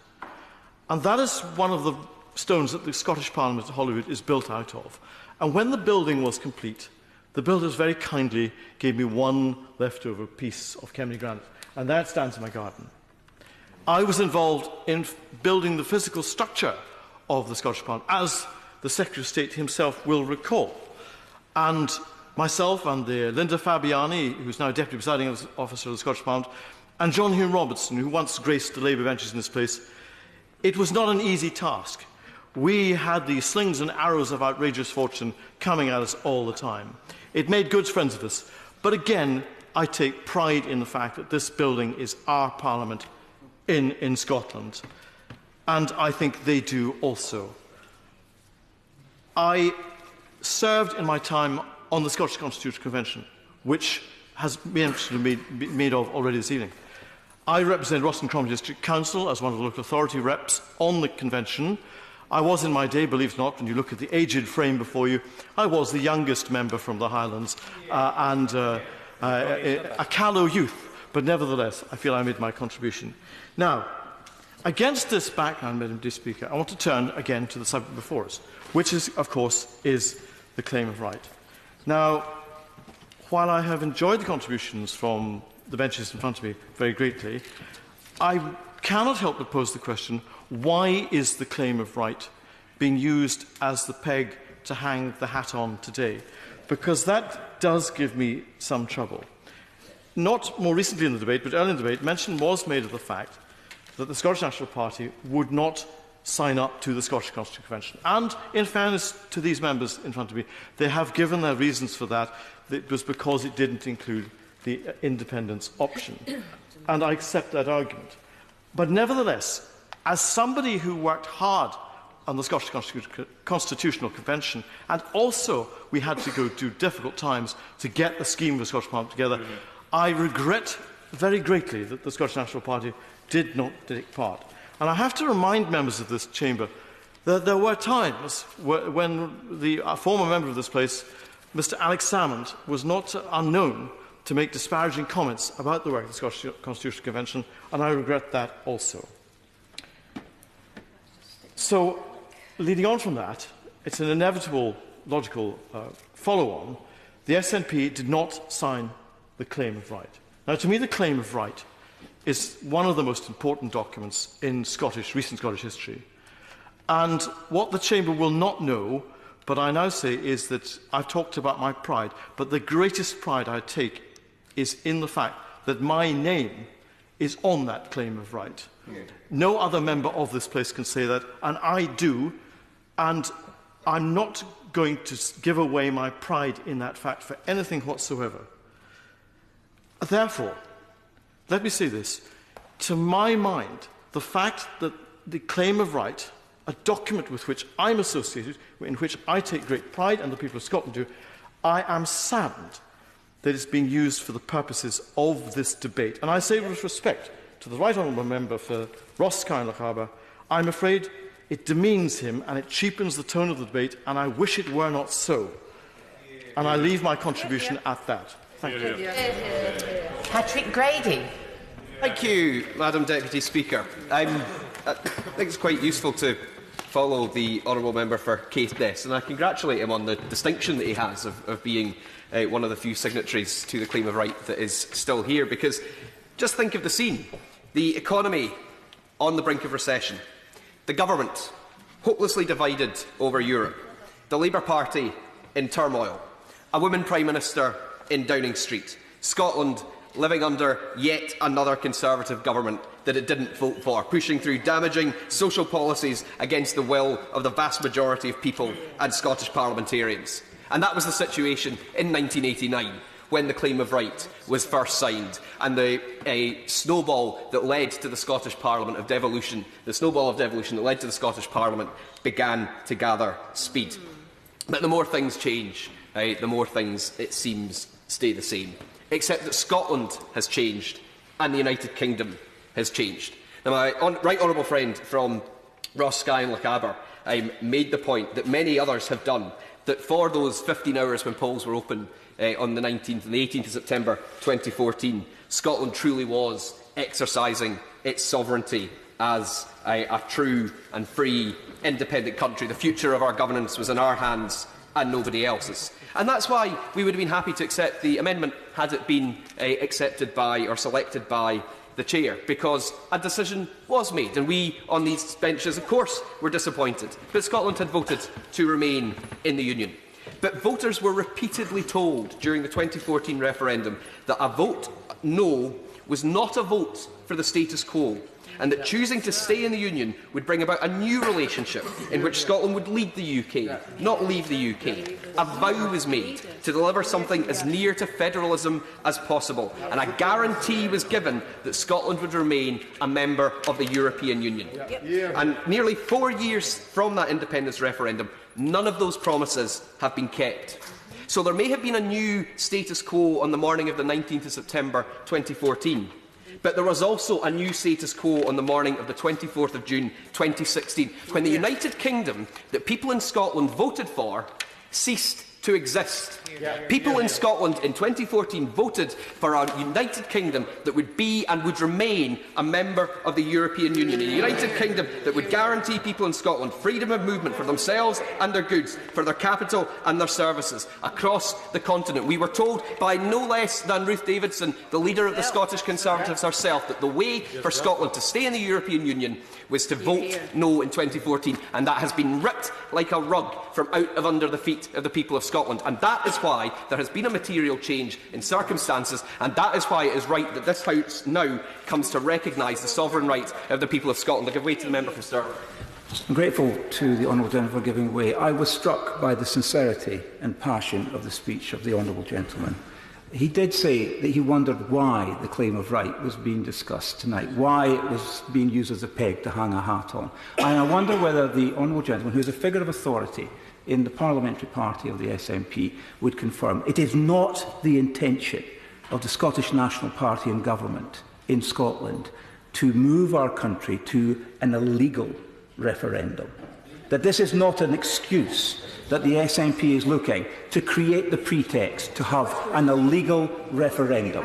[SPEAKER 8] And that is one of the stones that the Scottish Parliament at Holyrood is built out of. And when the building was complete, the builders very kindly gave me one leftover piece of Kemney granite. And there it stands in my garden. I was involved in building the physical structure of the Scottish Parliament, as the Secretary of State himself will recall. And myself and Linda Fabiani, who is now Deputy Presiding Officer of the Scottish Parliament, and John Hume Robertson, who once graced the Labour benches in this place, it was not an easy task. We had the slings and arrows of outrageous fortune coming at us all the time. It made good friends of us. But again, I take pride in the fact that this building is our Parliament in Scotland. And I think they do also. I served in my time on the Scottish Constitutional Convention, which has been made of already this evening. I represent Ross and Cromwell District Council as one of the local authority reps on the convention. I was in my day, believe it or not, when you look at the aged frame before you, I was the youngest member from the Highlands and a callow youth, but nevertheless, I feel I made my contribution. Now, against this background, Madam Speaker, I want to turn again to the subject before us, which is, of course, is the claim of right. Now, while I have enjoyed the contributions from the benches in front of me very greatly, I cannot help but pose the question, why is the claim of right being used as the peg to hang the hat on today? Because that does give me some trouble. Not more recently in the debate, but early in the debate, mention was made of the fact that the Scottish National Party would not sign up to the Scottish Constitutional Convention. And in fairness to these members in front of me, they have given their reasons for that. It was because it didn't include the independence option. And I accept that argument. But nevertheless, as somebody who worked hard on the Scottish Constitutional Convention, and also we had to go through difficult times to get the scheme of the Scottish Parliament together, I regret very greatly that the Scottish National Party did not take part. And I have to remind members of this chamber that there were times when the former member of this place, Mr Alex Salmond, was not unknown to make disparaging comments about the work of the Scottish Constitutional Convention, and I regret that also. So, leading on from that, it's an inevitable, logical follow-on. The SNP did not sign the Claim of Right. Now, to me, the Claim of Right is one of the most important documents in recent Scottish history. And what the Chamber will not know, but I now say, is that I've talked about my pride, but the greatest pride I take is in the fact that my name is on that Claim of Right. No other member of this place can say that, and I do, and I'm not going to give away my pride in that fact for anything whatsoever. Therefore, let me say this. To my mind, the fact that the Claim of Right, a document with which I'm associated, in which I take great pride, and the people of Scotland do, I am saddened that it's being used for the purposes of this debate. And I say with respect to the Right Honourable Member for Ross Sky Lochaber, I'm afraid it demeans him and it cheapens the tone of the debate, and I wish it were not so. And I leave my contribution at that. Thank you.
[SPEAKER 21] Patrick Grady.
[SPEAKER 1] Thank you, Madam Deputy Speaker. I think it's quite useful to follow the Honourable Member for Caithness, and I congratulate him on the distinction that he has of being one of the few signatories to the Claim of Right that is still here, because just think of the scene. The economy on the brink of recession, the government hopelessly divided over Europe, the Labour Party in turmoil, a woman Prime Minister in Downing Street, Scotland living under yet another Conservative government that it didn't vote for, pushing through damaging social policies against the will of the vast majority of people and Scottish parliamentarians. And that was the situation in 1989, when the Claim of Right was first signed, and the snowball that led to the Scottish Parliament of devolution, the snowball of devolution that led to the Scottish Parliament began to gather speed. But the more things change, the more things, it seems, stay the same. Except that Scotland has changed and the United Kingdom has changed. Now, my right honourable friend from Ross Sky and Lochaber made the point that many others have done, that for those 15 hours when polls were open on the 19th and the 18th of September 2014, Scotland truly was exercising its sovereignty as a true and free, independent country. The future of our governance was in our hands and nobody else's. And that's why we would have been happy to accept the amendment had it been accepted by or selected by the Chair, because a decision was made. And we on these benches, of course, were disappointed. But Scotland had voted to remain in the Union. But voters were repeatedly told during the 2014 referendum that a vote no was not a vote for the status quo, and that choosing to stay in the Union would bring about a new relationship in which Scotland would lead the UK, not leave the UK. A vow was made to deliver something as near to federalism as possible, and a guarantee was given that Scotland would remain a member of the European Union. And nearly 4 years from that independence referendum, none of those promises have been kept. So there may have been a new status quo on the morning of the 19th of September 2014, but there was also a new status quo on the morning of the 24th of June 2016, when the United Kingdom that people in Scotland voted for ceased to exist. People in Scotland in 2014 voted for a United Kingdom that would be and would remain a member of the European Union, a United Kingdom that would guarantee people in Scotland freedom of movement for themselves and their goods, for their capital and their services across the continent. We were told by no less than Ruth Davidson, the leader of the Scottish Conservatives herself, that the way for Scotland to stay in the European Union was to vote no in 2014, and that has been ripped like a rug from out of under the feet of the people of Scotland. And that is why there has been a material change in circumstances, and that is why it is right that this House now comes to recognise the sovereign right of the people of Scotland. I give way to the member for Stirling.
[SPEAKER 14] I'm grateful to the Honourable Gentleman for giving way. I was struck by the sincerity and passion of the speech of the Honourable Gentleman. He did say that he wondered why the claim of right was being discussed tonight, why it was being used as a peg to hang a hat on. And I wonder whether the Honourable Gentleman, who is a figure of authority in the parliamentary party of the SNP, would confirm it is not the intention of the Scottish National Party and government in Scotland to move our country to an illegal referendum. That this is not an excuse that the SNP is looking to create the pretext to have an illegal referendum.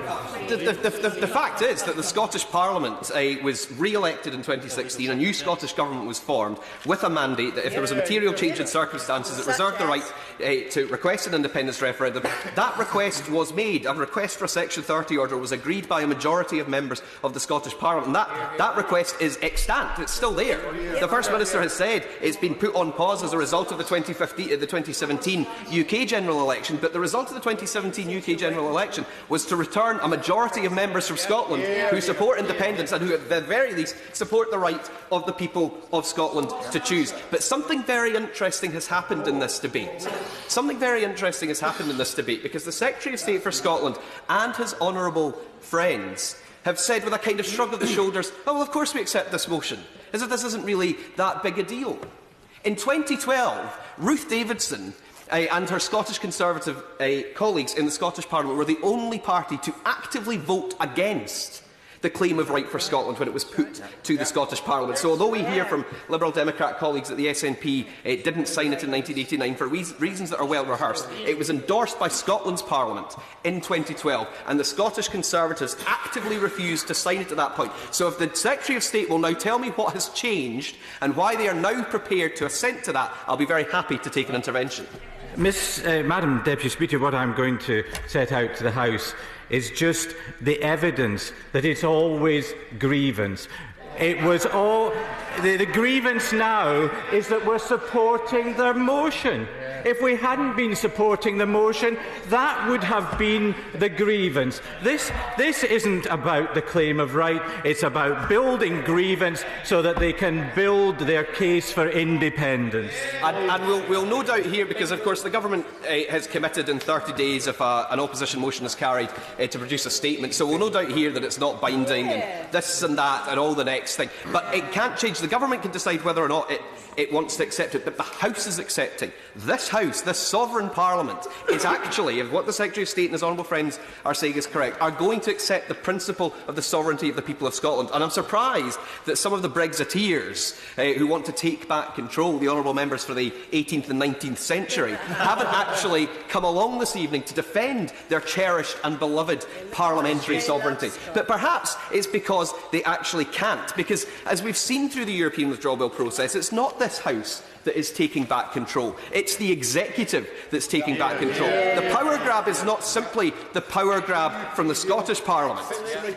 [SPEAKER 1] The fact is that the Scottish Parliament was re-elected in 2016, a new Scottish Government was formed with a mandate that if there was a material change in circumstances, it reserved the right to request an independence referendum. That request was made. A request for a Section 30 order was agreed by a majority of members of the Scottish Parliament. And that request is extant. It's still there. The First Minister has said it's been put on pause as a result of the 2017 UK general election, but the result of the 2017 UK general election was to return a majority of members from Scotland who support independence and who, at the very least, support the right of the people of Scotland to choose. But something very interesting has happened in this debate. Something very interesting has happened in this debate because the Secretary of State for Scotland and his honourable friends have said with a kind of shrug of the shoulders, oh, well, of course we accept this motion, as if this isn't really that big a deal. In 2012, Ruth Davidson and her Scottish Conservative colleagues in the Scottish Parliament were the only party to actively vote against the claim of right for Scotland when it was put to the Scottish Parliament. So although we hear from Liberal Democrat colleagues that the SNP didn't sign it in 1989 for reasons that are well rehearsed, it was endorsed by Scotland's Parliament in 2012, and the Scottish Conservatives actively refused to sign it at that point. So if the Secretary of State will now tell me what has changed and why they are now prepared to assent to that, I'll be very happy to take an intervention.
[SPEAKER 10] Madam Deputy Speaker, what I'm going to set out to the House is just the evidence that it's always grievance. It was all... The grievance now is that we're supporting their motion. If we hadn't been supporting the motion, that would have been the grievance. This isn't about the claim of right, it's about building grievance so that they can build their case for independence.
[SPEAKER 1] And we'll no doubt hear, because of course the Government has committed in 30 days if an opposition motion is carried to produce a statement, so we'll no doubt hear that it's not binding and this and that and all the next thing. But it can't change. The Government can decide whether or not it wants to accept it, but the House is accepting. This House, this sovereign Parliament, is actually, if what the Secretary of State and his honourable friends are saying is correct, are going to accept the principle of the sovereignty of the people of Scotland. And I'm surprised that some of the Brexiteers who want to take back control, the honourable members for the 18th and 19th century, haven't actually come along this evening to defend their cherished and beloved parliamentary sovereignty. But perhaps it's because they actually can't, because as we've seen through the European withdrawal bill process, it's not this House that is taking back control. It's the executive that's taking back control. The power grab is not simply the power grab from the Scottish Parliament.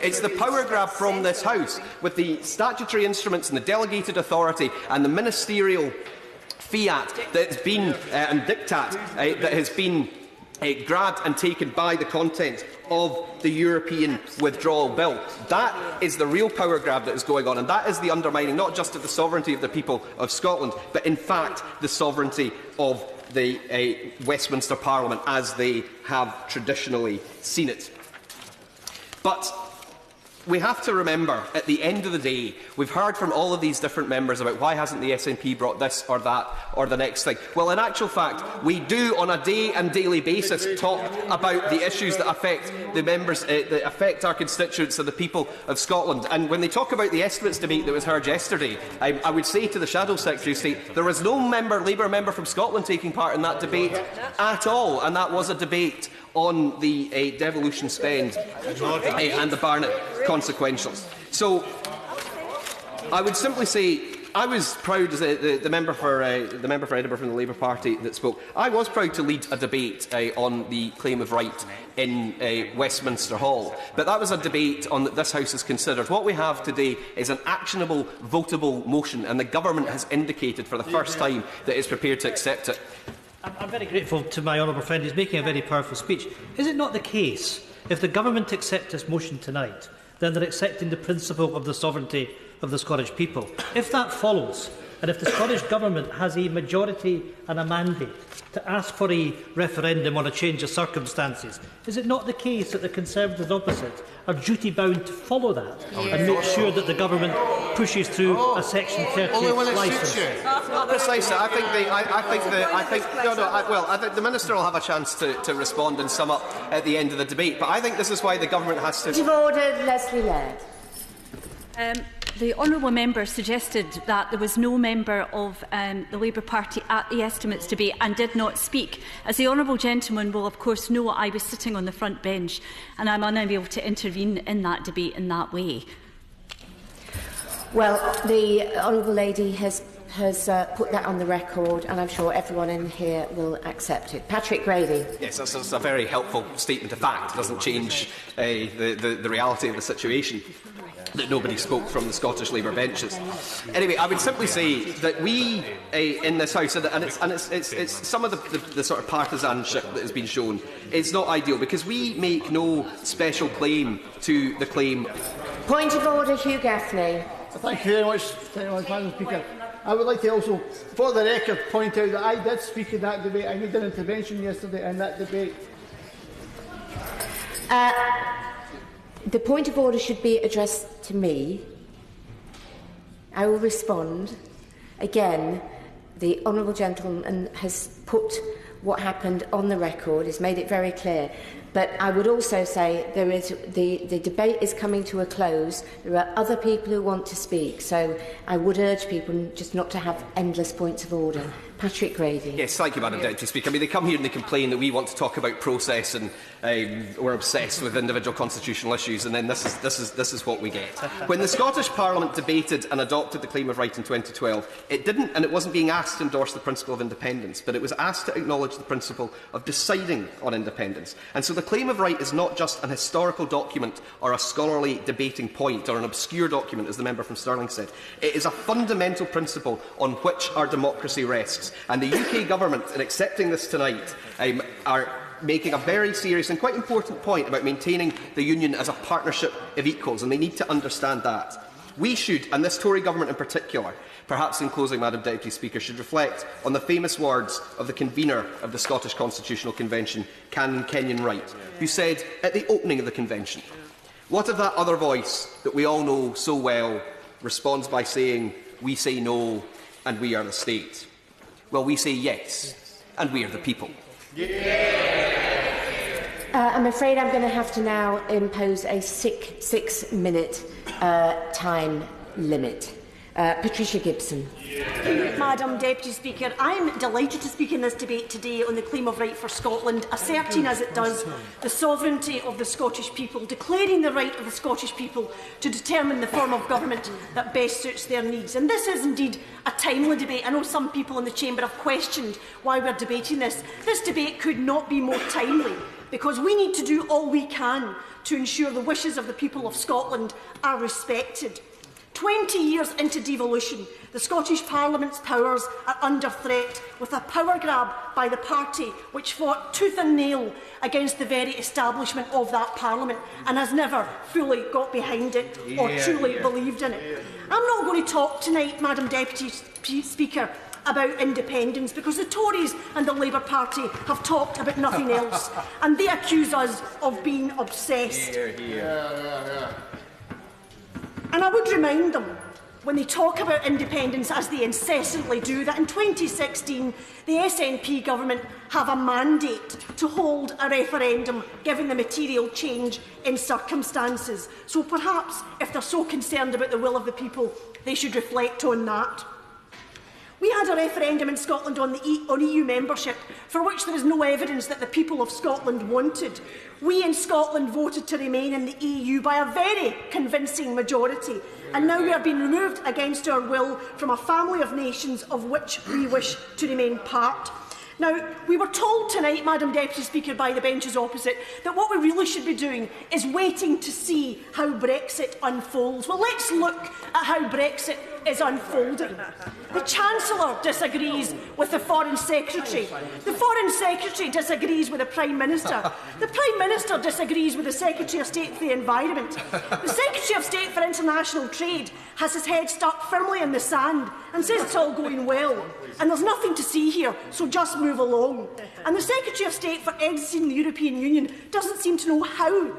[SPEAKER 1] It's the power grab from this House, with the statutory instruments and the delegated authority and the ministerial fiat that has been and diktat that has been grabbed and taken by the content of the European withdrawal bill. That is the real power grab that is going on, and that is the undermining not just of the sovereignty of the people of Scotland, but in fact the sovereignty of the Westminster Parliament as they have traditionally seen it. But we have to remember, at the end of the day, we've heard from all of these different members about why hasn't the SNP brought this or that or the next thing. Well, in actual fact, we do on a day and daily basis talk about the issues that affect the members, that affect our constituents and the people of Scotland. And when they talk about the estimates debate that was heard yesterday, I would say to the Shadow Secretary of State, there was no Labour member from Scotland taking part in that debate at all, and that was a debate on the devolution spend and the Barnett consequentials. So I would simply say I was proud, as the member for Edinburgh from the Labour Party that spoke, I was proud to lead a debate on the claim of right in Westminster Hall. But that was a debate on that this House has considered. What we have today is an actionable, votable motion, and the Government has indicated for the first time that it is prepared to accept it.
[SPEAKER 2] I'm very grateful to my honourable friend. He's making a very powerful speech. Is it not the case, if the Government accepts this motion tonight, then they're accepting the principle of the sovereignty of the Scottish people? If that follows, and if the Scottish Government has a majority and a mandate to ask for a referendum on a change of circumstances, is it not the case that the Conservatives opposite are duty-bound to follow that and make sure that the Government pushes through a Section 38 licence?
[SPEAKER 1] Precisely. I think the Minister will have a chance to respond and sum up at the end of the debate. But I think this is why the Government has to...
[SPEAKER 21] Point of order, Leslie Laird.
[SPEAKER 15] The honourable member suggested that there was no member of the Labour Party at the estimates debate and did not speak. As the honourable gentleman will of course know, I was sitting on the front bench and I'm unable to intervene in that debate in that way.
[SPEAKER 21] Well, the honourable lady has put that on the record, and I'm sure everyone in here will accept it. Patrick Grady.
[SPEAKER 1] Yes, that's a very helpful statement of fact. It doesn't change the reality of the situation, that nobody spoke from the Scottish Labour benches. Anyway, I would simply say that we in this House, and it's some of the sort of partisanship that has been shown, it's not ideal, because we make no special claim to the claim.
[SPEAKER 21] Point of order, Hugh Gaffney.
[SPEAKER 13] Thank you very much, Madam Speaker. I would like to also, for the record, point out that I did speak in that debate. I made an intervention yesterday in that debate.
[SPEAKER 21] The point of order should be addressed to me. I will respond. Again, the honourable gentleman has put what happened on the record, has made it very clear. But I would also say the debate is coming to a close. There are other people who want to speak, so I would urge people just not to have endless points of order. Patrick Grady.
[SPEAKER 1] Yes, thank you, Madam Deputy Speaker. I mean, they come here and they complain that we want to talk about process and we're obsessed with individual constitutional issues, and then this is what we get. When the Scottish Parliament debated and adopted the Claim of Right in 2012, it didn't, and it wasn't being asked to endorse the principle of independence, but it was asked to acknowledge the principle of deciding on independence. And so the Claim of Right is not just an historical document or a scholarly debating point or an obscure document, as the member from Stirling said. It is a fundamental principle on which our democracy rests. And the UK Government, in accepting this tonight, are making a very serious and quite important point about maintaining the Union as a partnership of equals, and they need to understand that. We should, and this Tory Government in particular, perhaps in closing, Madam Deputy Speaker, should reflect on the famous words of the convener of the Scottish Constitutional Convention, Canon Kenyon Wright, who said at the opening of the Convention, "What if that other voice that we all know so well responds by saying, 'We say no, and we are the state'? Well, we say yes, and we are the people."
[SPEAKER 21] I'm afraid I'm going to have to now impose a six-minute time limit. Patricia Gibson.
[SPEAKER 12] Madam Deputy Speaker, I am delighted to speak in this debate today on the Claim of Right for Scotland, asserting as it does the sovereignty of the Scottish people, declaring the right of the Scottish people to determine the form of government that best suits their needs. And this is indeed a timely debate. I know some people in the Chamber have questioned why we're debating this. This debate could not be more timely, because we need to do all we can to ensure the wishes of the people of Scotland are respected. 20 years into devolution, the Scottish Parliament's powers are under threat with a power grab by the party which fought tooth and nail against the very establishment of that Parliament and has never fully got behind it or truly believed in it. I'm not going to talk tonight, Madam Deputy Speaker, about independence because the Tories and the Labour Party have talked about nothing else and they accuse us of being obsessed. And I would remind them, when they talk about independence, as they incessantly do, that in 2016 the SNP government have a mandate to hold a referendum given the material change in circumstances. So perhaps, if they're so concerned about the will of the people, they should reflect on that. We had a referendum in Scotland on EU membership, for which there is no evidence that the people of Scotland wanted. We in Scotland voted to remain in the EU by a very convincing majority, and now we are being removed against our will from a family of nations of which we wish to remain part. Now, we were told tonight, Madam Deputy Speaker, by the benches opposite, that what we really should be doing is waiting to see how Brexit unfolds. Well, let's look at how Brexit is unfolding. The Chancellor disagrees with the Foreign Secretary. The Foreign Secretary disagrees with the Prime Minister. The Prime Minister disagrees with the Secretary of State for the Environment. The Secretary of State for International Trade has his head stuck firmly in the sand and says it's all going well. And there's nothing to see here, so just move along. And the Secretary of State for exiting the European Union doesn't seem to know how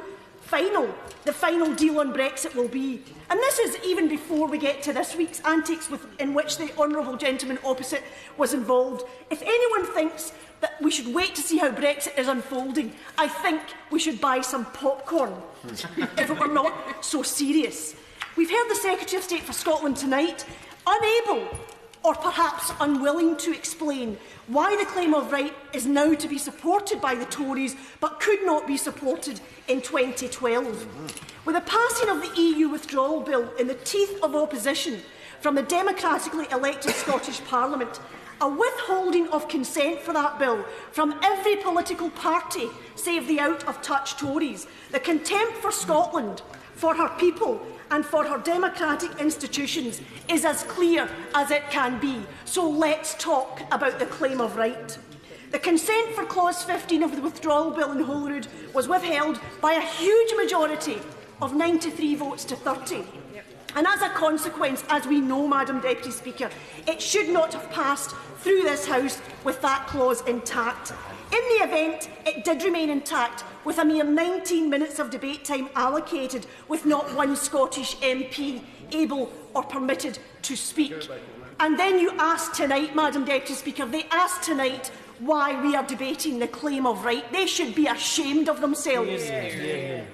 [SPEAKER 12] the final deal on Brexit will be. And this is even before we get to this week's antics in which the honourable gentleman opposite was involved. If anyone thinks that we should wait to see how Brexit is unfolding, I think we should buy some popcorn, if it were not so serious. We've heard the Secretary of State for Scotland tonight unable or perhaps unwilling to explain why the claim of right is now to be supported by the Tories but could not be supported in 2012. With the passing of the EU withdrawal bill in the teeth of opposition from the democratically elected Scottish Parliament, a withholding of consent for that bill from every political party save the out-of-touch Tories, the contempt for Scotland, for her people and for her democratic institutions is as clear as it can be. So let's talk about the claim of right. The consent for Clause 15 of the withdrawal bill in Holyrood was withheld by a huge majority of 93 votes to 30. And as a consequence, as we know, Madam Deputy Speaker, it should not have passed through this House with that clause intact. In the event, it did remain intact, with a mere 19 minutes of debate time allocated, with not one Scottish MP able or permitted to speak. And then you ask tonight, Madam Deputy Speaker, they ask tonight why we are debating the claim of right. They should be ashamed of themselves.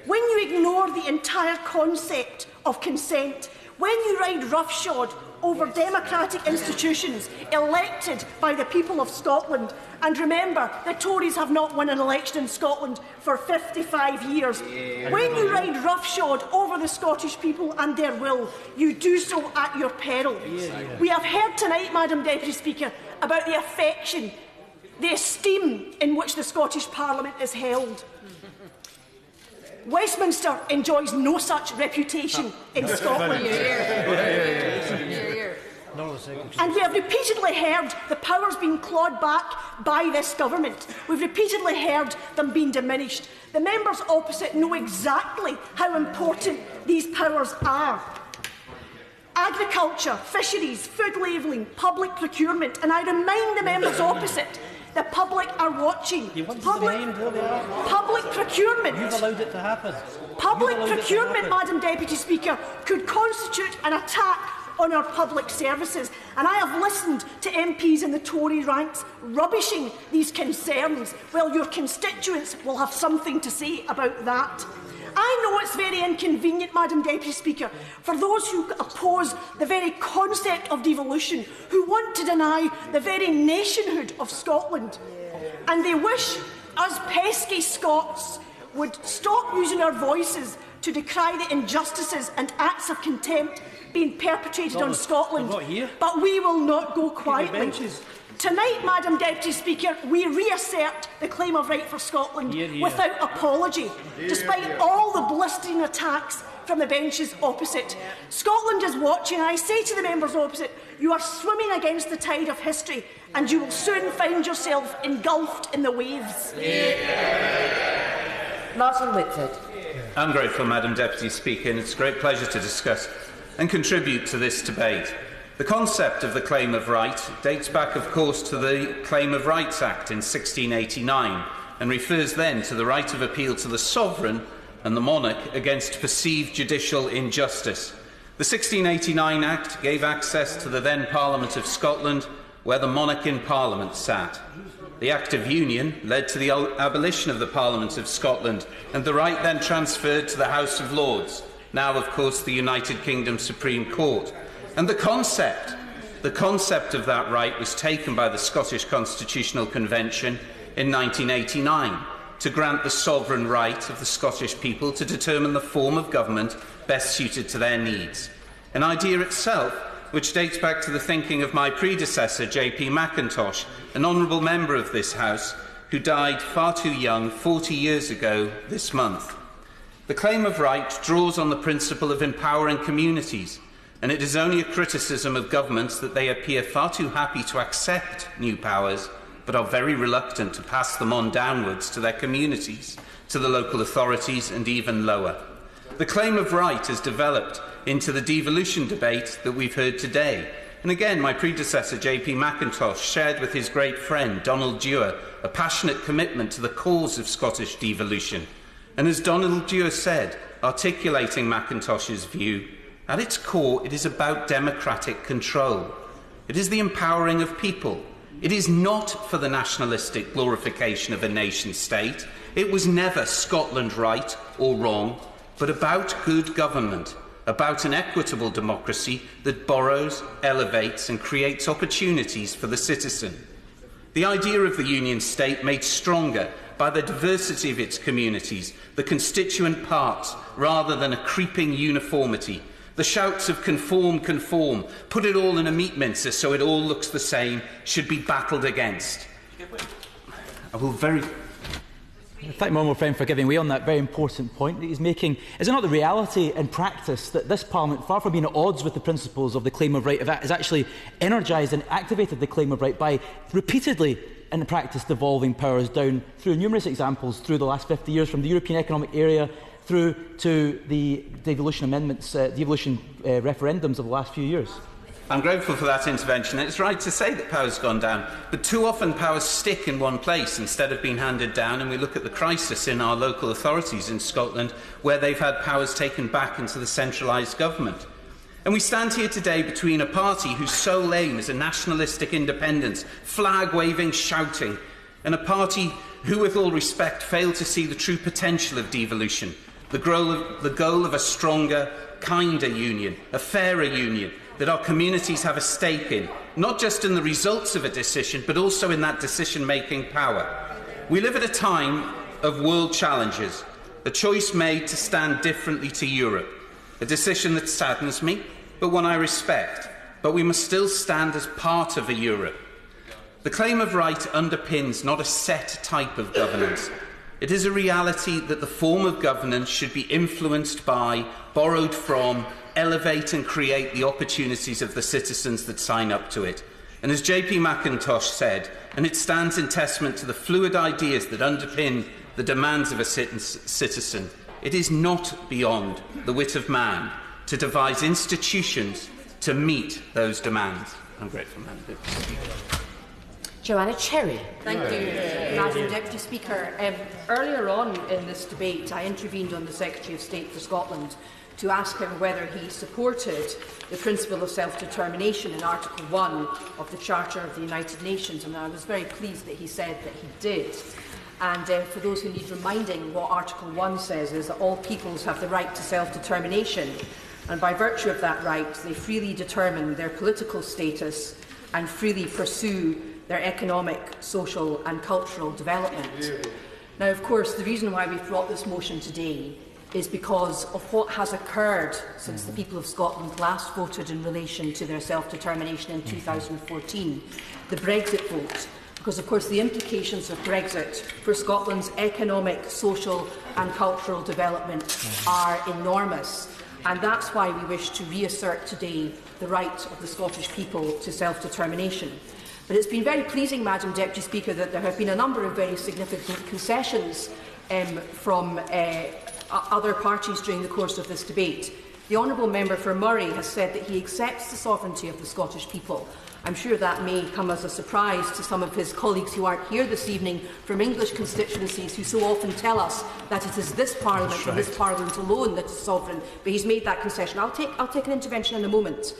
[SPEAKER 12] When you ignore the entire concept of consent, when you ride roughshod over democratic institutions elected by the people of Scotland, and remember, the Tories have not won an election in Scotland for 55 years. When you ride roughshod over the Scottish people and their will, you do so at your peril. We have heard tonight, Madam Deputy Speaker, about the affection, the esteem in which the Scottish Parliament is held. Westminster enjoys no such reputation in Scotland. And we have repeatedly heard the powers being clawed back by this government. We've repeatedly heard them being diminished. The members opposite know exactly how important these powers are. Agriculture, fisheries, food labelling, public procurement, and I remind the members opposite, the public are watching. Public procurement.
[SPEAKER 2] You've allowed it to happen.
[SPEAKER 12] Public procurement, Madam Deputy Speaker, could constitute an attack on our public services. And I have listened to MPs in the Tory ranks rubbishing these concerns. Well, your constituents will have something to say about that. I know it's very inconvenient, Madam Deputy Speaker, for those who oppose the very concept of devolution, who want to deny the very nationhood of Scotland. And they wish us pesky Scots would stop using our voices to decry the injustices and acts of contempt being perpetrated on Scotland. But we will not go quietly. Tonight, Madam Deputy Speaker, we reassert the claim of right for Scotland without apology, despite all the blistering attacks from the benches opposite. Scotland is watching, and I say to the members opposite, you are swimming against the tide of history, and you will soon find yourself engulfed in the waves.
[SPEAKER 16] Martin Whitford.
[SPEAKER 22] I'm grateful, Madam Deputy Speaker, and it's a great pleasure to discuss and contribute to this debate. The concept of the claim of right dates back, of course, to the Claim of Rights Act in 1689 and refers then to the right of appeal to the sovereign and the monarch against perceived judicial injustice. The 1689 Act gave access to the then Parliament of Scotland, where the monarch in Parliament sat. The Act of Union led to the abolition of the Parliament of Scotland, and the right then transferred to the House of Lords, now, of course, the United Kingdom Supreme Court. And the concept of that right was taken by the Scottish Constitutional Convention in 1989 to grant the sovereign right of the Scottish people to determine the form of government best suited to their needs. An idea itself which dates back to the thinking of my predecessor, J.P. Mackintosh, an honourable member of this House, who died far too young 40 years ago this month. The claim of right draws on the principle of empowering communities, and it is only a criticism of governments that they appear far too happy to accept new powers, but are very reluctant to pass them on downwards to their communities, to the local authorities, and even lower. The claim of right has developed into the devolution debate that we've heard today. And again, my predecessor, J.P. Mackintosh, shared with his great friend, Donald Dewar, a passionate commitment to the cause of Scottish devolution. And as Donald Dewar said, articulating Mackintosh's view, at its core, it is about democratic control. It is the empowering of people. It is not for the nationalistic glorification of a nation-state. It was never Scotland right or wrong, but about good government, about an equitable democracy that borrows, elevates and creates opportunities for the citizen. The idea of the Union State made stronger by the diversity of its communities, the constituent parts, rather than a creeping uniformity. The shouts of conform, conform, put it all in a meat mincer so it all looks the same, should be battled against. I will very...
[SPEAKER 23] Thank my honourable friend for giving way on that very important point that he's making. Is it not the reality in practice that this Parliament, far from being at odds with the principles of the claim of right, has actually energised and activated the claim of right by repeatedly, in practice, devolving powers down through numerous examples through the last 50 years, from the European Economic Area through to the devolution amendments, devolution referendums of the last few years?
[SPEAKER 22] I'm grateful for that intervention. It's right to say that power's gone down, but too often powers stick in one place instead of being handed down, and we look at the crisis in our local authorities in Scotland, where they've had powers taken back into the centralised government. And we stand here today between a party whose sole aim is a nationalistic independence, flag-waving, shouting, and a party who, with all respect, fail to see the true potential of devolution, the goal of a stronger, kinder union, a fairer union, that our communities have a stake in, not just in the results of a decision, but also in that decision-making power. We live at a time of world challenges, a choice made to stand differently to Europe, a decision that saddens me, but one I respect. But we must still stand as part of a Europe. The claim of right underpins not a set type of governance. It is a reality that the form of governance should be influenced by, borrowed from, elevate and create the opportunities of the citizens that sign up to it. And as J.P. Mackintosh said, and it stands in testament to the fluid ideas that underpin the demands of a citizen, it is not beyond the wit of man to devise institutions to meet those demands. I'm grateful, Madam Deputy Speaker.
[SPEAKER 21] Joanna Cherry.
[SPEAKER 11] Thank you, Madam Deputy Speaker. Earlier on in this debate, I intervened on the Secretary of State for Scotland to ask him whether he supported the principle of self-determination in Article 1 of the Charter of the United Nations, and I was very pleased that he said that he did. And for those who need reminding, what Article 1 says is that all peoples have the right to self-determination, and by virtue of that right, they freely determine their political status and freely pursue their economic, social and cultural development. Now, of course, the reason why we've brought this motion today is because of what has occurred since the people of Scotland last voted in relation to their self-determination in 2014, the Brexit vote. Because, of course, the implications of Brexit for Scotland's economic, social and cultural development are enormous. And that's why we wish to reassert today the right of the Scottish people to self-determination. But it's been very pleasing, Madam Deputy Speaker, that there have been a number of very significant concessions from other parties during the course of this debate. The Honourable Member for Murray has said that he accepts the sovereignty of the Scottish people. I'm sure that may come as a surprise to some of his colleagues who aren't here this evening from English constituencies, who so often tell us that it is this Parliament and this Parliament alone that is sovereign. But he's made that concession. I'll take an intervention in a moment.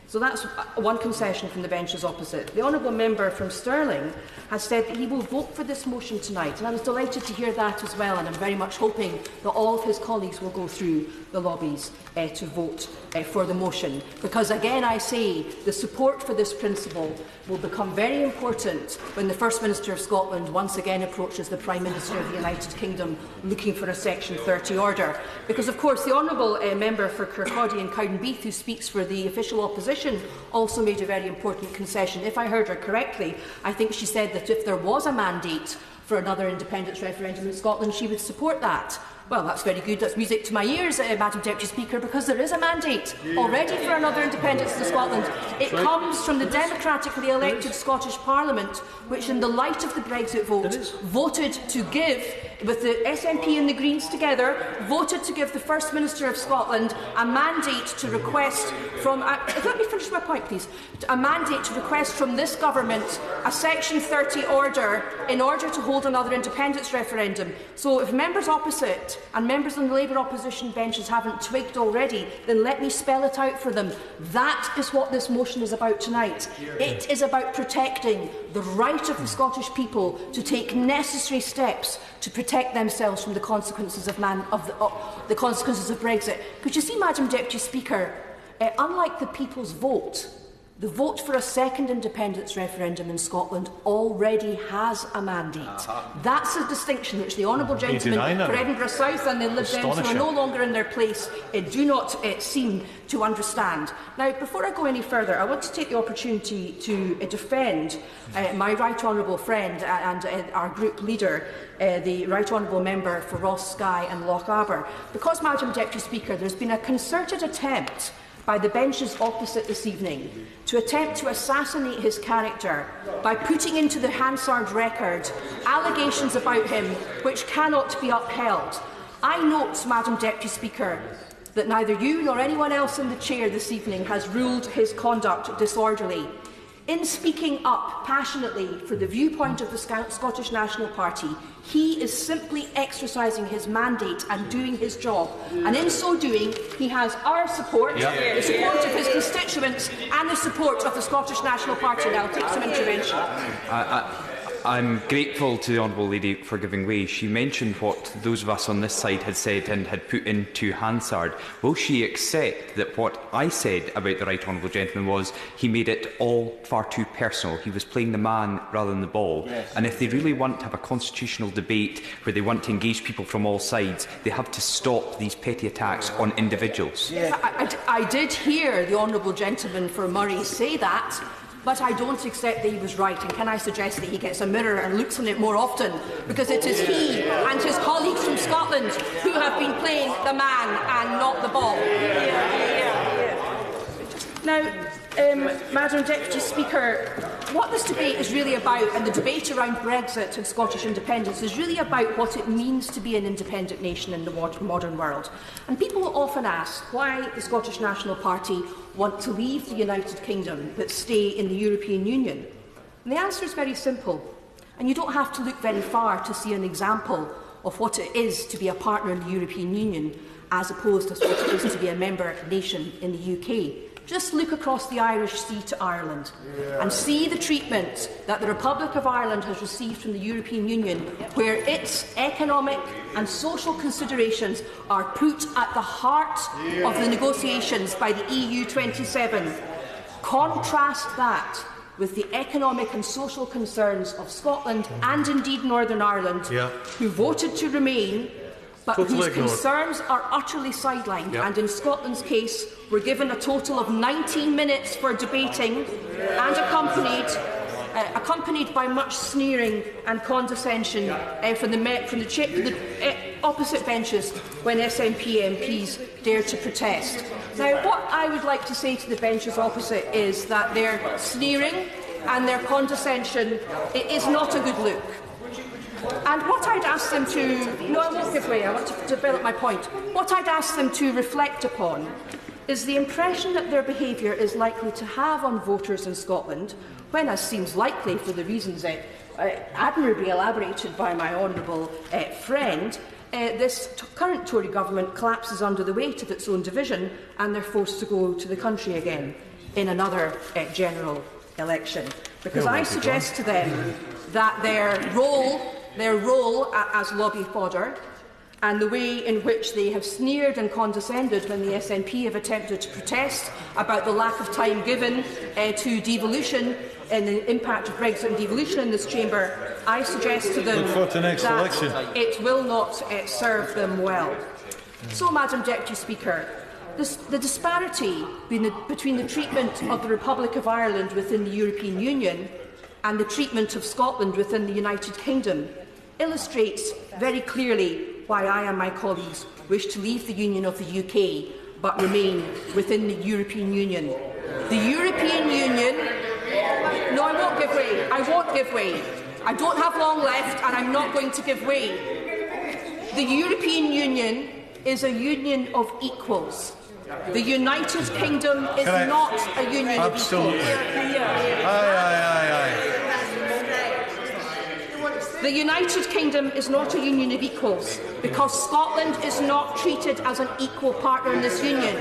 [SPEAKER 11] So that's one concession from the benches opposite. The Honourable Member from Stirling has said that he will vote for this motion tonight, and I was delighted to hear that as well, and I'm very much hoping that all of his colleagues will go through the lobbies to vote for the motion, because again I say the support for this principle will become very important when the First Minister of Scotland once again approaches the Prime Minister of the United Kingdom looking for a Section 30 order. Because of course the Honourable Member for Kirkcaldy and Cowdenbeath, who speaks for the official opposition, also made a very important concession. If I heard her correctly, I think she said that if there was a mandate for another independence referendum in Scotland, she would support that. Well, that's very good. That's music to my ears, Madam Deputy Speaker, because there is a mandate already for another independence in Scotland. It comes from the democratically elected Scottish Parliament, which, in the light of the Brexit vote, voted to give, with the SNP and the Greens together, voted to give the First Minister of Scotland a mandate to request from... let me finish my point, please. A mandate to request from this government a Section 30 order in order to hold another independence referendum. So if members opposite and members on the Labour opposition benches haven't twigged already, then let me spell it out for them. That is what this motion is about tonight. It is about protecting the right of the Scottish people to take necessary steps to protect themselves from the consequences of Brexit. Because you see, Madam Deputy Speaker, unlike the people's vote, the vote for a second independence referendum in Scotland already has a mandate. That's a distinction which the Honourable Gentleman for Edinburgh South and the Lib Dems, who are no longer in their place, do not seem to understand. Now, before I go any further, I want to take the opportunity to defend my right honourable friend and our group leader, the Right Honourable Member for Ross, Skye and Loch Aber. Because, Madam Deputy Speaker, there has been a concerted attempt by the benches opposite this evening to attempt to assassinate his character by putting into the Hansard record allegations about him which cannot be upheld. I note, Madam Deputy Speaker, that neither you nor anyone else in the chair this evening has ruled his conduct disorderly. In speaking up passionately for the viewpoint of the Scottish National Party, he is simply exercising his mandate and doing his job. And in so doing, he has our support, the support of his constituents and the support of the Scottish National Party. Now, I'll take some intervention.
[SPEAKER 3] I'm grateful to the Honourable Lady for giving way. She mentioned what those of us on this side had said and had put into Hansard. Will she accept that what I said about the Right Honourable Gentleman was he made it all far too personal? He was playing the man rather than the ball. Yes. And if they really want to have a constitutional debate where they want to engage people from all sides, they have to stop these petty attacks on individuals.
[SPEAKER 11] Yes, I did hear the Honourable Gentleman for Murray say that. But I don't accept that he was right, and can I suggest that he gets a mirror and looks in it more often, because it is he and his colleagues from Scotland who have been playing the man and not the ball. Now, Madam Deputy Speaker, what this debate is really about, and the debate around Brexit and Scottish independence, is really about what it means to be an independent nation in the modern world. And people will often ask why the Scottish National Party want to leave the United Kingdom but stay in the European Union. And the answer is very simple, and you don't have to look very far to see an example of what it is to be a partner in the European Union as opposed to what it is to be a member nation in the UK. Just look across the Irish Sea to Ireland and see the treatment that the Republic of Ireland has received from the European Union, where its economic and social considerations are put at the heart of the negotiations by the EU 27. Contrast that with the economic and social concerns of Scotland and indeed Northern Ireland, who voted to remain, but whose concerns are utterly sidelined, and in Scotland's case were given a total of 19 minutes for debating and accompanied by much sneering and condescension from the opposite benches when SNP MPs dare to protest. Now, what I would like to say to the benches opposite is that their sneering and their condescension is not a good look. And what I'd ask them to... No, I won't give way. I want to develop my point. What I'd ask them to reflect upon is the impression that their behaviour is likely to have on voters in Scotland, when, as seems likely for the reasons admirably elaborated by my honourable friend, this current Tory government collapses under the weight of its own division and they're forced to go to the country again in another general election. Because I suggest to them that their role as lobby fodder and the way in which they have sneered and condescended when the SNP have attempted to protest about the lack of time given to devolution and the impact of Brexit and devolution in this chamber, I suggest to them that it will not serve them well. So, Madam Deputy Speaker, the disparity between the treatment of the Republic of Ireland within the European Union and the treatment of Scotland within the United Kingdom illustrates very clearly why I and my colleagues wish to leave the Union of the UK but remain within the European Union. The European Union... No, I won't give way. I won't give way. I don't have long left and I'm not going to give way. The European Union is a union of equals. The United Kingdom is not a union of equals. The United Kingdom is not a union of equals because Scotland is not treated as an equal partner in this union.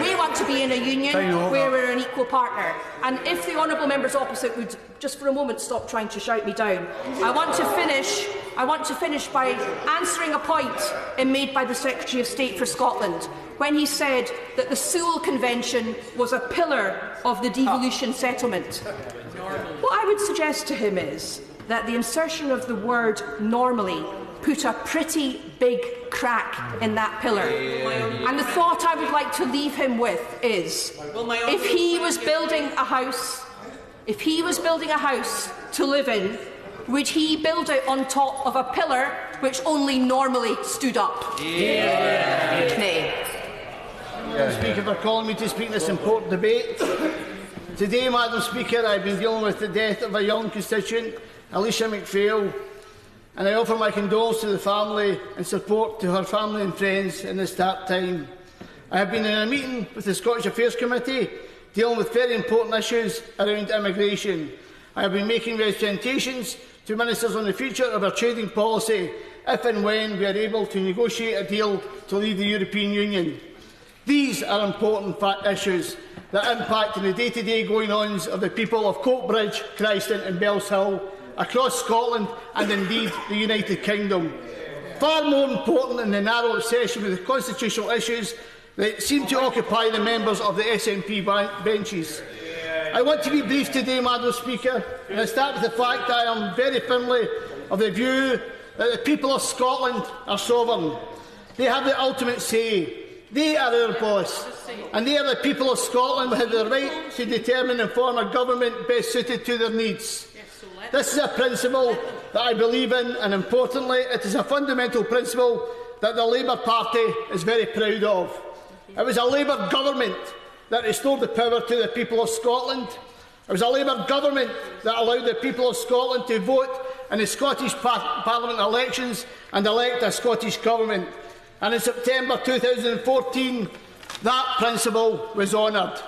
[SPEAKER 11] We want to be in a union where we're an equal partner. And if the honourable members opposite would just for a moment stop trying to shout me down, I want to finish by answering a point made by the Secretary of State for Scotland when he said that the Sewell Convention was a pillar of the devolution settlement. What I would suggest to him is that the insertion of the word normally put a pretty big crack in that pillar. And the thought I would like to leave him with is, if he was building a house to live in, would he build it on top of a pillar which only normally stood up?
[SPEAKER 13] Speaker, for calling me to speak in this important debate. Today, Madam Speaker, I've been dealing with the death of a young constituent, Alicia McPhail, and I offer my condolences to the family and support to her family and friends in this dark time. I have been in a meeting with the Scottish Affairs Committee dealing with very important issues around immigration. I have been making representations to ministers on the future of our trading policy if and when we are able to negotiate a deal to leave the European Union. These are important issues that impact on the day-to-day goings-ons of the people of Coatbridge, Christton and Bellshill, across Scotland and indeed the United Kingdom. Far more important than the narrow obsession with the constitutional issues that seem to occupy the members of the SNP benches. I want to be brief today, Madam Speaker, and I start with the fact that I am very firmly of the view that the people of Scotland are sovereign. They have the ultimate say. They are our boss, and they are the people of Scotland who have the right to determine and form a government best suited to their needs. This is a principle that I believe in, and importantly, it is a fundamental principle that the Labour Party is very proud of. It was a Labour government that restored the power to the people of Scotland. It was a Labour government that allowed the people of Scotland to vote in the Scottish Parliament elections and elect a Scottish government. And in September 2014, that principle was honoured.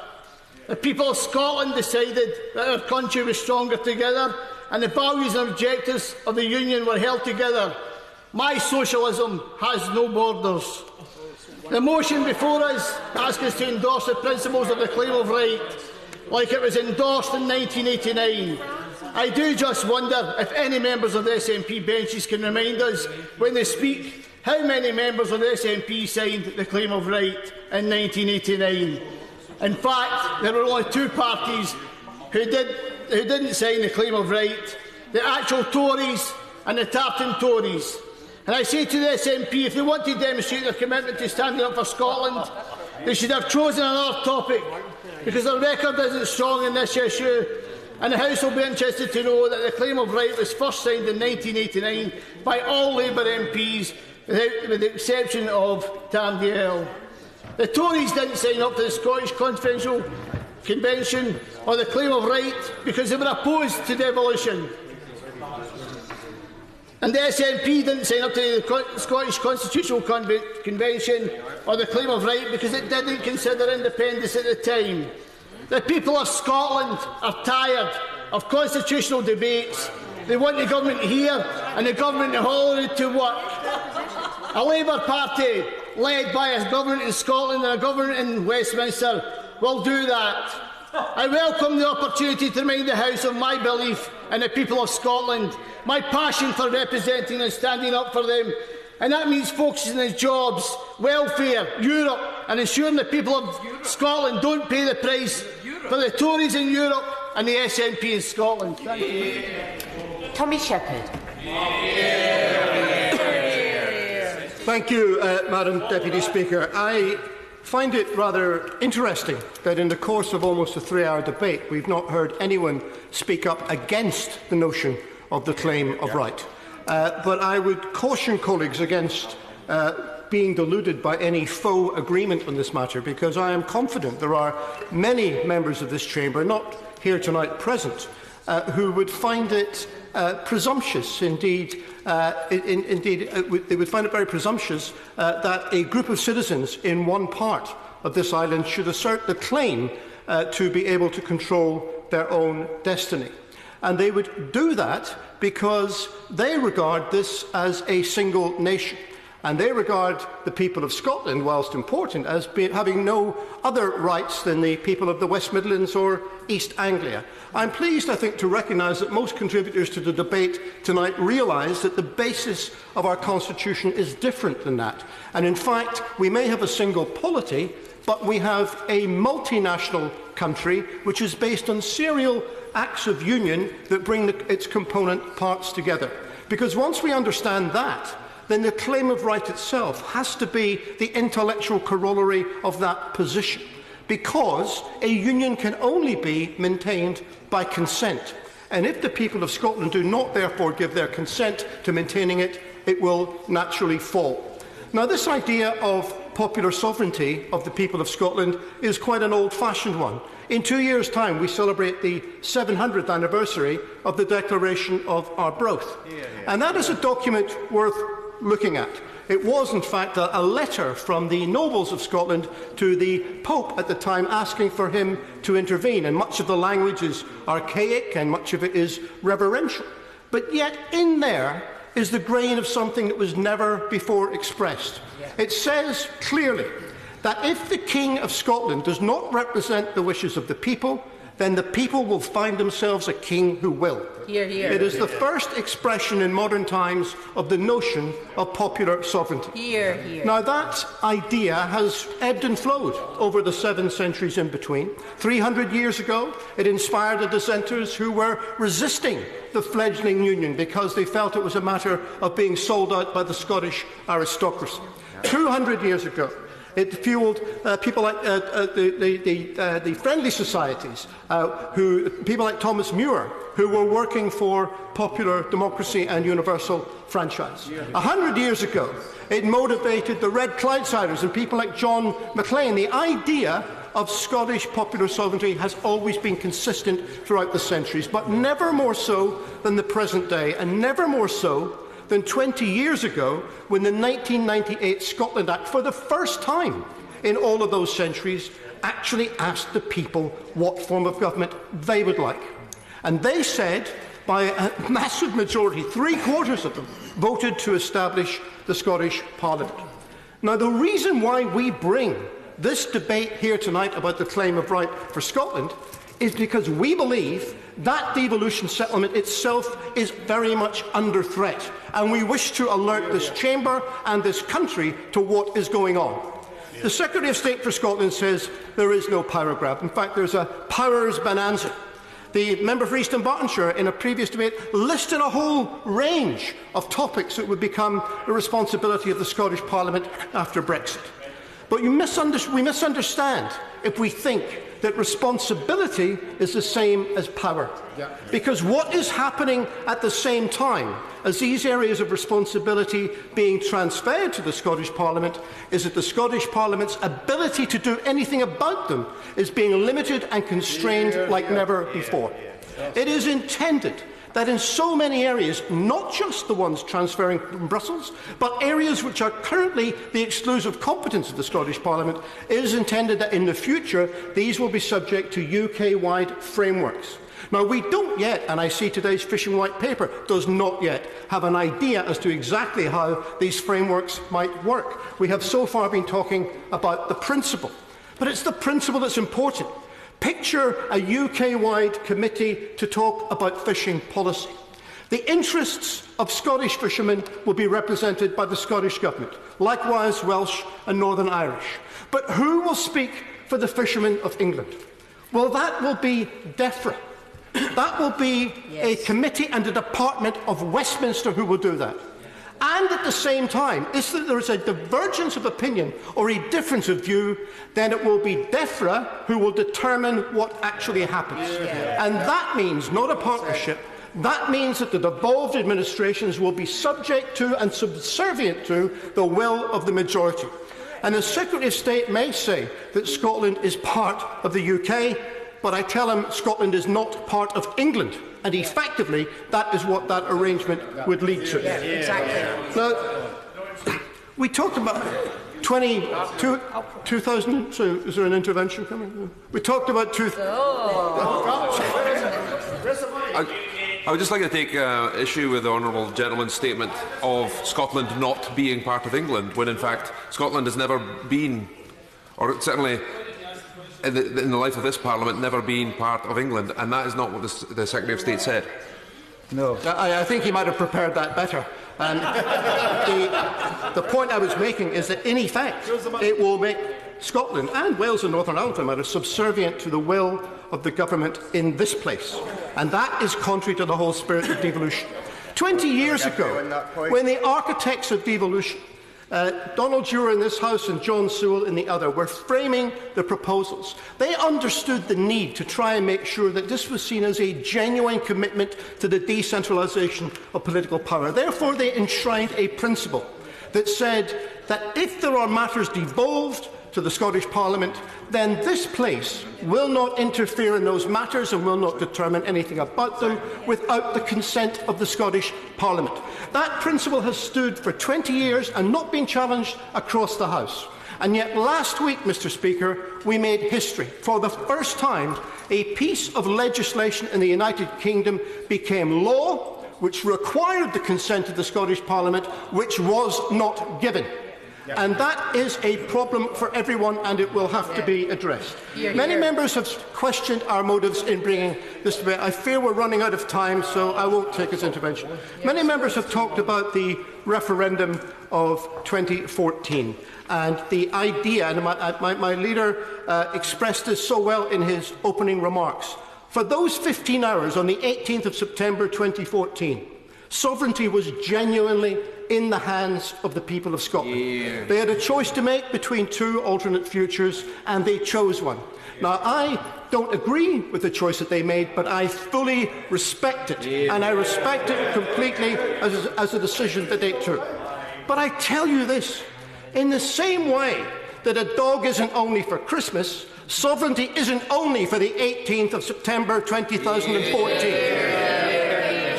[SPEAKER 13] The people of Scotland decided that our country was stronger together and the values and objectives of the Union were held together. My socialism has no borders. The motion before us asks us to endorse the principles of the claim of right, like it was endorsed in 1989. I do just wonder if any members of the SNP benches can remind us, when they speak, how many members of the SNP signed the claim of right in 1989. In fact, there were only two parties who didn't sign the claim of right, the actual Tories and the Tartan Tories. And I say to the SNP, if they want to demonstrate their commitment to standing up for Scotland, they should have chosen another topic, because their record isn't strong in this issue. And the House will be interested to know that the claim of right was first signed in 1989 by all Labour MPs, with the exception of Tam Dalyell. The Tories didn't sign up to the Scottish Constitutional Convention or the Claim of Right because they were opposed to devolution. And the SNP didn't sign up to the Scottish Constitutional Convention or the Claim of Right because it didn't consider independence at the time. The people of Scotland are tired of constitutional debates. They want the government here and the government in Holyrood to work. A Labour Party led by a government in Scotland and a government in Westminster will do that. I welcome the opportunity to remind the House of my belief in the people of Scotland, my passion for representing and standing up for them, and that means focusing on jobs, welfare, Europe, and ensuring the people of Scotland don't pay the price for the Tories in Europe and the SNP in Scotland. Thank you.
[SPEAKER 21] Tommy Shepherd.
[SPEAKER 16] Thank you, Madam Deputy Speaker. I find it rather interesting that in the course of almost a 3-hour debate we've not heard anyone speak up against the notion of the claim of right. But I would caution colleagues against being deluded by any faux agreement on this matter, because I am confident there are many members of this chamber, not here tonight present, who would find it presumptuous, indeed, they would find it very presumptuous that a group of citizens in one part of this island should assert the claim to be able to control their own destiny. And they would do that because they regard this as a single nation. And they regard the people of Scotland, whilst important, as having no other rights than the people of the West Midlands or East Anglia. I'm pleased, I think, to recognise that most contributors to the debate tonight realise that the basis of our constitution is different than that. And in fact, we may have a single polity, but we have a multinational country which is based on serial acts of union that bring its component parts together. Because once we understand that, then the claim of right itself has to be the intellectual corollary of that position, because a union can only be maintained by consent. And if the people of Scotland do not therefore give their consent to maintaining it, it will naturally fall. Now, this idea of popular sovereignty of the people of Scotland is quite an old-fashioned one. In 2 years' time, we celebrate the 700th anniversary of the Declaration of Arbroath. And that is a document worth looking at. It was, in fact, a letter from the nobles of Scotland to the Pope at the time asking for him to intervene, and much of the language is archaic and much of it is reverential. But yet in there is the grain of something that was never before expressed. It says clearly that if the King of Scotland does not represent the wishes of the people, then the people will find themselves a king who will.
[SPEAKER 7] Hear, hear.
[SPEAKER 16] It is the first expression in modern times of the notion of popular sovereignty.
[SPEAKER 7] Hear, hear.
[SPEAKER 16] Now, that idea has ebbed and flowed over the 7 centuries in between. 300 years ago, it inspired the dissenters who were resisting the fledgling union because they felt it was a matter of being sold out by the Scottish aristocracy. 200 years ago, it fuelled people like the friendly societies, people like Thomas Muir, who were working for popular democracy and universal franchise. 100 years ago, it motivated the Red Clydesiders and people like John Maclean. The idea of Scottish popular sovereignty has always been consistent throughout the centuries, but never more so than the present day, and never more so than 20 years ago, when the 1998 Scotland Act, for the first time in all of those centuries, actually asked the people what form of government they would like. And they said, by a massive majority, 3/4 of them voted to establish the Scottish Parliament. Now, the reason why we bring this debate here tonight about the claim of right for Scotland is because we believe that devolution settlement itself is very much under threat, and we wish to alert this chamber and this country to what is going on. The Secretary of State for Scotland says there is no power grab. In fact, there's a powers bonanza. The member for East Dunbartonshire, in a previous debate, listed a whole range of topics that would become the responsibility of the Scottish Parliament after Brexit. But we misunderstand if we think that responsibility is the same as power. Because what is happening at the same time as these areas of responsibility being transferred to the Scottish Parliament is that the Scottish Parliament's ability to do anything about them is being limited and constrained like never before. It is intended that in so many areas, not just the ones transferring from Brussels, but areas which are currently the exclusive competence of the Scottish Parliament, it is intended that in the future these will be subject to UK-wide frameworks. Now, we don't yet, and I see today's Fishing White Paper does not yet have an idea as to exactly how these frameworks might work. We have so far been talking about the principle, but it's the principle that's important. Picture a UK-wide committee to talk about fishing policy. The interests of Scottish fishermen will be represented by the Scottish Government, likewise Welsh and Northern Irish. But who will speak for the fishermen of England? Well, that will be DEFRA. That will be a committee and a department of Westminster who will do that. And at the same time, if there is a divergence of opinion or a difference of view, then it will be DEFRA who will determine what actually happens. And that means not a partnership. That means that the devolved administrations will be subject to and subservient to the will of the majority. And the Secretary of State may say that Scotland is part of the UK, but I tell him Scotland is not part of England. And effectively, that is what that arrangement would lead to. Now, we talked about 2000. So, is there an intervention coming? We talked about
[SPEAKER 6] I would just like to take issue with the honourable gentleman's statement of Scotland not being part of England, when in fact Scotland has never been, or certainly in the life of this Parliament, never been part of England, and that is not what the Secretary of State said.
[SPEAKER 16] No. I think he might have prepared that better. And the point I was making is that, in effect, it will make Scotland and Wales and Northern Ireland, for that matter, subservient to the will of the government in this place. And that is contrary to the whole spirit of devolution. 20 years ago, when the architects of devolution, Donald Dewar in this House and John Sewell in the other, were framing the proposals, they understood the need to try and make sure that this was seen as a genuine commitment to the decentralisation of political power. Therefore, they enshrined a principle that said that if there are matters devolved to the Scottish Parliament, then this place will not interfere in those matters and will not determine anything about them without the consent of the Scottish Parliament. That principle has stood for 20 years and not been challenged across the House. And yet last week, Mr. Speaker, we made history. For the first time, a piece of legislation in the United Kingdom became law, which required the consent of the Scottish Parliament, which was not given. And that is a problem for everyone, and it will have to be addressed. Many members have questioned our motives in bringing this debate. I fear we're running out of time, so I won't take his intervention. Many members have talked about the referendum of 2014 and the idea, and my leader expressed this so well in his opening remarks. For those 15 hours on the 18th of September 2014, sovereignty was genuinely in the hands of the people of Scotland. They had a choice to make between two alternate futures, and they chose one. Now, I don't agree with the choice that they made, but I fully respect it, and I respect it completely as a decision that they took. But I tell you this, in the same way that a dog isn't only for Christmas, sovereignty isn't only for the 18th of September 2014.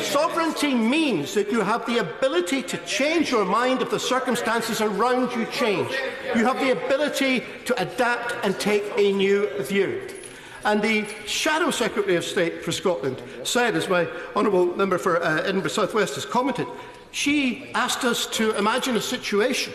[SPEAKER 16] Sovereignty means that you have the ability to change your mind if the circumstances around you change. You have the ability to adapt and take a new view. And the Shadow Secretary of State for Scotland said, as my honourable member for Edinburgh South West has commented, she asked us to imagine a situation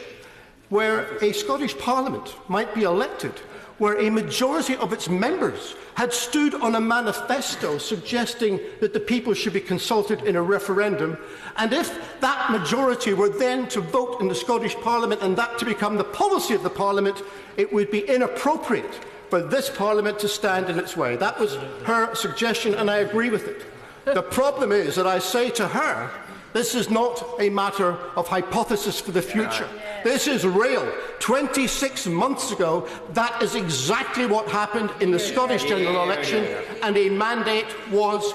[SPEAKER 16] where a Scottish Parliament might be elected, where a majority of its members had stood on a manifesto suggesting that the people should be consulted in a referendum, and if that majority were then to vote in the Scottish Parliament and that to become the policy of the Parliament, it would be inappropriate for this Parliament to stand in its way. That was her suggestion, and I agree with it. The problem is that I say to her This is not a matter of hypothesis for the future. This is real. 26 months ago, that is exactly what happened in the Scottish general election, and a mandate was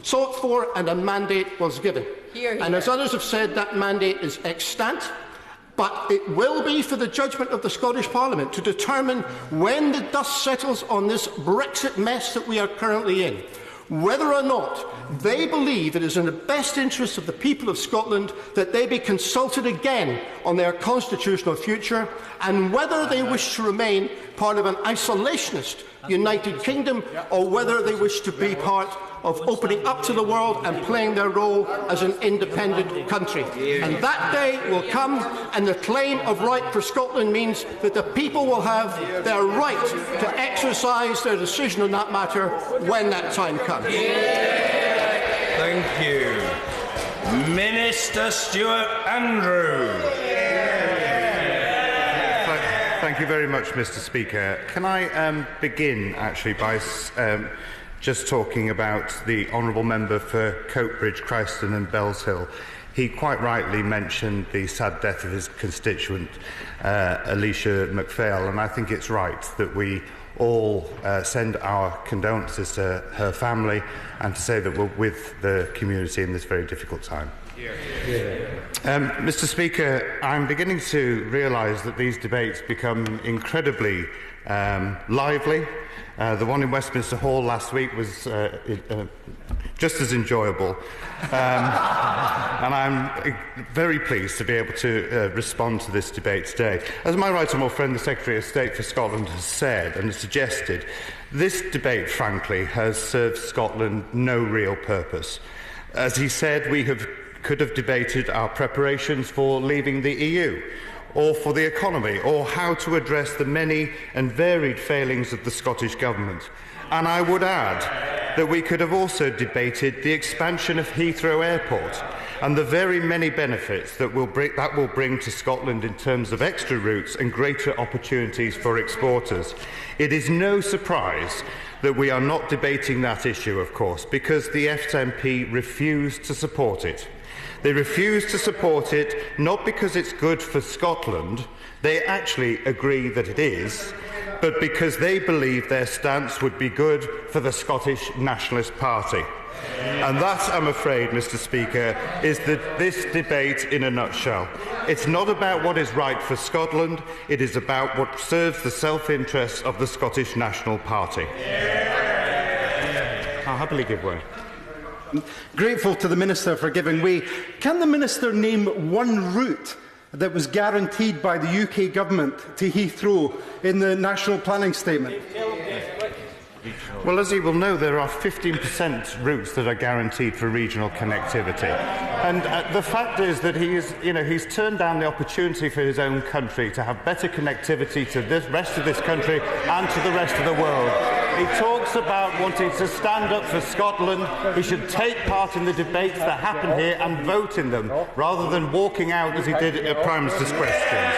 [SPEAKER 16] sought for and a mandate was given. And as others have said, that mandate is extant. But it will be for the judgment of the Scottish Parliament to determine, when the dust settles on this Brexit mess that we are currently in, whether or not they believe it is in the best interest of the people of Scotland that they be consulted again on their constitutional future, and whether they wish to remain part of an isolationist United Kingdom, or whether they wish to be part of opening up to the world and playing their role as an independent country. And that day will come, and the claim of right for Scotland means that the people will have their right to exercise their decision on that matter when that time comes.
[SPEAKER 17] Thank you. Minister Stuart Andrew.
[SPEAKER 18] Thank you very much, Mr. Speaker. Can I begin, actually, by just talking about the honourable member for Coatbridge, Christon and Bellshill. He quite rightly mentioned the sad death of his constituent, Alicia MacPhail, and I think it's right that we all send our condolences to her family and to say that we're with the community in this very difficult time. Mr. Speaker, I'm beginning to realise that these debates become incredibly lively. The one in Westminster Hall last week was just as enjoyable. And I'm very pleased to be able to respond to this debate today. As my right honourable friend, the Secretary of State for Scotland, has said and suggested, this debate, frankly, has served Scotland no real purpose. As he said, we could have debated our preparations for leaving the EU, or for the economy, or how to address the many and varied failings of the Scottish Government. And I would add that we could have also debated the expansion of Heathrow Airport and the very many benefits that will bring to Scotland in terms of extra routes and greater opportunities for exporters. It is no surprise that we are not debating that issue, of course, because the SNP refused to support it. They refuse to support it not because it's good for Scotland, they actually agree that it is, but because they believe their stance would be good for the Scottish Nationalist Party. And that, I'm afraid, Mr. Speaker, is this debate in a nutshell. It's not about what is right for Scotland, it is about what serves the self-interests of the Scottish National Party. I'll happily give way.
[SPEAKER 19] Grateful to the Minister for giving way. Can the Minister name one route that was guaranteed by the UK Government to Heathrow in the National Planning Statement?
[SPEAKER 18] Well, as you will know, there are 15% routes that are guaranteed for regional connectivity. And the fact is that he's turned down the opportunity for his own country to have better connectivity to the rest of this country and to the rest of the world. He talks about wanting to stand up for Scotland. He should take part in the debates that happen here and vote in them, rather than walking out as he did at Prime Minister's questions.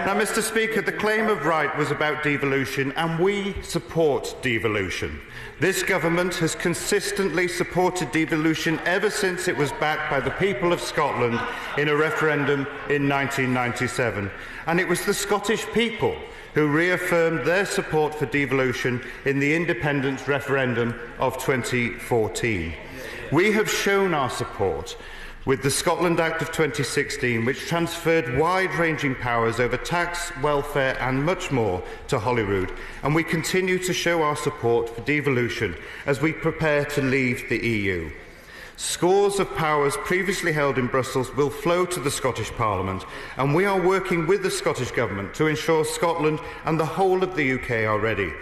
[SPEAKER 18] Now, Mr. Speaker, the claim of right was about devolution, and we support devolution. This government has consistently supported devolution ever since it was backed by the people of Scotland in a referendum in 1997. And it was the Scottish people who reaffirmed their support for devolution in the independence referendum of 2014. We have shown our support with the Scotland Act of 2016, which transferred wide-ranging powers over tax, welfare and much more to Holyrood, and we continue to show our support for devolution as we prepare to leave the EU. Scores of powers previously held in Brussels will flow to the Scottish Parliament, and we are working with the Scottish Government to ensure Scotland and the whole of the UK are ready.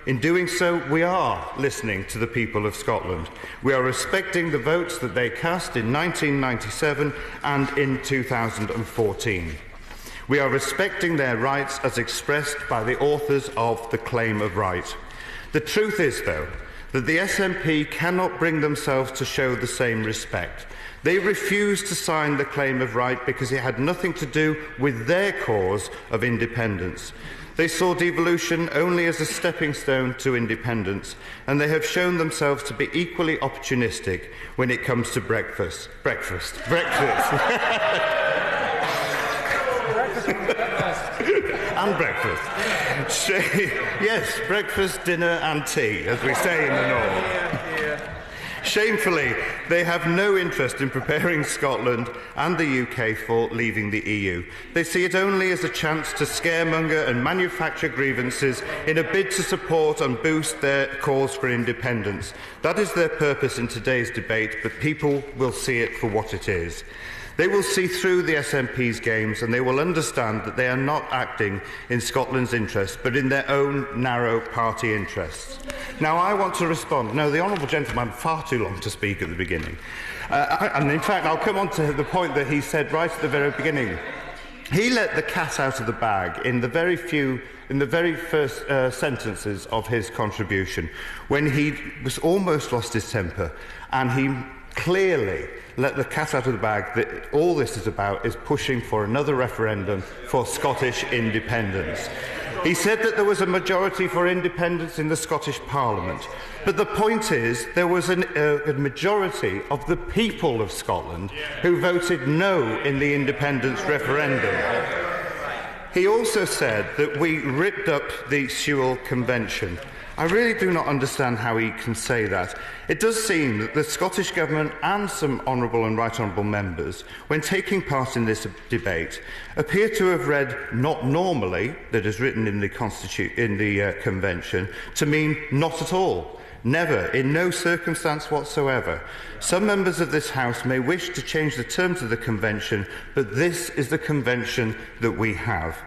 [SPEAKER 18] In doing so, we are listening to the people of Scotland. We are respecting the votes that they cast in 1997 and in 2014. We are respecting their rights as expressed by the authors of the Claim of Right. The truth is, though, that the SNP cannot bring themselves to show the same respect. They refused to sign the Claim of Right because it had nothing to do with their cause of independence. They saw devolution only as a stepping stone to independence, and they have shown themselves to be equally opportunistic when it comes to breakfast. And breakfast. Yes, breakfast, dinner and tea, as we say in the North. Shamefully, they have no interest in preparing Scotland and the UK for leaving the EU. They see it only as a chance to scaremonger and manufacture grievances in a bid to support and boost their cause for independence. That is their purpose in today's debate, but people will see it for what it is. They will see through the SNP's games, and they will understand that they are not acting in Scotland's interests, but in their own narrow party interests. Now, I want to respond. No, the honourable gentleman had far too long to speak at the beginning. And in fact, I'll come on to the point that he said right at the very beginning. He let the cat out of the bag in the very first sentences of his contribution, when he was almost lost his temper, and he clearly let the cat out of the bag that all this is about is pushing for another referendum for Scottish independence. He said that there was a majority for independence in the Scottish Parliament, but the point is there was a majority of the people of Scotland who voted no in the independence referendum. He also said that we ripped up the Sewell Convention. I really do not understand how he can say that. It does seem that the Scottish Government and some honourable and right honourable members, when taking part in this debate, appear to have read "not normally," that is written in the Convention, to mean not at all. Never, in no circumstance whatsoever. Some members of this House may wish to change the terms of the Convention, but this is the Convention that we have.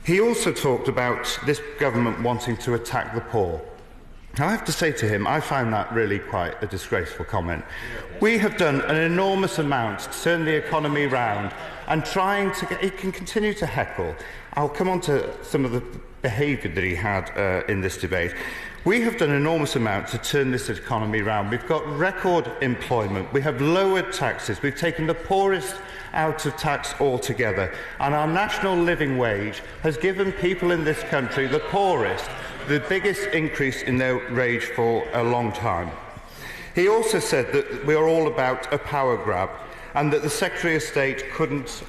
[SPEAKER 18] He also talked about this government wanting to attack the poor. Now, I have to say to him, I find that really quite a disgraceful comment. We have done an enormous amount to turn the economy round, and he can continue to heckle. I'll come on to some of the behaviour that he had in this debate. We have done an enormous amount to turn this economy round. We've got record employment. We have lowered taxes. We've taken the poorest out of tax altogether. And our national living wage has given people in this country, the poorest, the biggest increase in their wage for a long time. He also said that we are all about a power grab, and that the Secretary of State couldn't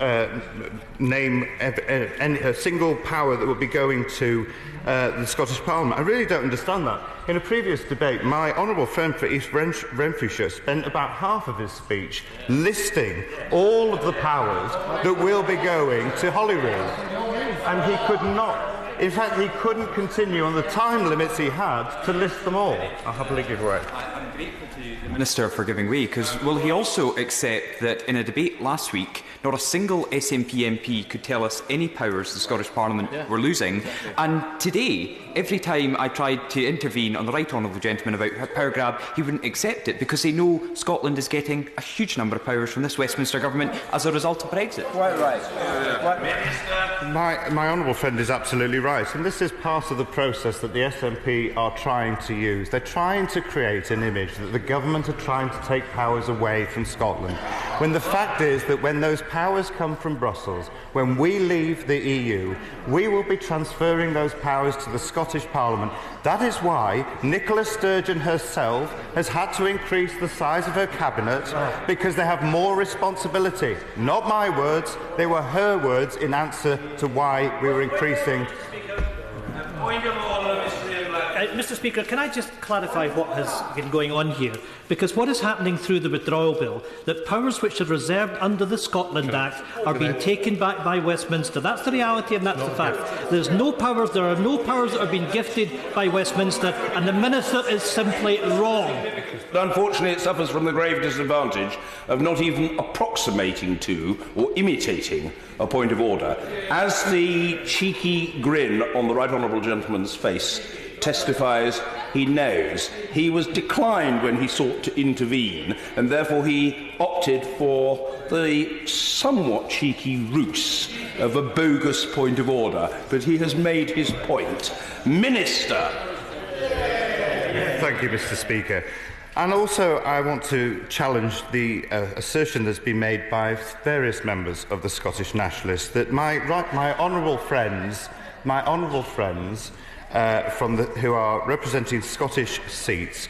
[SPEAKER 18] name a single power that would be going to the Scottish Parliament. I really don't understand that. In a previous debate, my honourable friend for East Renfrewshire spent about half of his speech listing all of the powers that will be going to Holyrood. And he could not. In fact, he couldn't continue on the time limits he had to list them all. I'll happily give way.
[SPEAKER 3] I'm grateful to the Minister for giving way, because will he also accept that in a debate last week, not a single SNP MP could tell us any powers the Scottish Parliament were losing, and today, every time I tried to intervene on the right honourable gentleman about power grab, he wouldn't accept it, because they know Scotland is getting a huge number of powers from this Westminster government as a result of Brexit.
[SPEAKER 18] Quite right. My honourable friend is absolutely right, and this is part of the process that the SNP are trying to use. They're trying to create an image that the government are trying to take powers away from Scotland, when the fact is that when those powers come from Brussels, when we leave the EU, we will be transferring those powers to the Scottish Parliament. That is why Nicola Sturgeon herself has had to increase the size of her cabinet, because they have more responsibility. Not my words, they were her words in answer to why we were increasing.
[SPEAKER 2] Point of order, Mr. Speaker, can I just clarify what has been going on here? Because what is happening through the withdrawal bill, that powers which are reserved under the Scotland Act are being taken back by Westminster. That's the reality and that's the fact. There are no powers that are being gifted by Westminster, and the Minister is simply wrong.
[SPEAKER 17] But unfortunately, it suffers from the grave disadvantage of not even approximating to or imitating a point of order. As the cheeky grin on the right honourable gentleman's face testifies, he knows he was declined when he sought to intervene, and therefore he opted for the somewhat cheeky ruse of a bogus point of order. But he has made his point. Minister.
[SPEAKER 18] Thank you, Mr. Speaker. And also, I want to challenge the assertion that's been made by various members of the Scottish Nationalists that my honourable friends who are representing Scottish seats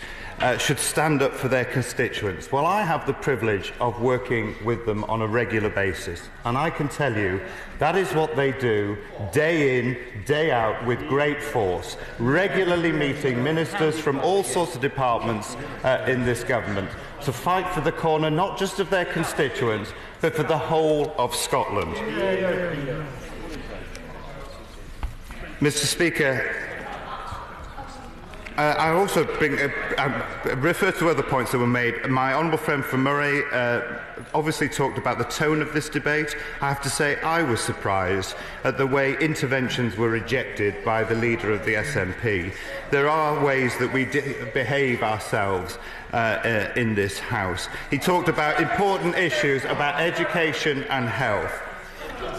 [SPEAKER 18] should stand up for their constituents. Well, I have the privilege of working with them on a regular basis, and I can tell you that is what they do day in, day out with great force, regularly meeting ministers from all sorts of departments in this government to fight for the corner not just of their constituents but for the whole of Scotland. Mr. Speaker, I also refer to other points that were made. My honourable friend from Murray obviously talked about the tone of this debate. I have to say I was surprised at the way interventions were rejected by the leader of the SNP. There are ways that we behave ourselves in this House. He talked about important issues about education and health.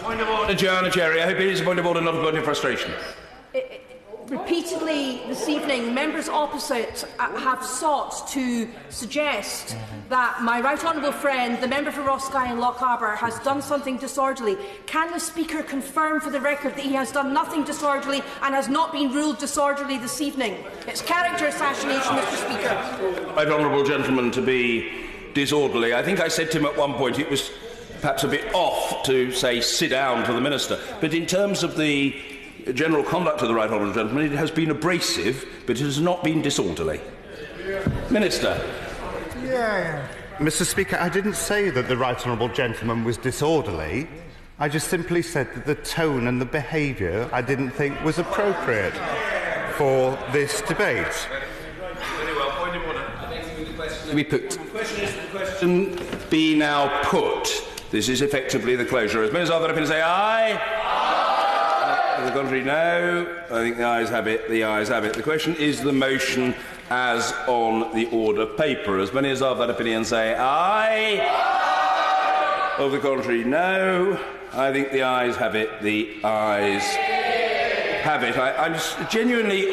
[SPEAKER 17] Point of order, Joanna Cherry. I hope it is a point of order, not a point of frustration.
[SPEAKER 11] Repeatedly this evening, members opposite have sought to suggest that my right honourable friend, the member for Rossguy and Lochaber, has done something disorderly. Can the Speaker confirm for the record that he has done nothing disorderly and has not been ruled disorderly this evening? It's character assassination, Mr. Speaker.
[SPEAKER 17] Right honourable gentleman to be disorderly. I think I said to him at one point it was perhaps a bit off to say sit down to the Minister, but in terms of the general conduct of the right honourable gentleman, it has been abrasive, but it has not been disorderly. Minister.
[SPEAKER 18] Mr. Speaker, I didn't say that the right honourable gentleman was disorderly. I just simply said that the tone and the behaviour I didn't think was appropriate for this debate.
[SPEAKER 17] Very well, point of order. The question be now put. This is effectively the closure. As members of the opinion say aye. The contrary, no. I think the ayes have it. The ayes have it. The question is the motion as on the order paper. As many as are of that opinion say aye. Aye. Of the contrary, no. I think the ayes have it. The ayes have it. I'm genuinely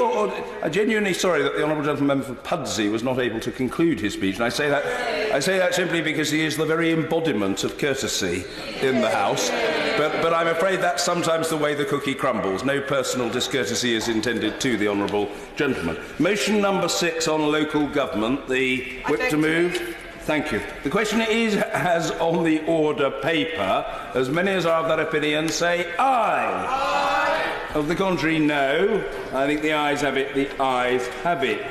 [SPEAKER 17] sorry that the honourable gentleman member for Pudsey was not able to conclude his speech, and I say that simply because he is the very embodiment of courtesy in the House. But I'm afraid that's sometimes the way the cookie crumbles. No personal discourtesy is intended to the honourable gentleman. Motion number 6 on local government. The whip to move. Thank you. The question is as on the order paper. As many as are of that opinion say aye. Aye. Of the contrary, no. I think the ayes have it. The ayes have it.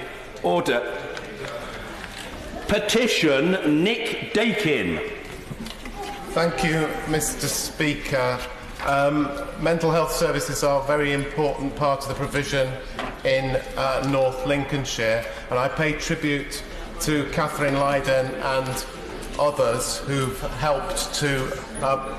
[SPEAKER 17] Order. Petition Nick Dakin.
[SPEAKER 4] Thank you, Mr. Speaker. Mental health services are a very important part of the provision in North Lincolnshire, and I pay tribute to Catherine Lydon and others who've helped to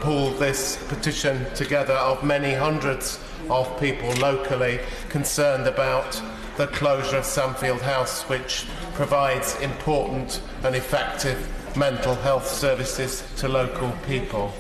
[SPEAKER 4] pull this petition together of many hundreds of people locally concerned about the closure of Sandfield House, which provides important and effective mental health services to local people.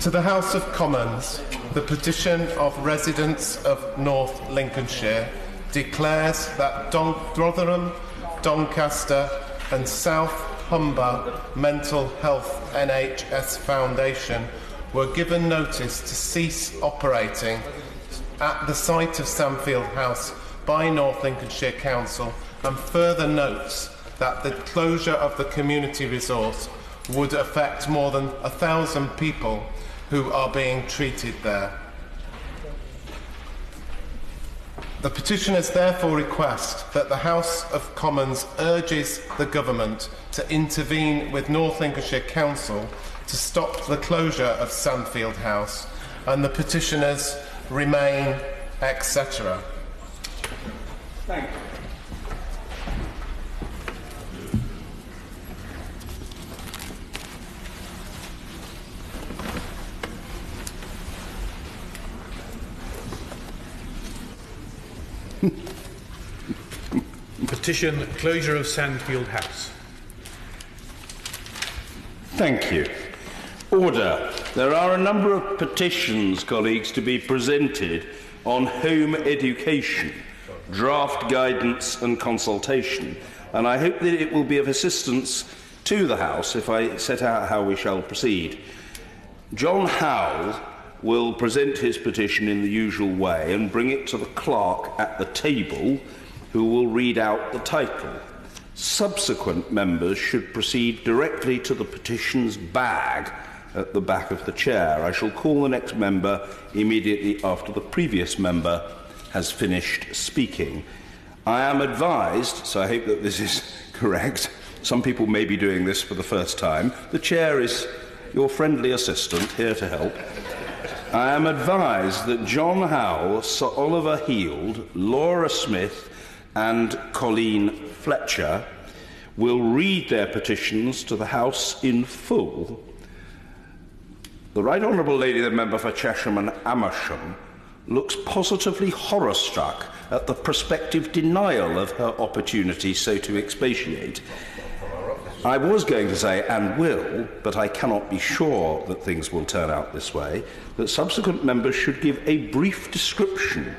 [SPEAKER 4] To the House of Commons, the petition of residents of North Lincolnshire declares that Rotherham, Doncaster and South Humber Mental Health NHS Foundation were given notice to cease operating at the site of Sandfield House by North Lincolnshire Council, and further notes that the closure of the community resource would affect more than 1,000 people who are being treated there. The petitioners therefore request that the House of Commons urges the Government to intervene with North Lincolnshire Council to stop the closure of Sandfield House, and the petitioners remain, etc.
[SPEAKER 17] Thank you.
[SPEAKER 5] Petition closure of Sandfield House.
[SPEAKER 17] Thank you. Order. There are a number of petitions, colleagues, to be presented on home education, draft guidance and consultation. and I hope that it will be of assistance to the House if I set out how we shall proceed. John Howell will present his petition in the usual way and bring it to the clerk at the table, who will read out the title. Subsequent members should proceed directly to the petition's bag at the back of the chair. I shall call the next member immediately after the previous member has finished speaking. I am advised, so I hope that this is correct, some people may be doing this for the first time. The chair is your friendly assistant, here to help. I am advised that John Howell, Sir Oliver Heald, Laura Smith and Colleen Fletcher will read their petitions to the House in full. The Right Honourable Lady, the member for Chesham and Amersham, looks positively horror-struck at the prospective denial of her opportunity so to expatiate. I was going to say, and will, but I cannot be sure that things will turn out this way, that subsequent members should give a brief description,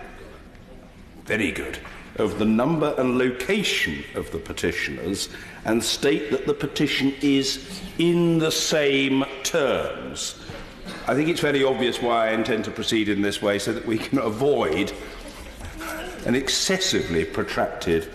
[SPEAKER 17] very good, of the number and location of the petitioners and state that the petition is in the same terms. I think it's fairly obvious why I intend to proceed in this way, so that we can avoid an excessively protracted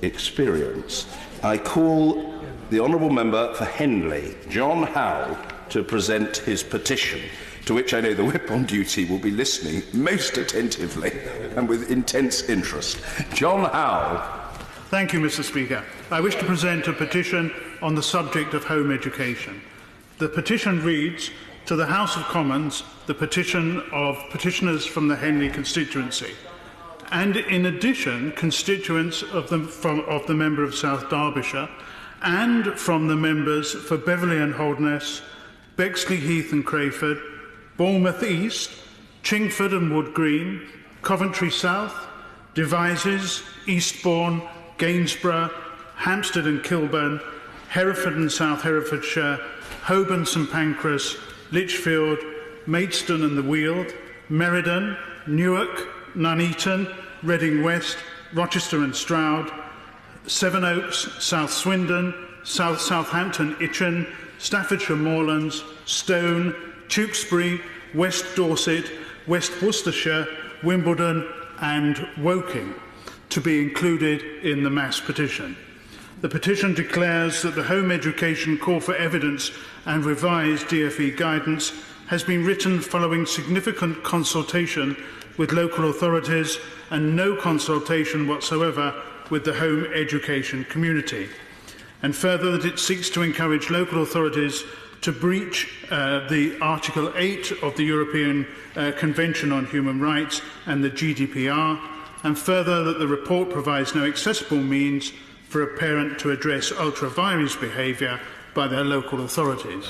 [SPEAKER 17] experience. I call the Honourable Member for Henley, John Howell, to present his petition, to which I know the whip on duty will be listening most attentively and with intense interest. John Howell.
[SPEAKER 5] Thank you, Mr. Speaker. I wish to present a petition on the subject of home education. The petition reads, to the House of Commons, the petition of petitioners from the Henley constituency, and in addition, constituents of the member of South Derbyshire, and from the members for Beverley and Holderness, Bexley Heath and Crayford, Bournemouth East, Chingford and Wood Green, Coventry South, Devizes, Eastbourne, Gainsborough, Hampstead and Kilburn, Hereford and South Herefordshire, Holborn, St Pancras, Lichfield, Maidstone and the Weald, Meriden, Newark, Nuneaton, Reading West, Rochester and Stroud, Sevenoaks, South Swindon, South Southampton Itchen, Staffordshire Moorlands, Stone, Tewkesbury, West Dorset, West Worcestershire, Wimbledon and Woking to be included in the mass petition. The petition declares that the Home Education Call for Evidence and revised DfE guidance has been written following significant consultation with local authorities and no consultation whatsoever with the home education community, and further that it seeks to encourage local authorities to breach the Article 8 of the European Convention on Human Rights and the GDPR, and further that the report provides no accessible means for a parent to address ultra-vires behaviour by their local authorities.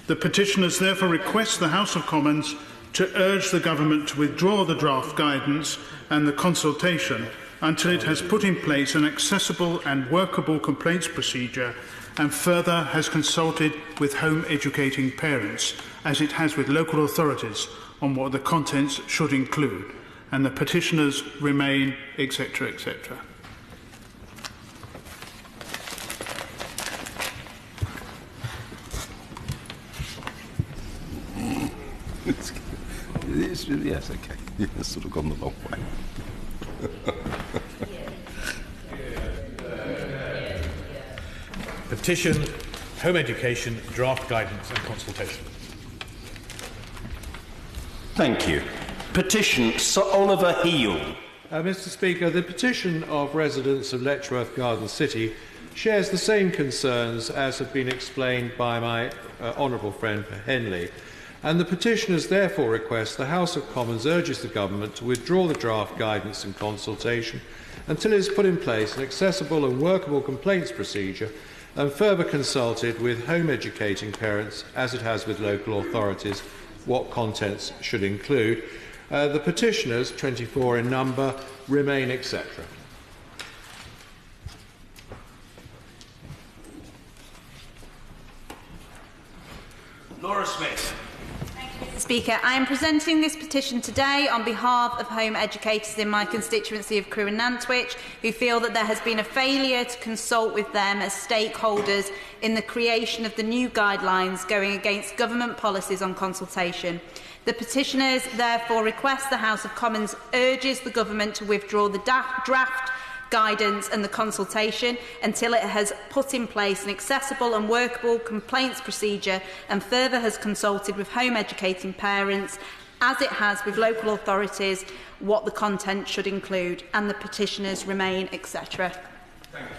[SPEAKER 5] The petitioners therefore request the House of Commons to urge the Government to withdraw the draft guidance and the consultation until it has put in place an accessible and workable complaints procedure and further has consulted with home educating parents, as it has with local authorities, on what the contents should include, and the petitioners remain, etc., etc.
[SPEAKER 17] Yes, okay. It's sort of gone the long way.
[SPEAKER 5] Petition, home education, draft guidance and consultation.
[SPEAKER 17] Thank you. Petition, Sir Oliver Heald.
[SPEAKER 8] Mr. Speaker, the petition of residents of Letchworth Garden City shares the same concerns as have been explained by my honourable friend for Henley, and the petitioners therefore request the House of Commons urges the Government to withdraw the draft guidance and consultation until it has put in place an accessible and workable complaints procedure and further consulted with home educating parents, as it has with local authorities, what contents should include. The petitioners, 24 in number, remain, etc.
[SPEAKER 17] Laura Smith.
[SPEAKER 9] Speaker, I am presenting this petition today on behalf of home educators in my constituency of Crewe and Nantwich who feel that there has been a failure to consult with them as stakeholders in the creation of the new guidelines going against government policies on consultation. The petitioners therefore request the House of Commons urges the government to withdraw the draft guidance and the consultation until it has put in place an accessible and workable complaints procedure and further has consulted with home educating parents, as it has with local authorities, what the content should include, and the petitioners remain, etc.
[SPEAKER 17] Thank you.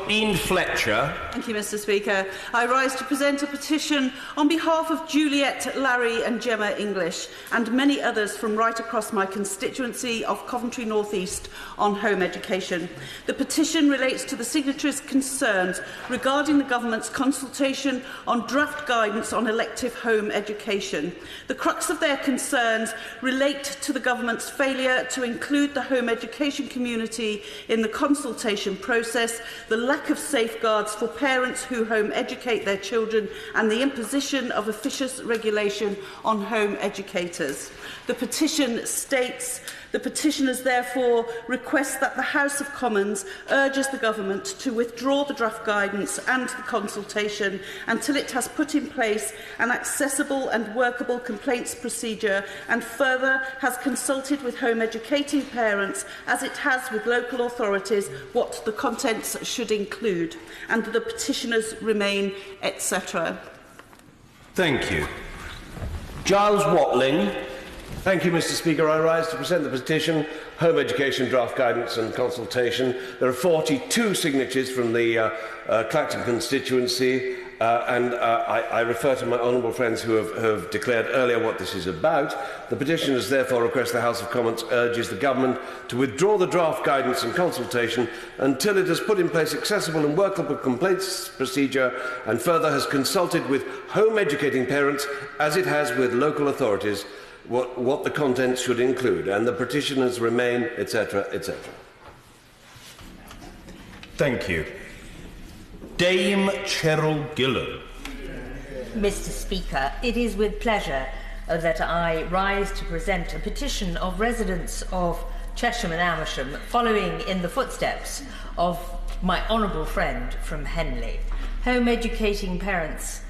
[SPEAKER 17] Ian Fletcher.
[SPEAKER 14] Thank you, Mr. Speaker. I rise to present a petition on behalf of Juliet, Larry and Gemma English and many others from right across my constituency of Coventry North East on home education. The petition relates to the signatories' concerns regarding the government's consultation on draft guidance on elective home education. The crux of their concerns relate to the government's failure to include the home education community in the consultation process, the lack of safeguards for parents who home educate their children and the imposition of officious regulation on home educators. The petition states, the petitioners therefore request that the House of Commons urges the government to withdraw the draft guidance and the consultation until it has put in place an accessible and workable complaints procedure and further has consulted with home educating parents, as it has with local authorities, what the contents should include, and the petitioners remain, etc.
[SPEAKER 17] Thank you. Giles Watling.
[SPEAKER 20] Thank you, Mr. Speaker. I rise to present the petition, Home Education Draft Guidance and Consultation. There are 42 signatures from the Clacton constituency, and I refer to my honourable friends who have declared earlier what this is about. The petitioners therefore request the House of Commons urges the government to withdraw the draft guidance and consultation until it has put in place accessible and workable complaints procedure and further has consulted with home educating parents, as it has with local authorities, what the content should include, and the petitioners remain, etc., etc.
[SPEAKER 17] Thank you. Dame Cheryl Gillan.
[SPEAKER 24] Mr. Speaker, it is with pleasure that I rise to present a petition of residents of Chesham and Amersham following in the footsteps of my honourable friend from Henley. Home educating parents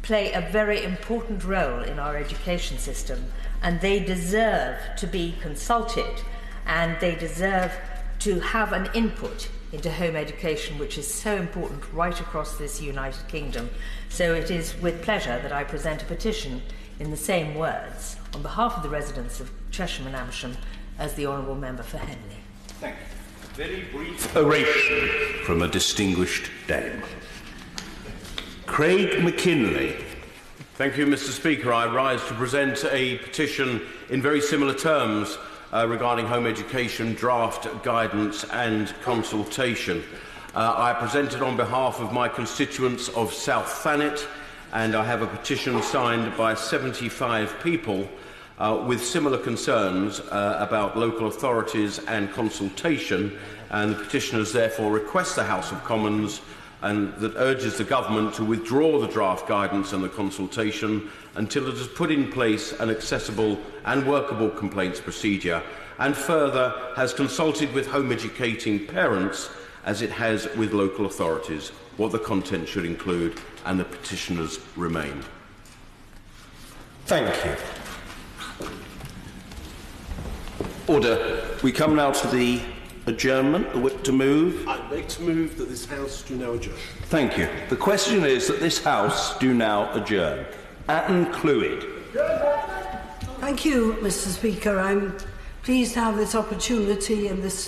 [SPEAKER 24] play a very important role in our education system, and they deserve to be consulted, and they deserve to have an input into home education, which is so important right across this United Kingdom. So it is with pleasure that I present a petition in the same words on behalf of the residents of Chesham and Amersham as the Honourable Member for Henley.
[SPEAKER 17] Thank you. Very brief oration from a distinguished dame. Craig McKinley.
[SPEAKER 25] Thank you, Mr. Speaker. I rise to present a petition in very similar terms regarding home education, draft guidance and consultation. I present it on behalf of my constituents of South Thanet, and I have a petition signed by 75 people with similar concerns about local authorities and consultation, and the petitioners therefore request the House of Commons and that urges the government to withdraw the draft guidance and the consultation until it has put in place an accessible and workable complaints procedure, and further has consulted with home educating parents, as it has with local authorities, what the content should include, and the petitioners remain.
[SPEAKER 17] Thank you. Order. We come now to the adjournment. The whip to move.
[SPEAKER 26] I'd like to move that this House do now adjourn.
[SPEAKER 17] Thank you. The question is that this House do now adjourn. Atton Clwyd.
[SPEAKER 27] Thank you, Mr. Speaker. I'm pleased to have this opportunity and this